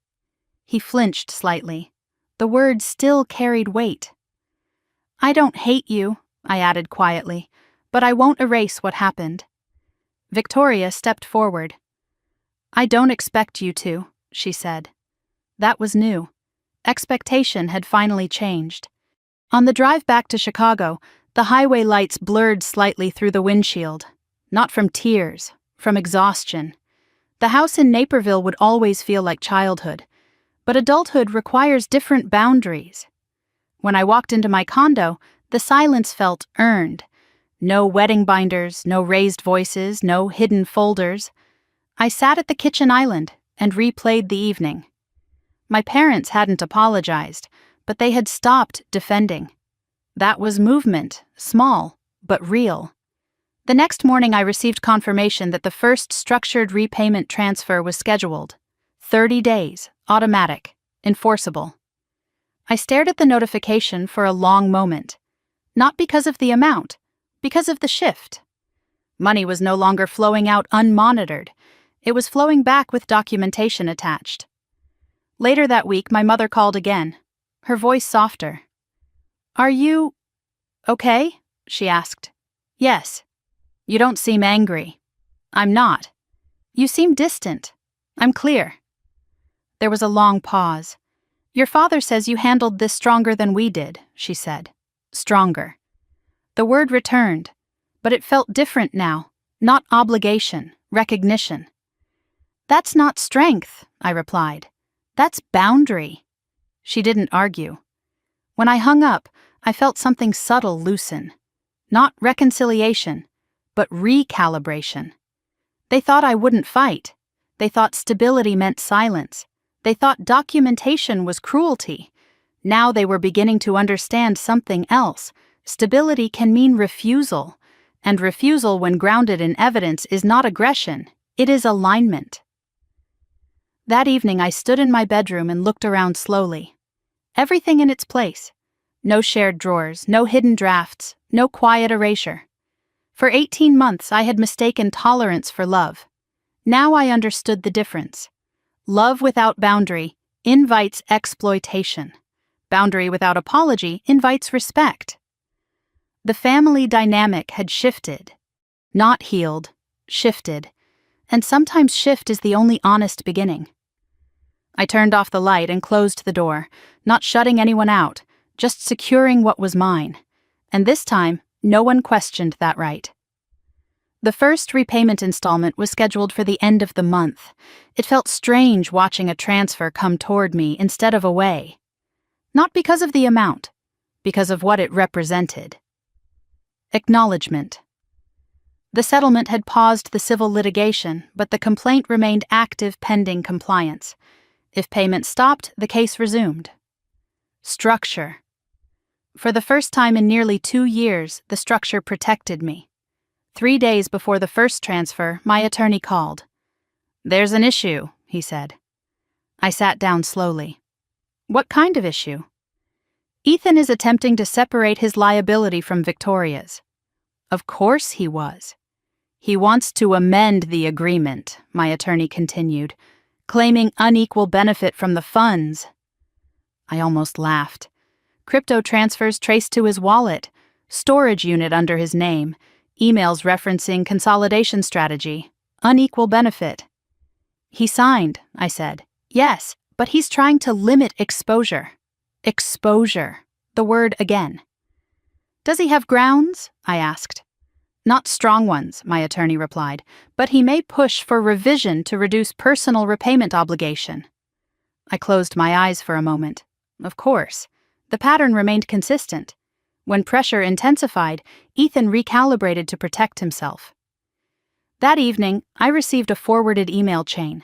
He flinched slightly. The word still carried weight. "I don't hate you," I added quietly, "but I won't erase what happened." Victoria stepped forward. "I don't expect you to," she said. That was new. Expectation had finally changed. On the drive back to Chicago, the highway lights blurred slightly through the windshield. Not from tears, from exhaustion. The house in Naperville would always feel like childhood, but adulthood requires different boundaries. When I walked into my condo, the silence felt earned. No wedding binders, no raised voices, no hidden folders. I sat at the kitchen island and replayed the evening. My parents hadn't apologized, but they had stopped defending. That was movement, small, but real. The next morning I received confirmation that the first structured repayment transfer was scheduled. 30 days, automatic, enforceable. I stared at the notification for a long moment. Not because of the amount, because of the shift. Money was no longer flowing out unmonitored. It was flowing back with documentation attached. Later that week, my mother called again, her voice softer. "Are you okay?" she asked. "Yes." "You don't seem angry." "I'm not." "You seem distant." "I'm clear." There was a long pause. "Your father says you handled this stronger than we did," she said. Stronger. The word returned, but it felt different now, not obligation, recognition. "That's not strength," I replied. "That's boundary." She didn't argue. When I hung up, I felt something subtle loosen. Not reconciliation, but recalibration. They thought I wouldn't fight. They thought stability meant silence. They thought documentation was cruelty. Now they were beginning to understand something else. Stability can mean refusal, and refusal when grounded in evidence is not aggression, it is alignment. That evening I stood in my bedroom and looked around slowly. Everything in its place. No shared drawers, no hidden drafts, no quiet erasure. For 18 months I had mistaken tolerance for love. Now I understood the difference. Love without boundary invites exploitation. Boundary without apology invites respect. The family dynamic had shifted. Not healed, shifted. And sometimes shift is the only honest beginning. I turned off the light and closed the door, not shutting anyone out, just securing what was mine. And this time, no one questioned that right. The first repayment installment was scheduled for the end of the month. It felt strange watching a transfer come toward me instead of away. Not because of the amount, because of what it represented. Acknowledgement. The settlement had paused the civil litigation, but the complaint remained active pending compliance. If payment stopped, the case resumed. Structure. For the first time in nearly 2 years, the structure protected me. 3 days before the first transfer, my attorney called. "There's an issue," he said. I sat down slowly. "What kind of issue?" "Ethan is attempting to separate his liability from Victoria's." Of course he was. "He wants to amend the agreement," my attorney continued, "claiming unequal benefit from the funds." I almost laughed. Crypto transfers traced to his wallet, storage unit under his name, emails referencing consolidation strategy, unequal benefit. "He signed," I said. "Yes, but he's trying to limit exposure." Exposure. The word again. "Does he have grounds?" I asked. "Not strong ones," my attorney replied, "but he may push for revision to reduce personal repayment obligation." I closed my eyes for a moment. Of course. The pattern remained consistent. When pressure intensified, Ethan recalibrated to protect himself. That evening, I received a forwarded email chain.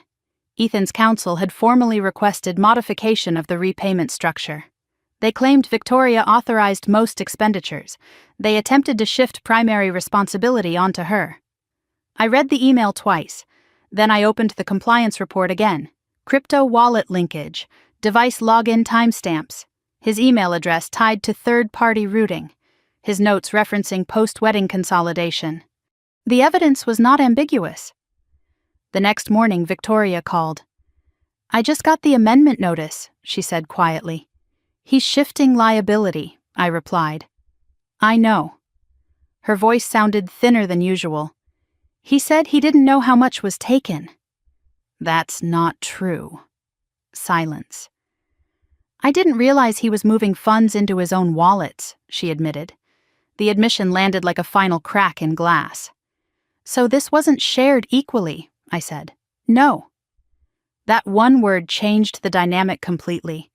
Ethan's counsel had formally requested modification of the repayment structure. They claimed Victoria authorized most expenditures. They attempted to shift primary responsibility onto her. I read the email twice. Then I opened the compliance report again. Crypto wallet linkage, device login timestamps, his email address tied to third-party routing, his notes referencing post-wedding consolidation. The evidence was not ambiguous. The next morning, Victoria called. "I just got the amendment notice," she said quietly. "He's shifting liability," I replied. "I know." Her voice sounded thinner than usual. "He said he didn't know how much was taken." "That's not true." Silence. I didn't realize he was moving funds into his own wallets, she admitted. The admission landed like a final crack in glass. So this wasn't shared equally, I said. No. That one word changed the dynamic completely.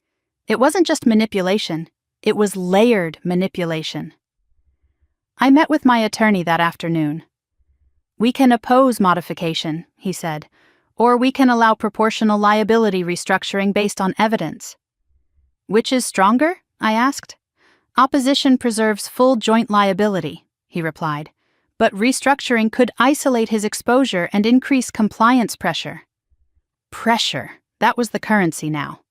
It wasn't just manipulation, it was layered manipulation. I met with my attorney that afternoon. We can oppose modification, he said, or we can allow proportional liability restructuring based on evidence. Which is stronger? I asked. Opposition preserves full joint liability, he replied, but restructuring could isolate his exposure and increase compliance pressure. Pressure, that was the currency now.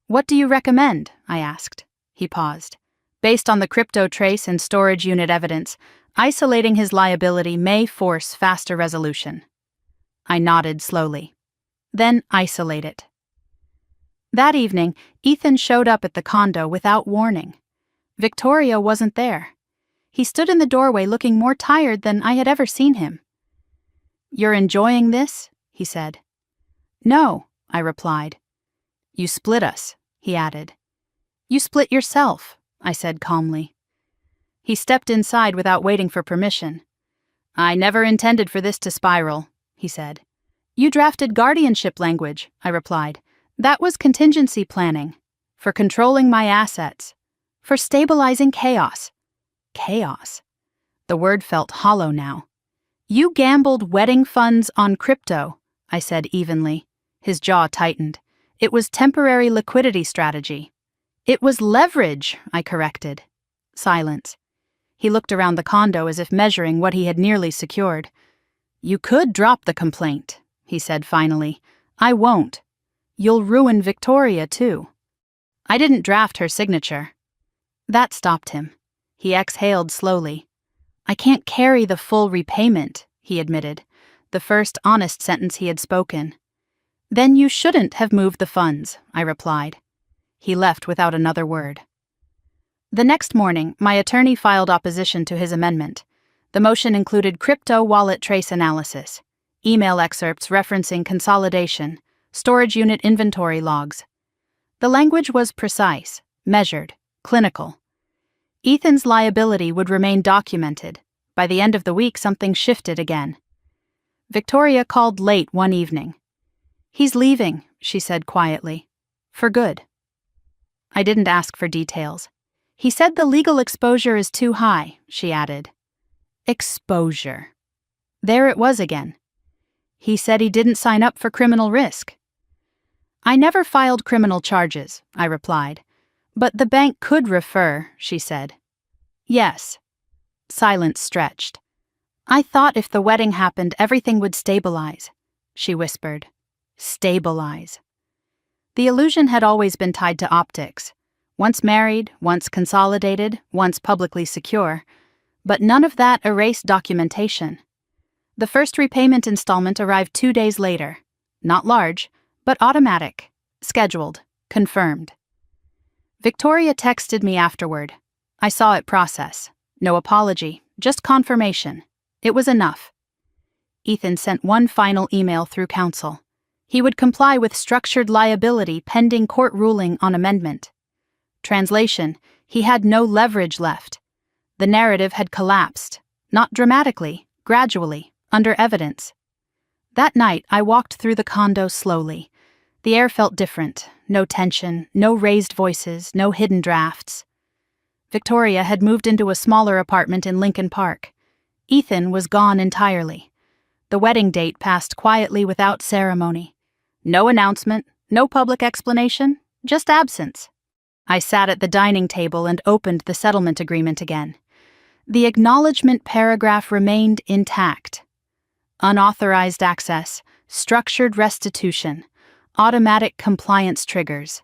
What do you recommend? I asked. He paused. Based on the crypto trace and storage unit evidence, isolating his liability may force faster resolution. I nodded slowly. Then isolate it. That evening, Ethan showed up at the condo without warning. Victoria wasn't there. He stood in the doorway looking more tired than I had ever seen him. "You're enjoying this?" he said. "No," I replied. "You split us," he added. "You split yourself," I said calmly. He stepped inside without waiting for permission. "I never intended for this to spiral," he said. "You drafted guardianship language," I replied. "That was contingency planning. For controlling my assets. For stabilizing chaos." Chaos. The word felt hollow now. "You gambled wedding funds on crypto," I said evenly. His jaw tightened. "It was temporary liquidity strategy." "It was leverage," I corrected. Silence. He looked around the condo as if measuring what he had nearly secured. "You could drop the complaint," he said finally. "I won't. You'll ruin Victoria, too." I didn't draft her signature. That stopped him. He exhaled slowly. "I can't carry the full repayment," he admitted, the first honest sentence he had spoken. "Then you shouldn't have moved the funds," I replied. He left without another word. The next morning, my attorney filed opposition to his amendment. The motion included crypto wallet trace analysis, email excerpts referencing consolidation, storage unit inventory logs. The language was precise, measured, clinical. Ethan's liability would remain documented. By the end of the week, something shifted again. Victoria called late one evening. "He's leaving," she said quietly. "For good." I didn't ask for details. "He said the legal exposure is too high," she added. Exposure. There it was again. "He said he didn't sign up for criminal risk." "I never filed criminal charges," I replied. "But the bank could refer," she said. "Yes." Silence stretched. "I thought if the wedding happened, everything would stabilize," she whispered. Stabilize. The illusion had always been tied to optics. Once married, once consolidated, once publicly secure. But none of that erased documentation. The first repayment installment arrived 2 days later. Not large, but automatic. Scheduled. Confirmed. Victoria texted me afterward. I saw it process. No apology, just confirmation. It was enough. Ethan sent one final email through counsel. He would comply with structured liability pending court ruling on amendment. Translation: he had no leverage left. The narrative had collapsed, not dramatically, gradually, under evidence. That night, I walked through the condo slowly. The air felt different, no tension, no raised voices, no hidden drafts. Victoria had moved into a smaller apartment in Lincoln Park. Ethan was gone entirely. The wedding date passed quietly without ceremony. No announcement, no public explanation, just absence. I sat at the dining table and opened the settlement agreement again. The acknowledgement paragraph remained intact. Unauthorized access, structured restitution, automatic compliance triggers.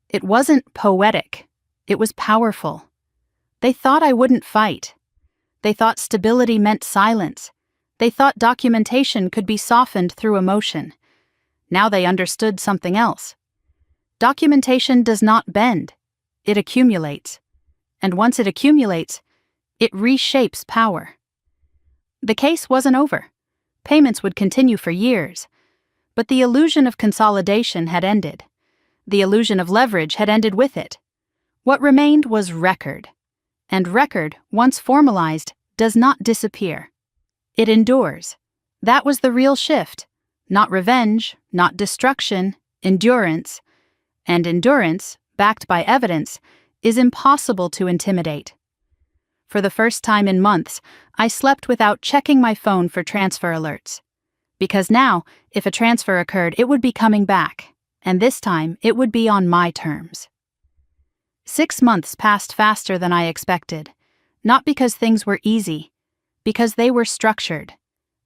It wasn't poetic. It was powerful. They thought I wouldn't fight. They thought stability meant silence. They thought documentation could be softened through emotion. Now they understood something else. Documentation does not bend. It accumulates. And once it accumulates, it reshapes power. The case wasn't over. Payments would continue for years. But the illusion of consolidation had ended. The illusion of leverage had ended with it. What remained was record. And record, once formalized, does not disappear. It endures. That was the real shift. Not revenge, not destruction, endurance. And endurance, backed by evidence, is impossible to intimidate. For the first time in months, I slept without checking my phone for transfer alerts. Because now, if a transfer occurred, it would be coming back, and this time it would be on my terms. 6 months passed faster than I expected, not because things were easy, because they were structured.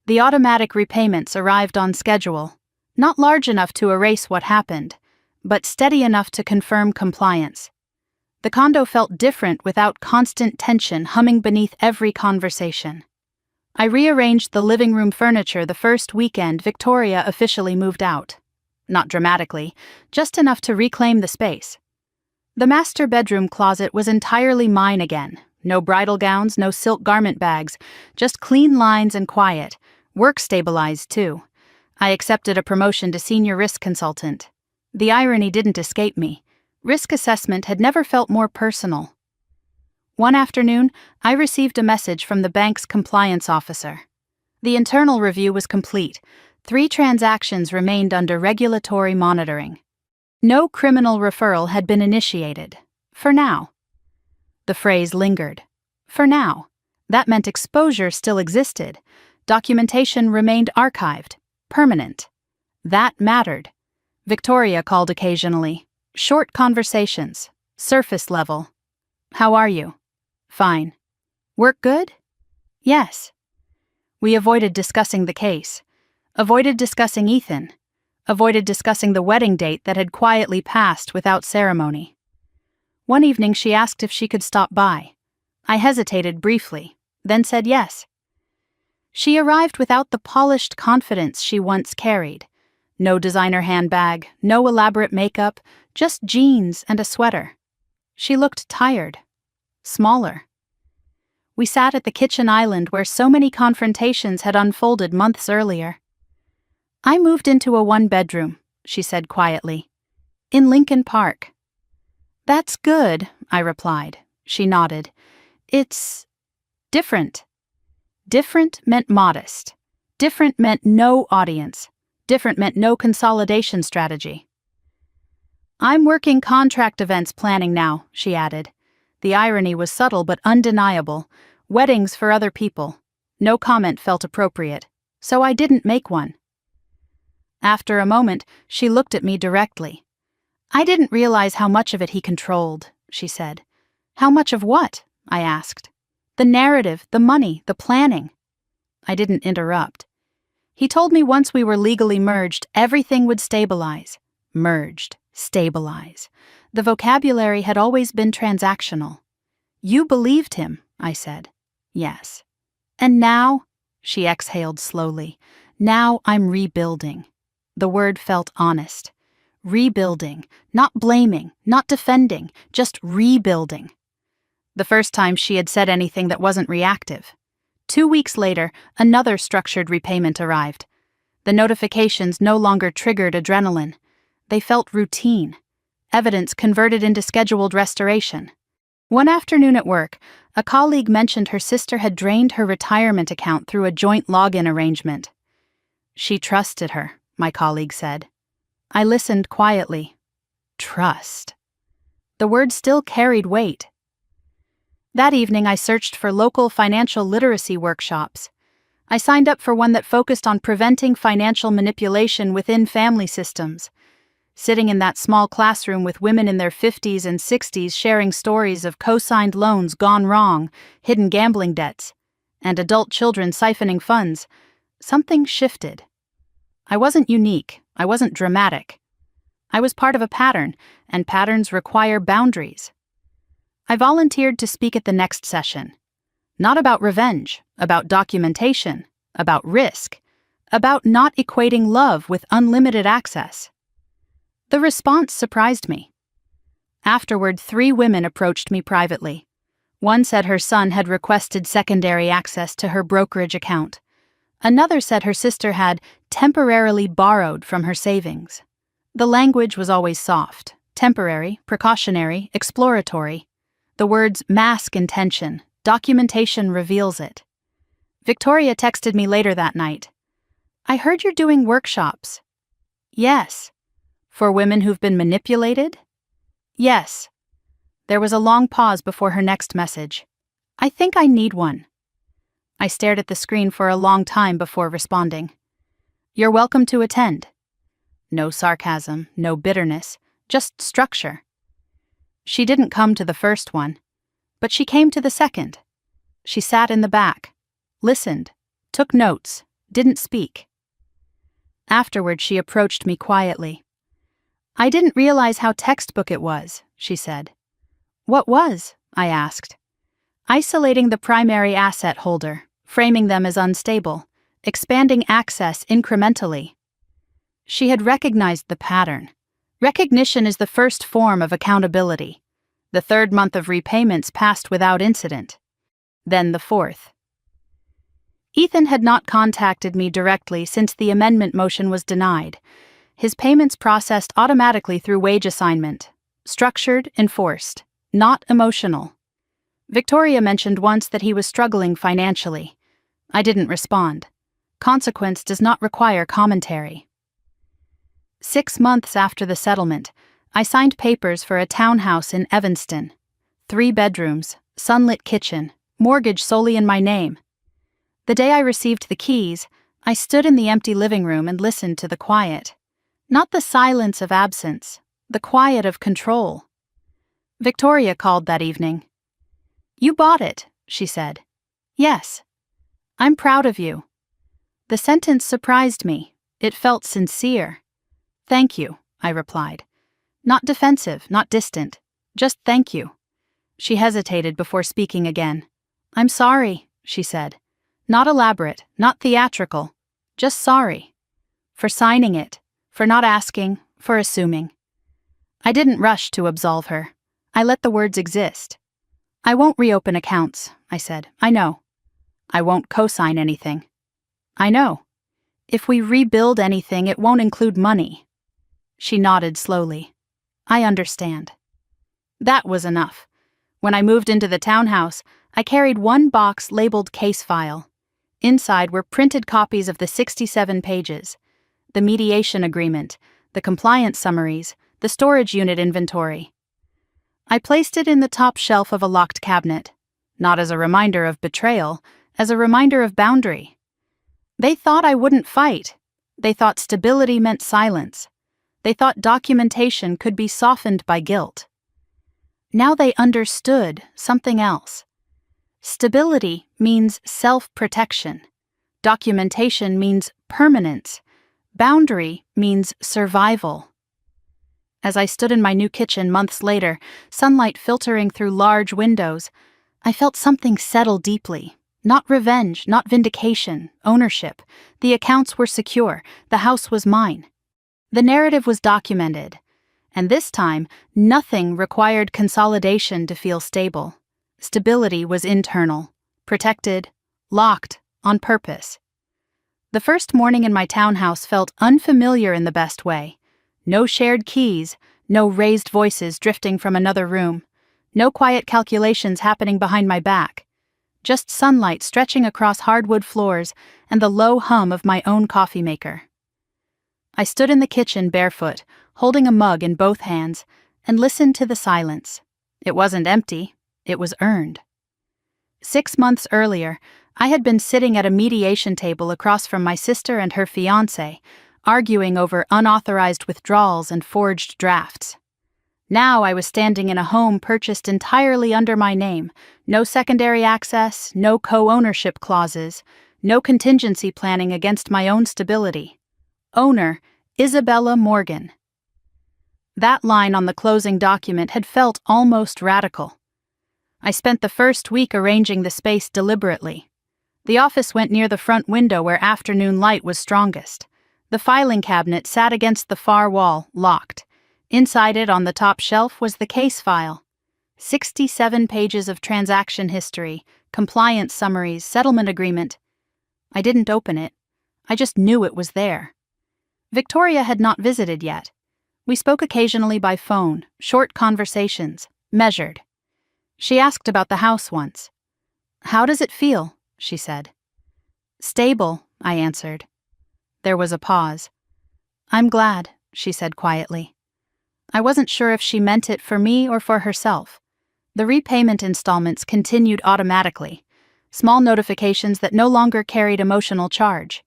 The automatic repayments arrived on schedule, not large enough to erase what happened, but steady enough to confirm compliance. The condo felt different without constant tension humming beneath every conversation. I rearranged the living room furniture the first weekend Victoria officially moved out. Not dramatically, just enough to reclaim the space. The master bedroom closet was entirely mine again. No bridal gowns, no silk garment bags, just clean lines and quiet. Work stabilized, too. I accepted a promotion to senior risk consultant. The irony didn't escape me. Risk assessment had never felt more personal. One afternoon, I received a message from the bank's compliance officer. The internal review was complete. 3 transactions remained under regulatory monitoring. No criminal referral had been initiated. For now. The phrase lingered. For now. That meant exposure still existed. Documentation remained archived. Permanent. That mattered. Victoria called occasionally. Short conversations. Surface level. How are you? Fine. Work good? Yes. We avoided discussing the case. Avoided discussing Ethan. Avoided discussing the wedding date that had quietly passed without ceremony. One evening she asked if she could stop by. I hesitated briefly, then said yes. She arrived without the polished confidence she once carried. No designer handbag, no elaborate makeup, just jeans and a sweater. She looked tired. Smaller. We sat at the kitchen island where so many confrontations had unfolded months earlier. I moved into a 1-bedroom, she said quietly. In Lincoln Park. That's good, I replied. She nodded. It's different. Different meant modest. Different meant no audience. Different meant no consolidation strategy. I'm working contract events planning now, she added. The irony was subtle but undeniable. Weddings for other people. No comment felt appropriate, so I didn't make one. After a moment, she looked at me directly. I didn't realize how much of it he controlled, she said. How much of what? I asked. The narrative, the money, the planning. I didn't interrupt. He told me once we were legally merged, everything would stabilize. Merged, stabilize. The vocabulary had always been transactional. You believed him, I said. Yes. And now, she exhaled slowly, now I'm rebuilding. The word felt honest. Rebuilding, not blaming, not defending, just rebuilding. The first time she had said anything that wasn't reactive. 2 weeks later, another structured repayment arrived. The notifications no longer triggered adrenaline. They felt routine. Evidence converted into scheduled restoration. One afternoon at work, a colleague mentioned her sister had drained her retirement account through a joint login arrangement. She trusted her, my colleague said. I listened quietly. Trust. The word still carried weight. That evening I searched for local financial literacy workshops. I signed up for one that focused on preventing financial manipulation within family systems. Sitting in that small classroom with women in their 50s and 60s sharing stories of co-signed loans gone wrong, hidden gambling debts, and adult children siphoning funds, something shifted. I wasn't unique. I wasn't dramatic. I was part of a pattern, and patterns require boundaries. I volunteered to speak at the next session. Not about revenge, about documentation, about risk, about not equating love with unlimited access. The response surprised me. Afterward, 3 women approached me privately. One said her son had requested secondary access to her brokerage account. Another said her sister had temporarily borrowed from her savings. The language was always soft, temporary, precautionary, exploratory. The words mask intention, documentation reveals it. Victoria texted me later that night. "I heard you're doing workshops." "Yes." "For women who've been manipulated?" "Yes." There was a long pause before her next message. "I think I need one." I stared at the screen for a long time before responding. "You're welcome to attend." No sarcasm, no bitterness, just structure. She didn't come to the first one, but she came to the second. She sat in the back, listened, took notes, didn't speak. Afterward, she approached me quietly. "I didn't realize how textbook it was," she said. "What was?" I asked. "Isolating the primary asset holder, framing them as unstable, expanding access incrementally." She had recognized the pattern. Recognition is the first form of accountability. The third month of repayments passed without incident. Then the fourth. Ethan had not contacted me directly since the amendment motion was denied. His payments processed automatically through wage assignment. Structured, enforced. Not emotional. Victoria mentioned once that he was struggling financially. I didn't respond. Consequence does not require commentary. 6 months after the settlement, I signed papers for a townhouse in Evanston. 3 bedrooms, sunlit kitchen, mortgage solely in my name. The day I received the keys, I stood in the empty living room and listened to the quiet. Not the silence of absence, the quiet of control. Victoria called that evening. "You bought it," she said. "Yes." "I'm proud of you." The sentence surprised me. It felt sincere. "Thank you," I replied. Not defensive, not distant. Just thank you. She hesitated before speaking again. "I'm sorry," she said. Not elaborate, not theatrical. Just sorry. For signing it, for not asking, for assuming. I didn't rush to absolve her. I let the words exist. "I won't reopen accounts," I said. "I know." "I won't co-sign anything." "I know." "If we rebuild anything, it won't include money." She nodded slowly. "I understand." That was enough. When I moved into the townhouse, I carried one box labeled case file. Inside were printed copies of the 67 pages, the mediation agreement, the compliance summaries, the storage unit inventory. I placed it in the top shelf of a locked cabinet, not as a reminder of betrayal, as a reminder of boundary. They thought I wouldn't fight. They thought stability meant silence. They thought documentation could be softened by guilt. Now they understood something else. Stability means self-protection. Documentation means permanence. Boundary means survival. As I stood in my new kitchen months later, sunlight filtering through large windows, I felt something settle deeply. Not revenge, not vindication, ownership. The accounts were secure. The house was mine. The narrative was documented. And this time, nothing required consolidation to feel stable. Stability was internal, protected, locked, on purpose. The first morning in my townhouse felt unfamiliar in the best way. No shared keys, no raised voices drifting from another room, no quiet calculations happening behind my back. Just sunlight stretching across hardwood floors and the low hum of my own coffee maker. I stood in the kitchen barefoot, holding a mug in both hands, and listened to the silence. It wasn't empty, it was earned. 6 months earlier, I had been sitting at a mediation table across from my sister and her fiancé, arguing over unauthorized withdrawals and forged drafts. Now I was standing in a home purchased entirely under my name, no secondary access, no co-ownership clauses, no contingency planning against my own stability. Owner, Isabella Morgan. That line on the closing document had felt almost radical. I spent the first week arranging the space deliberately. The office went near the front window where afternoon light was strongest. The filing cabinet sat against the far wall, locked. Inside it, on the top shelf, was the case file. 67 pages of transaction history, compliance summaries, settlement agreement. I didn't open it. I just knew it was there. Victoria had not visited yet. We spoke occasionally by phone, short conversations, measured. She asked about the house once. "How does it feel?" she said. "Stable," I answered. There was a pause. "I'm glad," she said quietly. I wasn't sure if she meant it for me or for herself. The repayment installments continued automatically, small notifications that no longer carried emotional charge.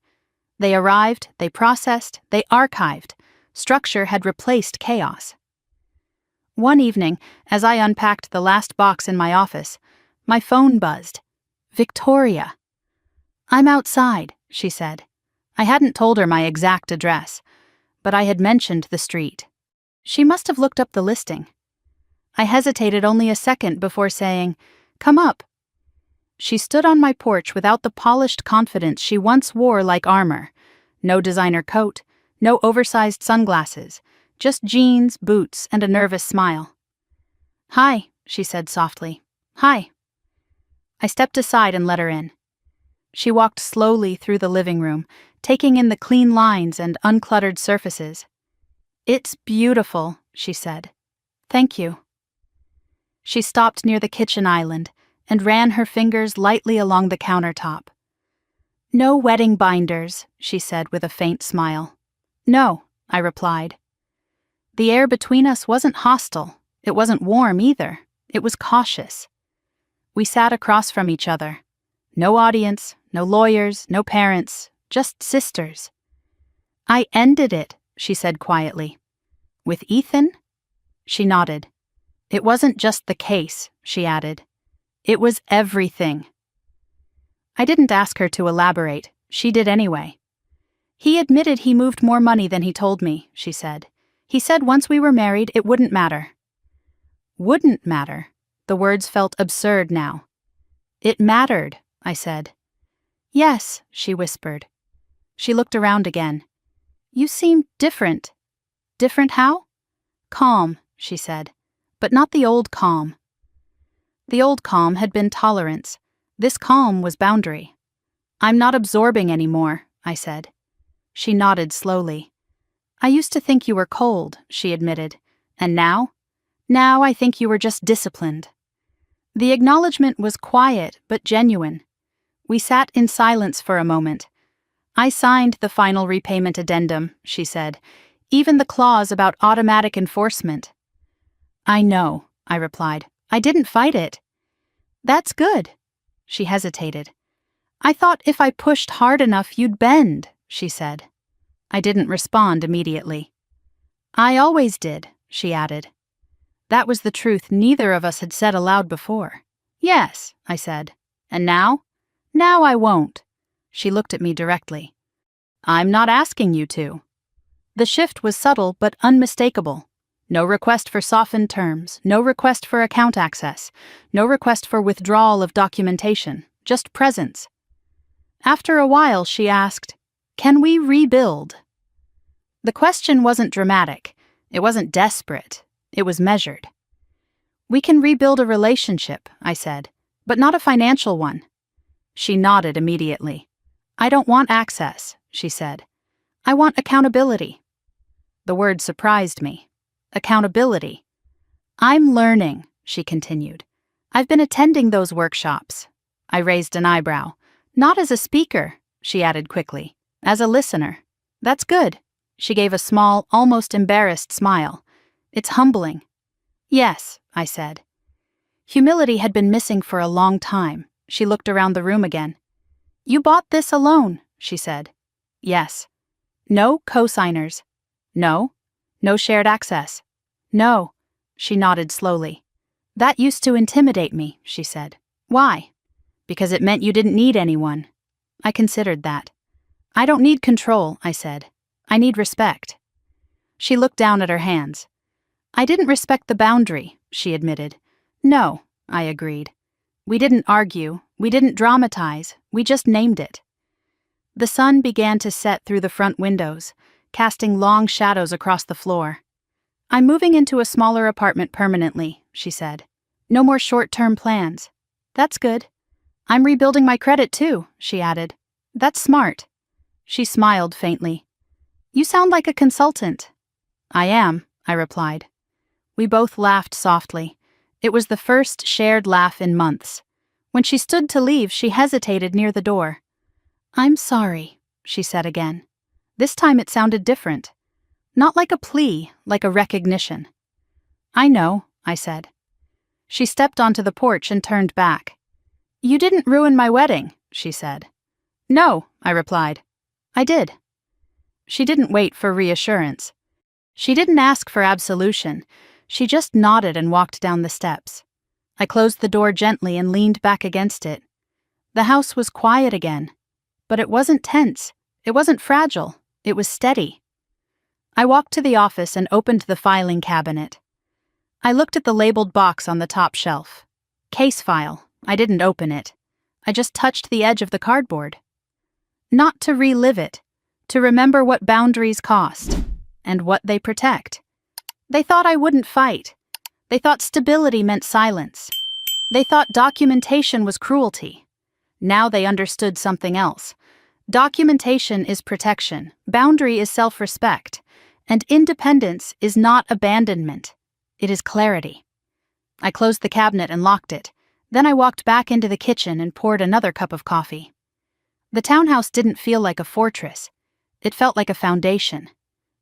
They arrived, they processed, they archived. Structure had replaced chaos. One evening, as I unpacked the last box in my office, my phone buzzed. Victoria. "I'm outside," she said. I hadn't told her my exact address, but I had mentioned the street. She must have looked up the listing. I hesitated only a second before saying, "Come up." She stood on my porch without the polished confidence she once wore like armor. No designer coat, no oversized sunglasses, just jeans, boots, and a nervous smile. "Hi," she said softly. "Hi." I stepped aside and let her in. She walked slowly through the living room, taking in the clean lines and uncluttered surfaces. "It's beautiful," she said. "Thank you." She stopped near the kitchen island and ran her fingers lightly along the countertop. "No wedding binders," she said with a faint smile. "No," I replied. The air between us wasn't hostile. It wasn't warm either. It was cautious. We sat across from each other. No audience, no lawyers, no parents, just sisters. "I ended it," she said quietly. "With Ethan?" She nodded. "It wasn't just the case," she added. "It was everything." I didn't ask her to elaborate. She did anyway. "He admitted he moved more money than he told me," she said. "He said once we were married, it wouldn't matter." Wouldn't matter. The words felt absurd now. "It mattered," I said. "Yes," she whispered. She looked around again. "You seem different." "Different how?" "Calm," she said, "but not the old calm." The old calm had been tolerance. This calm was boundary. "I'm not absorbing anymore," I said. She nodded slowly. "I used to think you were cold," she admitted. "And now? Now I think you were just disciplined." The acknowledgement was quiet but genuine. We sat in silence for a moment. "I signed the final repayment addendum," she said, "even the clause about automatic enforcement." "I know," I replied. "I didn't fight it." "That's good." She hesitated. "I thought if I pushed hard enough you'd bend," she said. I didn't respond immediately. "I always did," she added. That was the truth neither of us had said aloud before. "Yes," I said. "And now?" "Now I won't." She looked at me directly. "I'm not asking you to." The shift was subtle but unmistakable. No request for softened terms, no request for account access, no request for withdrawal of documentation, just presence. After a while, she asked, "Can we rebuild?" The question wasn't dramatic. It wasn't desperate. It was measured. "We can rebuild a relationship," I said, "but not a financial one." She nodded immediately. "I don't want access," she said. "I want accountability." The word surprised me. Accountability. "I'm learning," she continued. "I've been attending those workshops." I raised an eyebrow. "Not as a speaker," she added quickly. "As a listener." "That's good." She gave a small, almost embarrassed smile. "It's humbling." "Yes," I said. Humility had been missing for a long time. She looked around the room again. "You bought this alone," she said. "Yes." "No co-signers." "No." "No shared access." "No." She nodded slowly. "That used to intimidate me," she said. "Why?" "Because it meant you didn't need anyone." I considered that. "I don't need control," I said. "I need respect." She looked down at her hands. "I didn't respect the boundary," she admitted. "No," I agreed. We didn't argue, we didn't dramatize, we just named it. The sun began to set through the front windows, casting long shadows across the floor. "I'm moving into a smaller apartment permanently," she said. "No more short-term plans." "That's good." "I'm rebuilding my credit too," she added. "That's smart." She smiled faintly. "You sound like a consultant." I am, I replied. We both laughed softly. It was the first shared laugh in months. When she stood to leave, she hesitated near the door. I'm sorry, she said again. This time it sounded different. Not like a plea, like a recognition. I know, I said. She stepped onto the porch and turned back. You didn't ruin my wedding, she said. No, I replied. I did. She didn't wait for reassurance. She didn't ask for absolution. She just nodded and walked down the steps. I closed the door gently and leaned back against it. The house was quiet again. But it wasn't tense. It wasn't fragile. It was steady. I walked to the office and opened the filing cabinet. I looked at the labeled box on the top shelf. Case file. I didn't open it. I just touched the edge of the cardboard. Not to relive it, to remember what boundaries cost, and what they protect. They thought I wouldn't fight. They thought stability meant silence. They thought documentation was cruelty. Now they understood something else. Documentation is protection, boundary is self-respect, and independence is not abandonment. It is clarity. I closed the cabinet and locked it. Then I walked back into the kitchen and poured another cup of coffee. The townhouse didn't feel like a fortress. It felt like a foundation.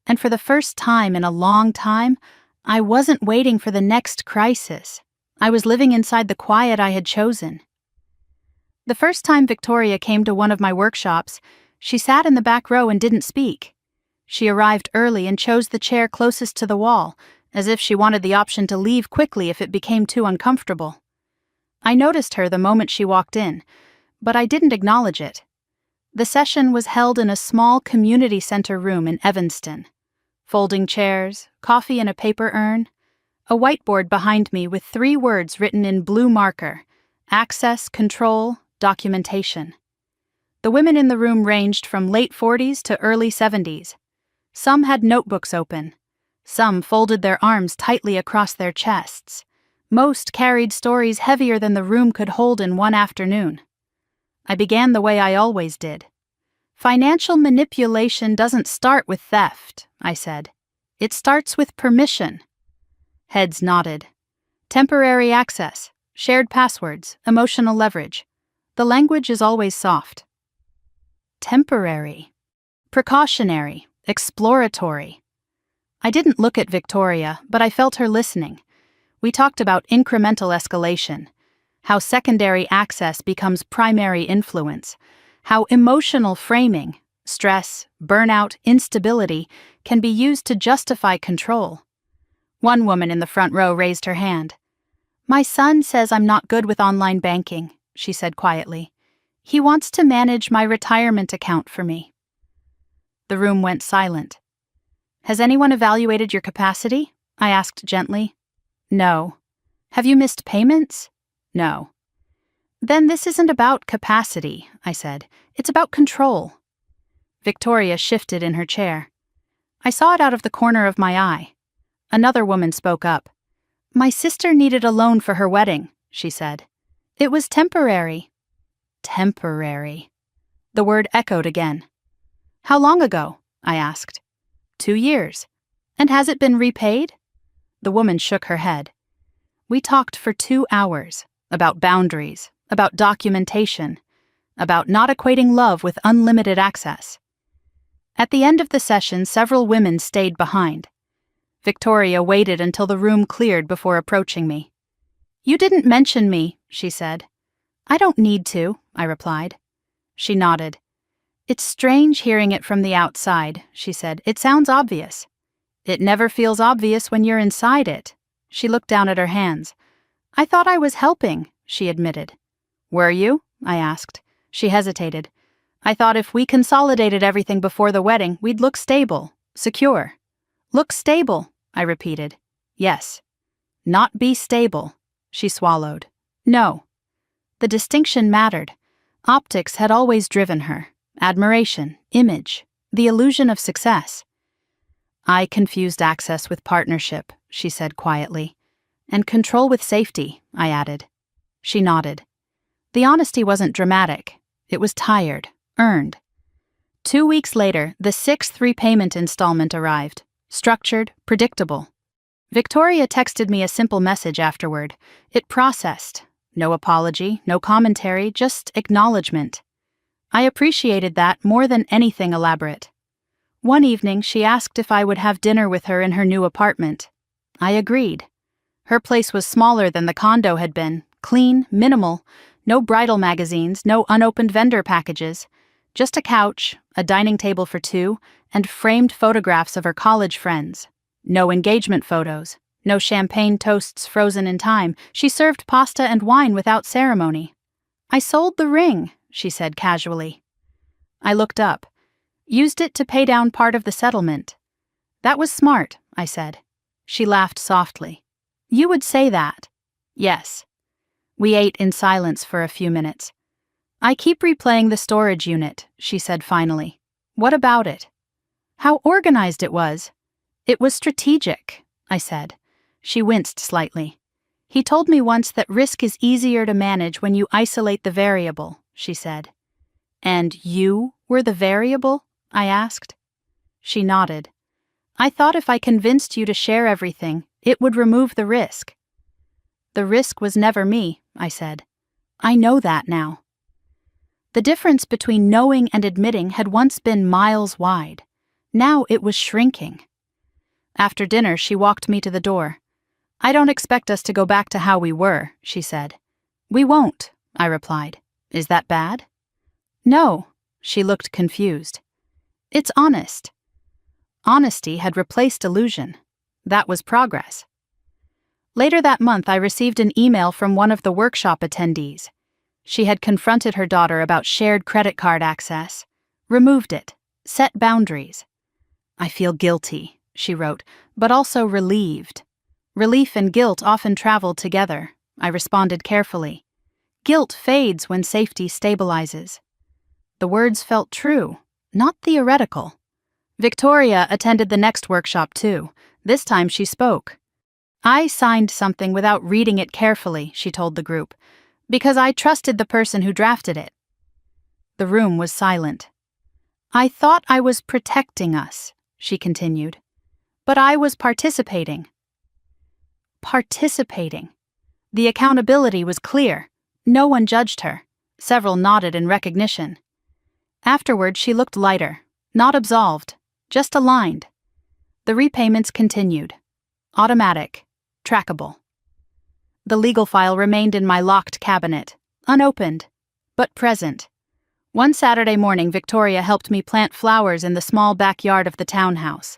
And for the first time in a long time, I wasn't waiting for the next crisis. I was living inside the quiet I had chosen. The first time Victoria came to one of my workshops, she sat in the back row and didn't speak. She arrived early and chose the chair closest to the wall, as if she wanted the option to leave quickly if it became too uncomfortable. I noticed her the moment she walked in, but I didn't acknowledge it. The session was held in a small community center room in Evanston. Folding chairs, coffee in a paper urn, a whiteboard behind me with 3 words written in blue marker: access, control, documentation. The women in the room ranged from late 40s to early 70s. Some had notebooks open. Some folded their arms tightly across their chests. Most carried stories heavier than the room could hold in one afternoon. I began the way I always did. Financial manipulation doesn't start with theft, I said. It starts with permission. Heads nodded. Temporary access, shared passwords, emotional leverage. The language is always soft. Temporary. Precautionary. Exploratory. I didn't look at Victoria, but I felt her listening. We talked about incremental escalation, how secondary access becomes primary influence, how emotional framing, stress, burnout, instability can be used to justify control. One woman in the front row raised her hand. My son says I'm not good with online banking, she said quietly. He wants to manage my retirement account for me. The room went silent. Has anyone evaluated your capacity? I asked gently. No. Have you missed payments? No. Then this isn't about capacity, I said. It's about control. Victoria shifted in her chair. I saw it out of the corner of my eye. Another woman spoke up. My sister needed a loan for her wedding, she said. It was temporary. Temporary. The word echoed again. How long ago? I asked. 2 years. And has it been repaid? The woman shook her head. We talked for 2 hours about boundaries, about documentation, about not equating love with unlimited access. At the end of the session, several women stayed behind. Victoria waited until the room cleared before approaching me. You didn't mention me, she said. I don't need to, I replied. She nodded. It's strange hearing it from the outside, she said. It sounds obvious. It never feels obvious when you're inside it. She looked down at her hands. I thought I was helping, she admitted. Were you? I asked. She hesitated. I thought if we consolidated everything before the wedding, we'd look stable, secure. Look stable, I repeated. Yes. Not be stable, she swallowed. No. The distinction mattered. Optics had always driven her. Admiration, image, the illusion of success. I confused access with partnership, she said quietly. And control with safety, I added. She nodded. The honesty wasn't dramatic. It was tired, earned. 2 weeks later, the 6th repayment installment arrived. Structured, predictable. Victoria texted me a simple message afterward. It processed. No apology, no commentary, just acknowledgement. I appreciated that more than anything elaborate. One evening, she asked if I would have dinner with her in her new apartment. I agreed. Her place was smaller than the condo had been, clean, minimal, no bridal magazines, no unopened vendor packages, just a couch, a dining table for two, and framed photographs of her college friends. No engagement photos, no champagne toasts frozen in time. She served pasta and wine without ceremony. "I sold the ring," she said casually. I looked up. "Used it to pay down part of the settlement." "That was smart," I said. She laughed softly. "You would say that." "Yes." We ate in silence for a few minutes. "I keep replaying the storage unit," she said finally. "What about it?" "How organized it was." "It was strategic," I said. She winced slightly. "He told me once that risk is easier to manage when you isolate the variable," she said. "And you were the variable?" I asked. She nodded. "I thought if I convinced you to share everything, it would remove the risk." "The risk was never me," I said. "I know that now." The difference between knowing and admitting had once been miles wide. Now it was shrinking. After dinner, she walked me to the door. "I don't expect us to go back to how we were," she said. "We won't," I replied. "Is that bad?" "No." She looked confused. "It's honest." Honesty had replaced illusion. That was progress. Later that month, I received an email from one of the workshop attendees. She had confronted her daughter about shared credit card access, removed it, set boundaries. "I feel guilty," she wrote, "but also relieved." Relief and guilt often traveled together, I responded carefully. Guilt fades when safety stabilizes. The words felt true, not theoretical. Victoria attended the next workshop too. This time she spoke. "I signed something without reading it carefully," she told the group, "because I trusted the person who drafted it." The room was silent. "I thought I was protecting us," she continued, "but I was participating." Participating. The accountability was clear. No one judged her. Several nodded in recognition. Afterward, she looked lighter, not absolved, just aligned. The repayments continued. Automatic, trackable. The legal file remained in my locked cabinet, unopened, but present. One Saturday morning, Victoria helped me plant flowers in the small backyard of the townhouse.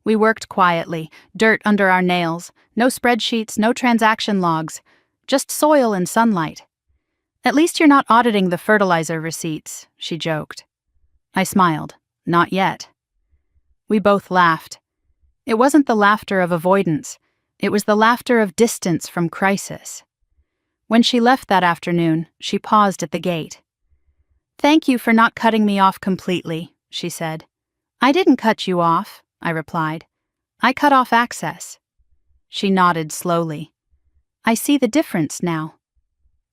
We worked quietly, dirt under our nails, no spreadsheets, no transaction logs, just soil and sunlight. "At least you're not auditing the fertilizer receipts," she joked. I smiled. "Not yet." We both laughed. It wasn't the laughter of avoidance. It was the laughter of distance from crisis. When she left that afternoon, she paused at the gate. "Thank you for not cutting me off completely," she said. "I didn't cut you off," I replied. "I cut off access." She nodded slowly. "I see the difference now."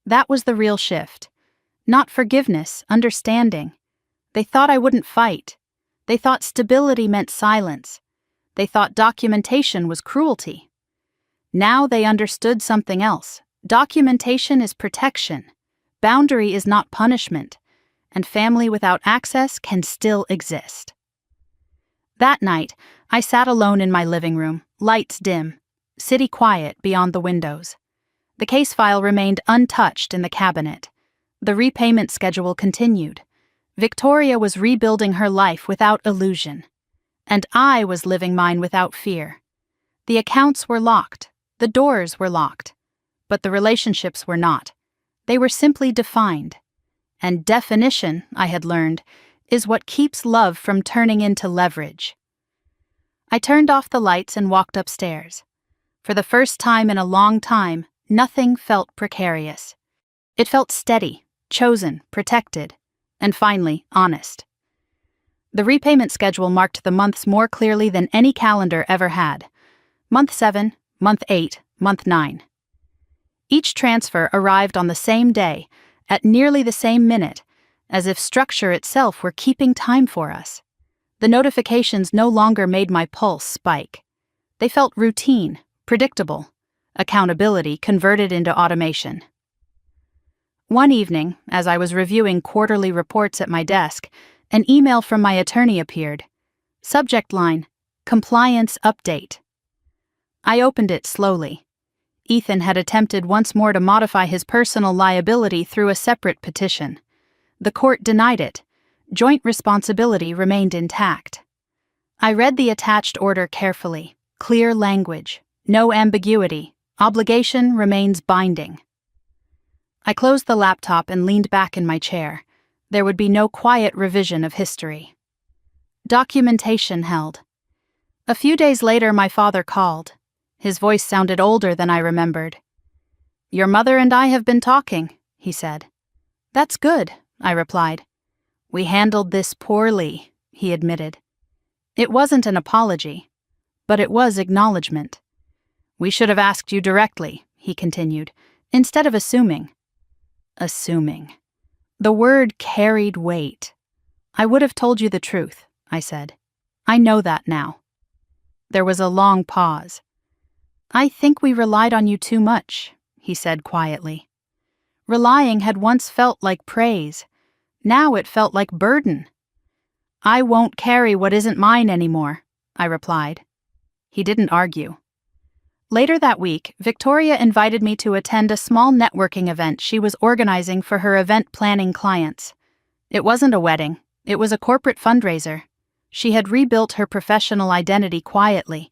That was the real shift. Not forgiveness, understanding. They thought I wouldn't fight. They thought stability meant silence. They thought documentation was cruelty. Now they understood something else. Documentation is protection. Boundary is not punishment. And family without access can still exist. That night, I sat alone in my living room, lights dim, city quiet beyond the windows. The case file remained untouched in the cabinet. The repayment schedule continued. Victoria was rebuilding her life without illusion. And I was living mine without fear. The accounts were locked. The doors were locked. But the relationships were not. They were simply defined. And definition, I had learned, is what keeps love from turning into leverage. I turned off the lights and walked upstairs. For the first time in a long time, nothing felt precarious. It felt steady, chosen, protected, and finally, honest. The repayment schedule marked the months more clearly than any calendar ever had. Month 7, month 8, month 9. Each transfer arrived on the same day, at nearly the same minute, as if structure itself were keeping time for us. The notifications no longer made my pulse spike. They felt routine, predictable. Accountability converted into automation. One evening, as I was reviewing quarterly reports at my desk, an email from my attorney appeared. Subject line, Compliance Update. I opened it slowly. Ethan had attempted once more to modify his personal liability through a separate petition. The court denied it. Joint responsibility remained intact. I read the attached order carefully. Clear language. No ambiguity. Obligation remains binding. I closed the laptop and leaned back in my chair. There would be no quiet revision of history. Documentation held. A few days later, my father called. His voice sounded older than I remembered. "Your mother and I have been talking," he said. "That's good," I replied. "We handled this poorly," he admitted. It wasn't an apology, but it was acknowledgement. "We should have asked you directly," he continued, "instead of assuming." Assuming. The word carried weight. "I would have told you the truth," I said. "I know that now." There was a long pause. "I think we relied on you too much," he said quietly. Relying had once felt like praise. Now it felt like burden. "I won't carry what isn't mine anymore," I replied. He didn't argue. Later that week, Victoria invited me to attend a small networking event she was organizing for her event planning clients. It wasn't a wedding, it was a corporate fundraiser. She had rebuilt her professional identity quietly.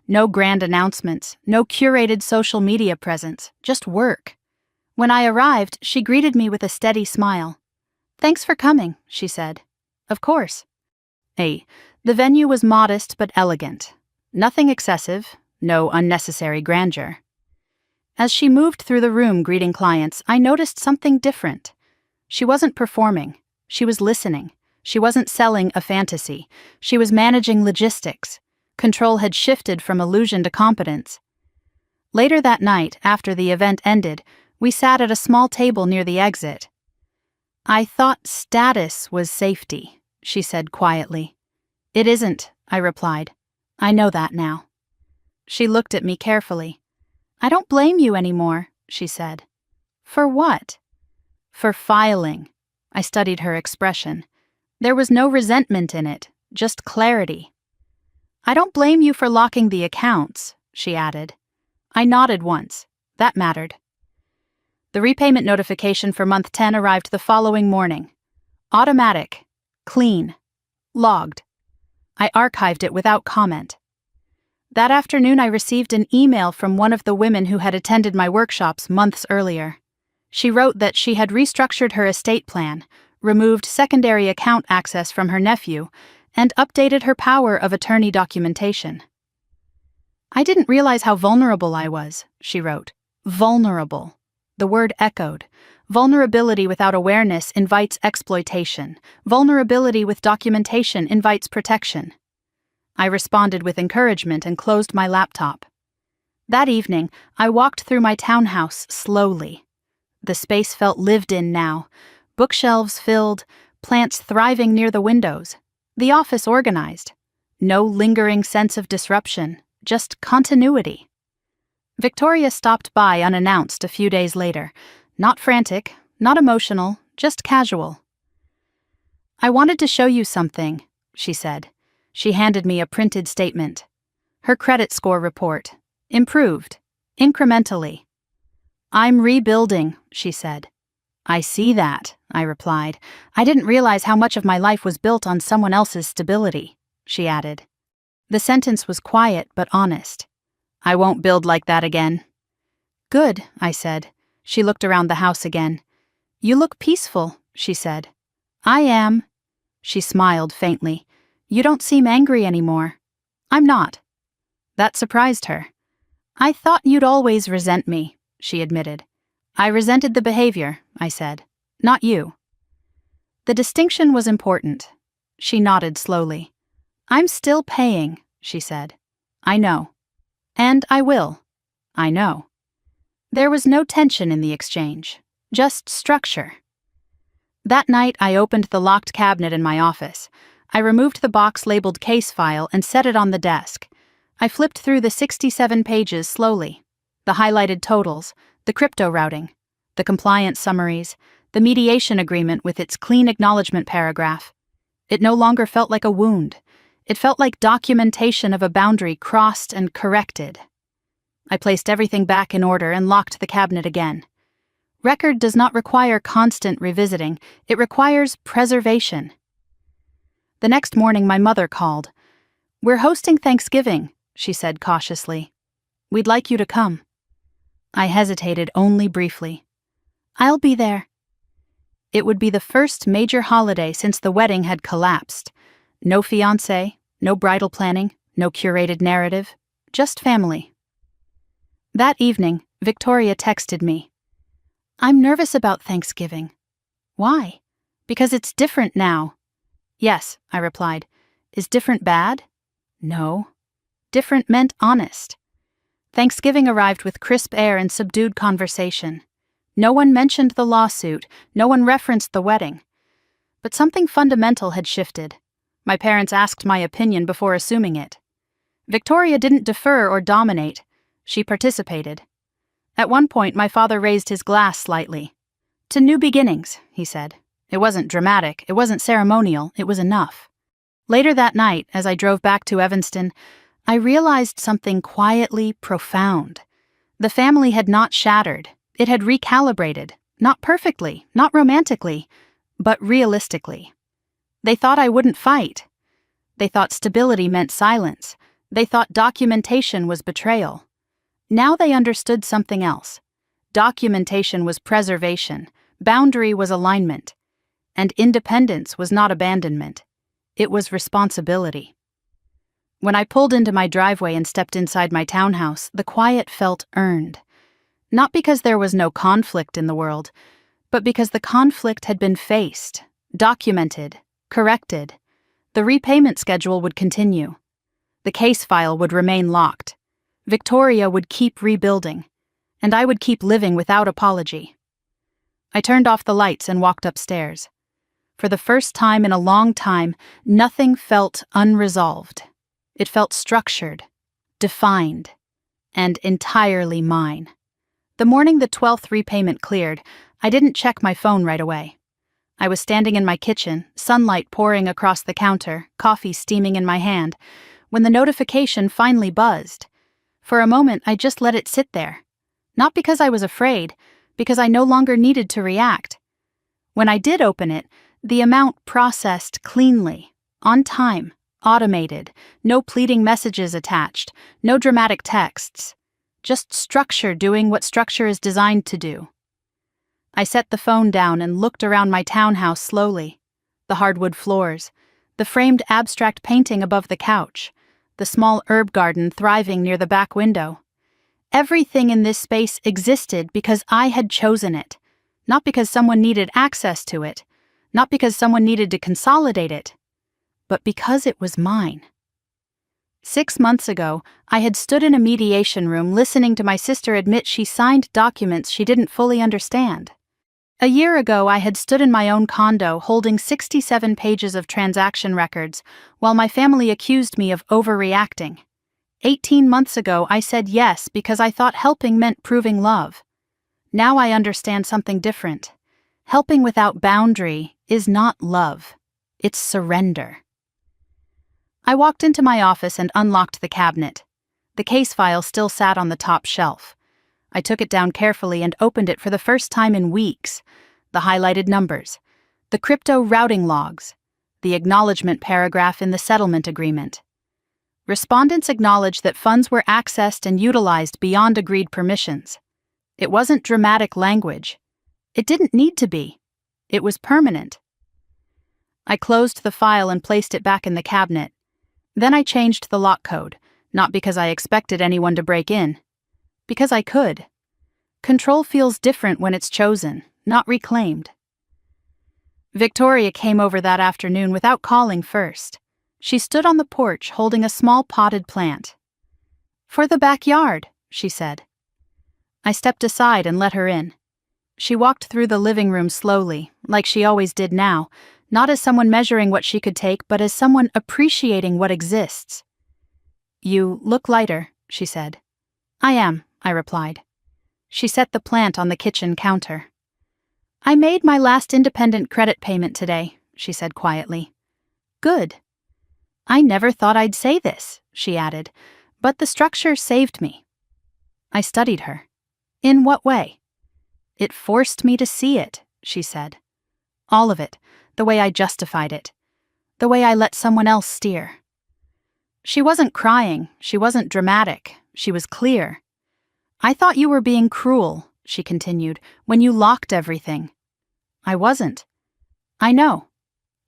No grand announcements, no curated social media presence, just work. When I arrived, she greeted me with a steady smile. "Thanks for coming," she said. "Of course." The venue was modest but elegant. Nothing excessive, no unnecessary grandeur. As she moved through the room greeting clients, I noticed something different. She wasn't performing. She was listening. She wasn't selling a fantasy. She was managing logistics. Control had shifted from illusion to competence. Later that night, after the event ended, we sat at a small table near the exit. "I thought status was safety," she said quietly. "It isn't," I replied. "I know that now." She looked at me carefully. "I don't blame you anymore," she said. "For what?" "For filing." I studied her expression. There was no resentment in it, just clarity. "I don't blame you for locking the accounts," she added. I nodded once. That mattered. The repayment notification for month 10 arrived the following morning. Automatic. Clean. Logged. I archived it without comment. That afternoon I received an email from one of the women who had attended my workshops months earlier. She wrote that she had restructured her estate plan, removed secondary account access from her nephew, and updated her power of attorney documentation. "I didn't realize how vulnerable I was," she wrote. Vulnerable. The word echoed. Vulnerability without awareness invites exploitation. Vulnerability with documentation invites protection. I responded with encouragement and closed my laptop. That evening, I walked through my townhouse slowly. The space felt lived in now. Bookshelves filled, plants thriving near the windows. The office organized. No lingering sense of disruption, just continuity. Victoria stopped by unannounced a few days later. Not frantic, not emotional, just casual. "I wanted to show you something," she said. She handed me a printed statement. Her credit score report. Improved. Incrementally. "I'm rebuilding," she said. "I see that," I replied. "I didn't realize how much of my life was built on someone else's stability," she added. The sentence was quiet but honest. "I won't build like that again." "Good," I said. She looked around the house again. "You look peaceful," she said. "I am." She smiled faintly. "You don't seem angry anymore." "I'm not." That surprised her. "I thought you'd always resent me," she admitted. "I resented the behavior," I said. "Not you." The distinction was important. She nodded slowly. "I'm still paying," she said. "I know." "And I will." "I know." There was no tension in the exchange, just structure. That night I opened the locked cabinet in my office. I removed the box labeled case file and set it on the desk. I flipped through the 67 pages slowly. The highlighted totals, the crypto routing, the compliance summaries, the mediation agreement with its clean acknowledgement paragraph. It no longer felt like a wound. It felt like documentation of a boundary crossed and corrected. I placed everything back in order and locked the cabinet again. Record does not require constant revisiting. It requires preservation. The next morning, my mother called. "We're hosting Thanksgiving," she said cautiously. "We'd like you to come." I hesitated only briefly. "I'll be there." It would be the first major holiday since the wedding had collapsed. No fiancé, no bridal planning, no curated narrative, just family. That evening, Victoria texted me. "I'm nervous about Thanksgiving." "Why?" "Because it's different now." "Yes," I replied. "Is different bad?" "No." Different meant honest. Thanksgiving arrived with crisp air and subdued conversation. No one mentioned the lawsuit, no one referenced the wedding. But something fundamental had shifted. My parents asked my opinion before assuming it. Victoria didn't defer or dominate. She participated. At one point, my father raised his glass slightly. "To new beginnings," he said. It wasn't dramatic, it wasn't ceremonial, it was enough. Later that night, as I drove back to Evanston, I realized something quietly profound. The family had not shattered. It had recalibrated, not perfectly, not romantically, but realistically. They thought I wouldn't fight. They thought stability meant silence. They thought documentation was betrayal. Now they understood something else. Documentation was preservation, boundary was alignment, and independence was not abandonment. It was responsibility. When I pulled into my driveway and stepped inside my townhouse, the quiet felt earned. Not because there was no conflict in the world, but because the conflict had been faced, documented, corrected. The repayment schedule would continue. The case file would remain locked. Victoria would keep rebuilding, and I would keep living without apology. I turned off the lights and walked upstairs. For the first time in a long time, nothing felt unresolved. It felt structured, defined, and entirely mine. The morning the 12th repayment cleared, I didn't check my phone right away. I was standing in my kitchen, sunlight pouring across the counter, coffee steaming in my hand, when the notification finally buzzed. For a moment, I just let it sit there. Not because I was afraid, because I no longer needed to react. When I did open it, the amount processed cleanly, on time, automated, no pleading messages attached, no dramatic texts. Just structure doing what structure is designed to do. I set the phone down and looked around my townhouse slowly. The hardwood floors, the framed abstract painting above the couch, the small herb garden thriving near the back window. Everything in this space existed because I had chosen it, not because someone needed access to it, not because someone needed to consolidate it, but because it was mine. 6 months ago, I had stood in a mediation room listening to my sister admit she signed documents she didn't fully understand. A year ago, I had stood in my own condo holding 67 pages of transaction records while my family accused me of overreacting. 18 months ago, I said yes because I thought helping meant proving love. Now I understand something different. Helping without boundary is not love. It's surrender. I walked into my office and unlocked the cabinet. The case file still sat on the top shelf. I took it down carefully and opened it for the first time in weeks. The highlighted numbers, the crypto routing logs, the acknowledgement paragraph in the settlement agreement. Respondents acknowledged that funds were accessed and utilized beyond agreed permissions. It wasn't dramatic language. It didn't need to be. It was permanent. I closed the file and placed it back in the cabinet. Then I changed the lock code, not because I expected anyone to break in. Because I could. Control feels different when it's chosen, not reclaimed. Victoria came over that afternoon without calling first. She stood on the porch holding a small potted plant. "For the backyard," she said. I stepped aside and let her in. She walked through the living room slowly, like she always did now, Not as someone measuring what she could take, but as someone appreciating what exists. "You look lighter," she said. "I am," I replied. She set the plant on the kitchen counter. "I made my last independent credit payment today," she said quietly. "Good." "I never thought I'd say this," she added, "but the structure saved me." I studied her. "In what way?" "It forced me to see it," she said. "All of it, the way I justified it, the way I let someone else steer." She wasn't crying, she wasn't dramatic, she was clear. "I thought you were being cruel," she continued, "when you locked everything." "I wasn't." "I know."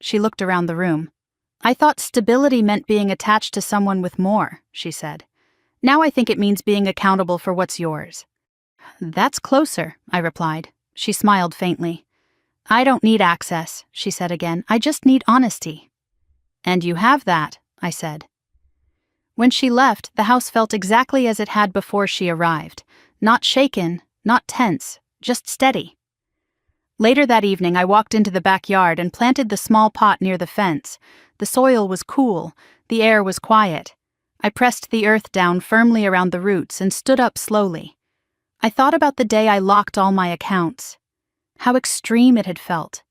She looked around the room. "I thought stability meant being attached to someone with more," she said. "Now I think it means being accountable for what's yours." "That's closer," I replied. She smiled faintly. "I don't need access," she said again. "I just need honesty." "And you have that," I said. When she left, the house felt exactly as it had before she arrived. Not shaken, not tense, just steady. Later that evening, I walked into the backyard and planted the small pot near the fence. The soil was cool, the air was quiet. I pressed the earth down firmly around the roots and stood up slowly. I thought about the day I locked all my accounts. How extreme it had felt.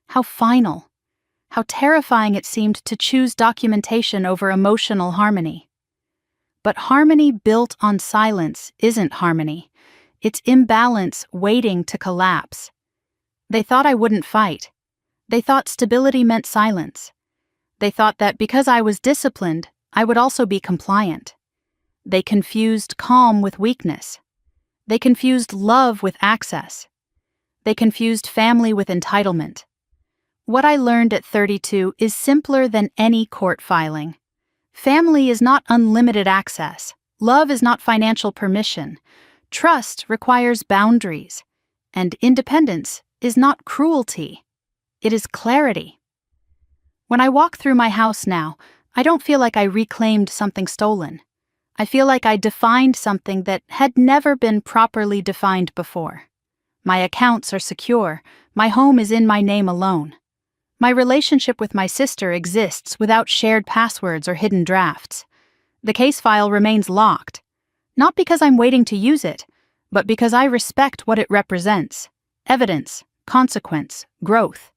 How final. How terrifying it seemed to choose documentation over emotional harmony. But harmony built on silence isn't harmony. It's imbalance waiting to collapse. They thought I wouldn't fight. They thought stability meant silence. They thought that because I was disciplined, I would also be compliant. They confused calm with weakness. They confused love with access. They confused family with entitlement. What I learned at 32 is simpler than any court filing. Family is not unlimited access. Love is not financial permission. Trust requires boundaries. And independence is not cruelty. It is clarity. When I walk through my house now, I don't feel like I reclaimed something stolen. I feel like I defined something that had never been properly defined before. My accounts are secure. My home is in my name alone. My relationship with my sister exists without shared passwords or hidden drafts. The case file remains locked, not because I'm waiting to use it, but because I respect what it represents: evidence, consequence, growth.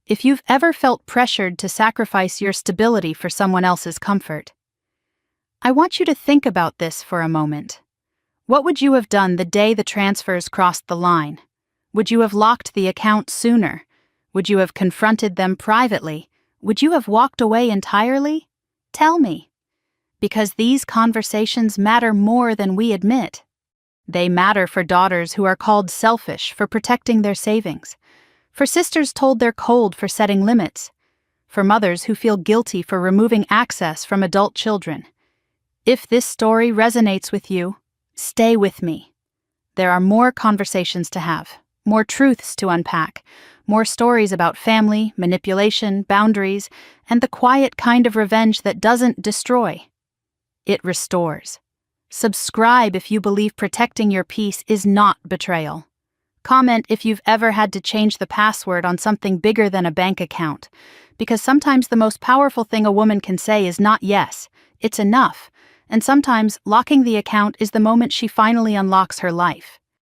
If you've ever felt pressured to sacrifice your stability for someone else's comfort, I want you to think about this for a moment. What would you have done the day the transfers crossed the line? Would you have locked the account sooner? Would you have confronted them privately? Would you have walked away entirely? Tell me. Because these conversations matter more than we admit. They matter for daughters who are called selfish for protecting their savings, for sisters told they're cold for setting limits, for mothers who feel guilty for removing access from adult children. If this story resonates with you, stay with me. There are more conversations to have, more truths to unpack, more stories about family, manipulation, boundaries, and the quiet kind of revenge that doesn't destroy. It restores. Subscribe if you believe protecting your peace is not betrayal. Comment if you've ever had to change the password on something bigger than a bank account, because sometimes the most powerful thing a woman can say is not yes, it's enough, and sometimes locking the account is the moment she finally unlocks her life.